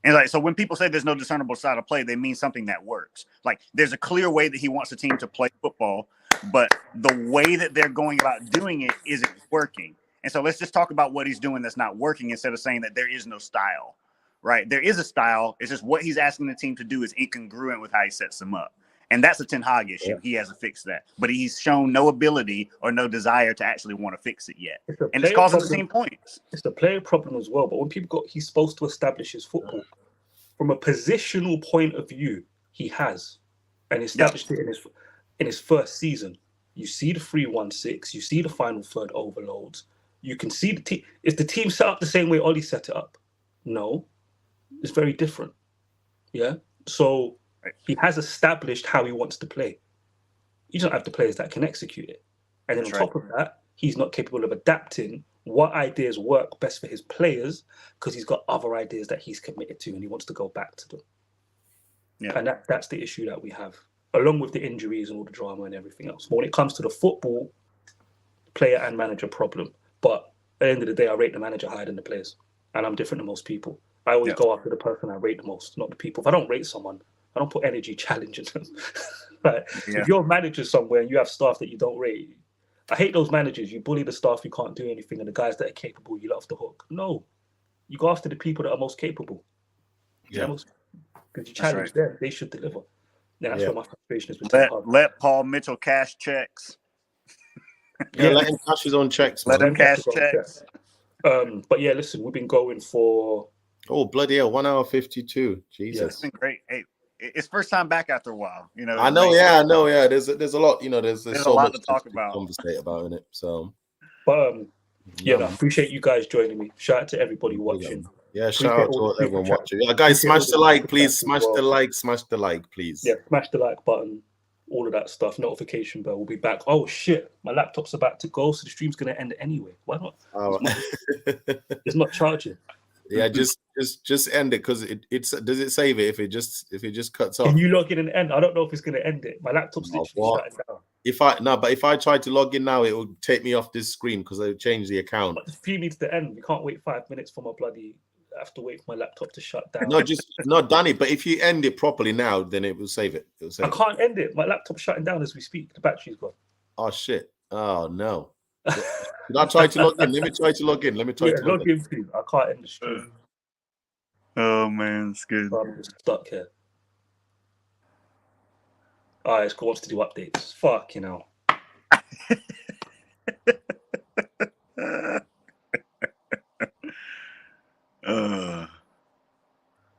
Speaker 4: And like, so when people say there's no discernible style of play, they mean something that works. Like there's a clear way that he wants the team to play football, but the way that they're going about doing it isn't working. And so let's just talk about what he's doing that's not working instead of saying that there is no style. Right. There is a style. It's just what he's asking the team to do is incongruent with how he sets them up. And that's a Ten Hag issue. Yeah. He hasn't fixed that. But he's shown no ability or no desire to actually want to fix it yet. And it's causing the same points.
Speaker 1: It's the player problem as well. But when he's supposed to establish his football from a positional point of view, he has. And established it in his first season. You see the 3-1-6. You see the final third overloads. You can see the team. Is the team set up the same way Ollie set it up? No. It's very different. Yeah. So he has established how he wants to play. You don't have the players that can execute it. And then on top of that, he's not capable of adapting what ideas work best for his players because he's got other ideas that he's committed to and he wants to go back to them. Yeah. And that's the issue that we have, along with the injuries and all the drama and everything else. But when it comes to the football, player and manager problem. But at the end of the day, I rate the manager higher than the players. And I'm different than most people. I always go after the person I rate the most, not the people. If I don't rate someone, I don't put energy challenging them. Right? If you're a manager somewhere and you have staff that you don't rate, I hate those managers. You bully the staff who can't do anything and the guys that are capable, you let off the hook. No. You go after the people that are most capable.
Speaker 2: Yeah.
Speaker 1: Because you challenge them, they should deliver. Yeah, that's where my frustration is.
Speaker 4: Let Paul Mitchell cash checks.
Speaker 2: Let him cash his own checks.
Speaker 4: Let him cash checks.
Speaker 1: But yeah, listen, we've been going for...
Speaker 2: Oh, bloody hell, 1 hour 52. Jesus.
Speaker 4: Yeah, it's been great. Hey, it's first time back after a while.
Speaker 2: I know, I know. There's a lot, there's so
Speaker 4: a lot
Speaker 2: much
Speaker 4: to talk about.
Speaker 2: Conversate about in it. So,
Speaker 1: but I appreciate you guys joining me. Shout out to everybody watching.
Speaker 2: Yeah, shout out to everyone watching. Yeah, guys, smash the like, please. Smash the like, please.
Speaker 1: Yeah, smash the like button. All of that stuff. Notification bell. We'll be back. Oh shit, my laptop's about to go, so the stream's gonna end anyway. Why not? It's not charging.
Speaker 2: Yeah, just end it because it's does it save it if it just cuts off?
Speaker 1: Can you log in and end? I don't know if it's gonna end it. My laptop's literally shutting down.
Speaker 2: But if I try to log in now, it will take me off this screen because they've changed the account.
Speaker 1: But the stream needs to end. We can't wait 5 minutes for I have to wait for my laptop to shut down.
Speaker 2: No, Danny. But if you end it properly now, then it will save it.
Speaker 1: I can't end it. My laptop's shutting down as we speak. The battery's gone.
Speaker 2: Oh shit! Oh no. Did I try to log in? Let me try to log in.
Speaker 1: Log in, please. I can't end the stream.
Speaker 4: Oh man, it's good.
Speaker 1: I'm just stuck here. It's cool. Wants to do updates. Fuck,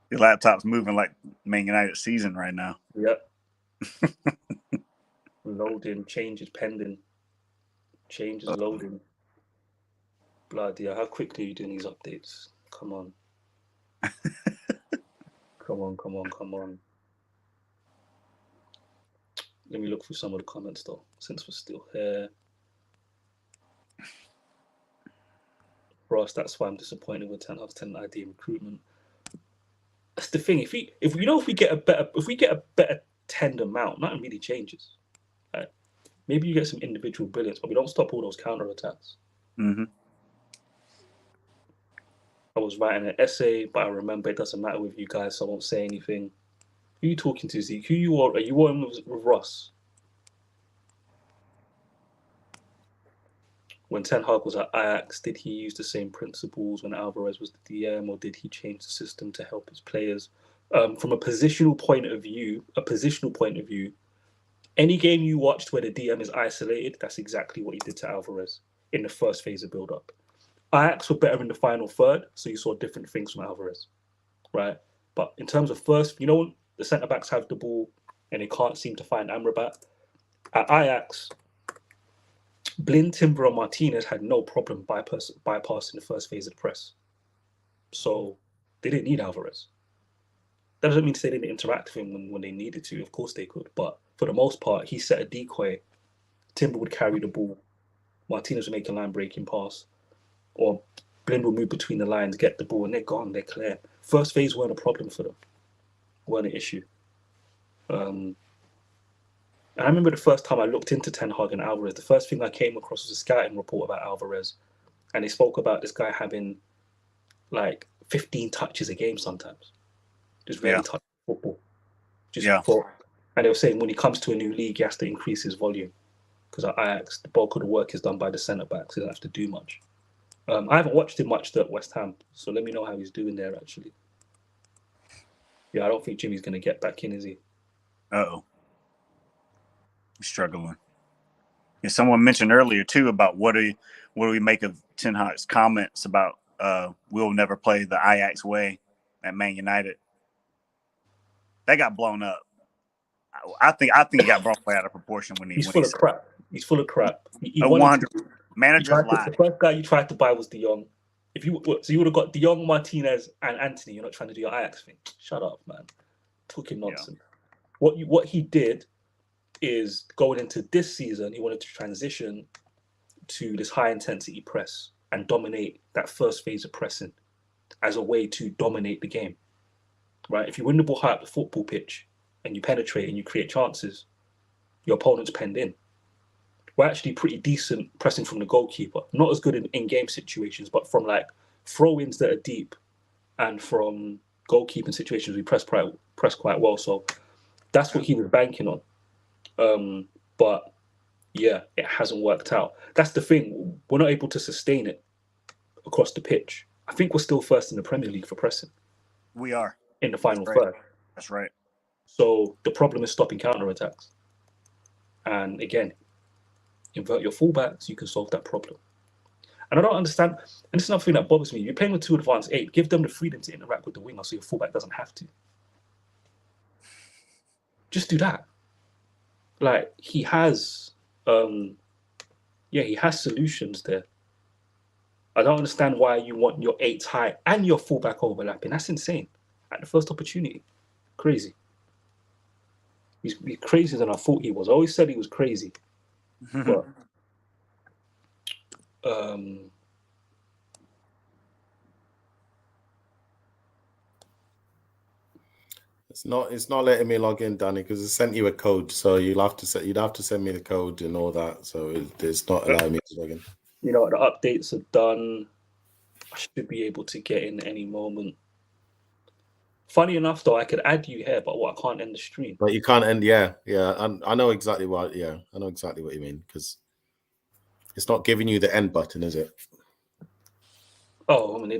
Speaker 4: Your laptop's moving like Man United season right now.
Speaker 1: Yep. Loading, changes pending. Changes loading. Bloody hell, how quickly are you doing these updates? Come on. Come on. Let me look through some of the comments though, since we're still here. Ross, that's why I'm disappointed with 10 ID recruitment. That's the thing. If we get a better tender mount, nothing really changes. Right? Maybe you get some individual brilliance, but we don't stop all those counter attacks.
Speaker 4: Mm-hmm.
Speaker 1: I was writing an essay, but I remember it doesn't matter with you guys, so I won't say anything. Who are you talking to, Zeke? Are you on with Ross? when Ten Hag was at Ajax, did he use the same principles when Alvarez was the DM, or did he change the system to help his players? From a positional point of view, any game you watched where the DM is isolated, that's exactly what he did to Alvarez in the first phase of build-up. Ajax were better in the final third, so you saw different things from Alvarez, right? But in terms of first, the centre-backs have the ball and they can't seem to find Amrabat. At Ajax, Blind, Timber, and Martinez had no problem bypassing the first phase of the press. So they didn't need Alvarez. That doesn't mean to say they didn't interact with him when they needed to. Of course they could. But for the most part, he set a decoy. Timber would carry the ball. Martinez would make a line-breaking pass. Or Blind would move between the lines, get the ball, and they're gone. They're clear. First phase weren't a problem for them. Weren't an issue. And I remember the first time I looked into Ten Hag and Alvarez, the first thing I came across was a scouting report about Alvarez. And they spoke about this guy having like 15 touches a game sometimes. Just really touch football. And they were saying when he comes to a new league, he has to increase his volume. Because at Ajax, the bulk of the work is done by the centre-backs. He doesn't have to do much. I haven't watched him much at West Ham, so let me know how he's doing there, actually. Yeah, I don't think Jimmy's going to get back in, is he?
Speaker 4: Uh-oh. He's struggling. Yeah, someone mentioned earlier, too, about what do we make of Ten Hag's comments about we'll never play the Ajax way at Man United. That got blown up. I think it got blown out of proportion when
Speaker 1: he's full of crap. He's full of crap.
Speaker 4: Managers lie.
Speaker 1: The first guy you tried to buy was De Jong. You would have got De Jong, Martinez, and Anthony. You're not trying to do your Ajax thing. Shut up, man. Talking nonsense. Yeah. What he did is going into this season, he wanted to transition to this high intensity press and dominate that first phase of pressing as a way to dominate the game. Right? If you win the ball high up the football pitch and you penetrate and you create chances, your opponent's penned in. We're actually pretty decent pressing from the goalkeeper. Not as good in in-game situations, but from like throw-ins that are deep and from goalkeeping situations, we press quite well. So that's what he was banking on. But yeah, it hasn't worked out. That's the thing. We're not able to sustain it across the pitch. I think we're still first in the Premier League for pressing.
Speaker 4: We are.
Speaker 1: In the final third.
Speaker 4: That's right.
Speaker 1: So the problem is stopping counter-attacks. And again, invert your fullbacks, you can solve that problem. And I don't understand, and this is another thing that bothers me. You're playing with two advanced 8, give them the freedom to interact with the winger so your fullback doesn't have to. Just do that. Like, he has solutions there. I don't understand why you want your 8s high and your fullback overlapping. That's insane. At the first opportunity. Crazy. He's crazier than I thought he was. I always said he was crazy. But
Speaker 2: it's not letting me log in, Danny, because it sent you a code. So you'd have to send me the code and all that. So it's not allowing me to log in.
Speaker 1: The updates are done. I should be able to get in any moment. Funny enough, though, I could add you here, but I can't end the stream.
Speaker 2: But you can't end, yeah. I know exactly what. Yeah, I know exactly what you mean, because it's not giving you the end button, is it?
Speaker 1: Oh, I'm an idiot.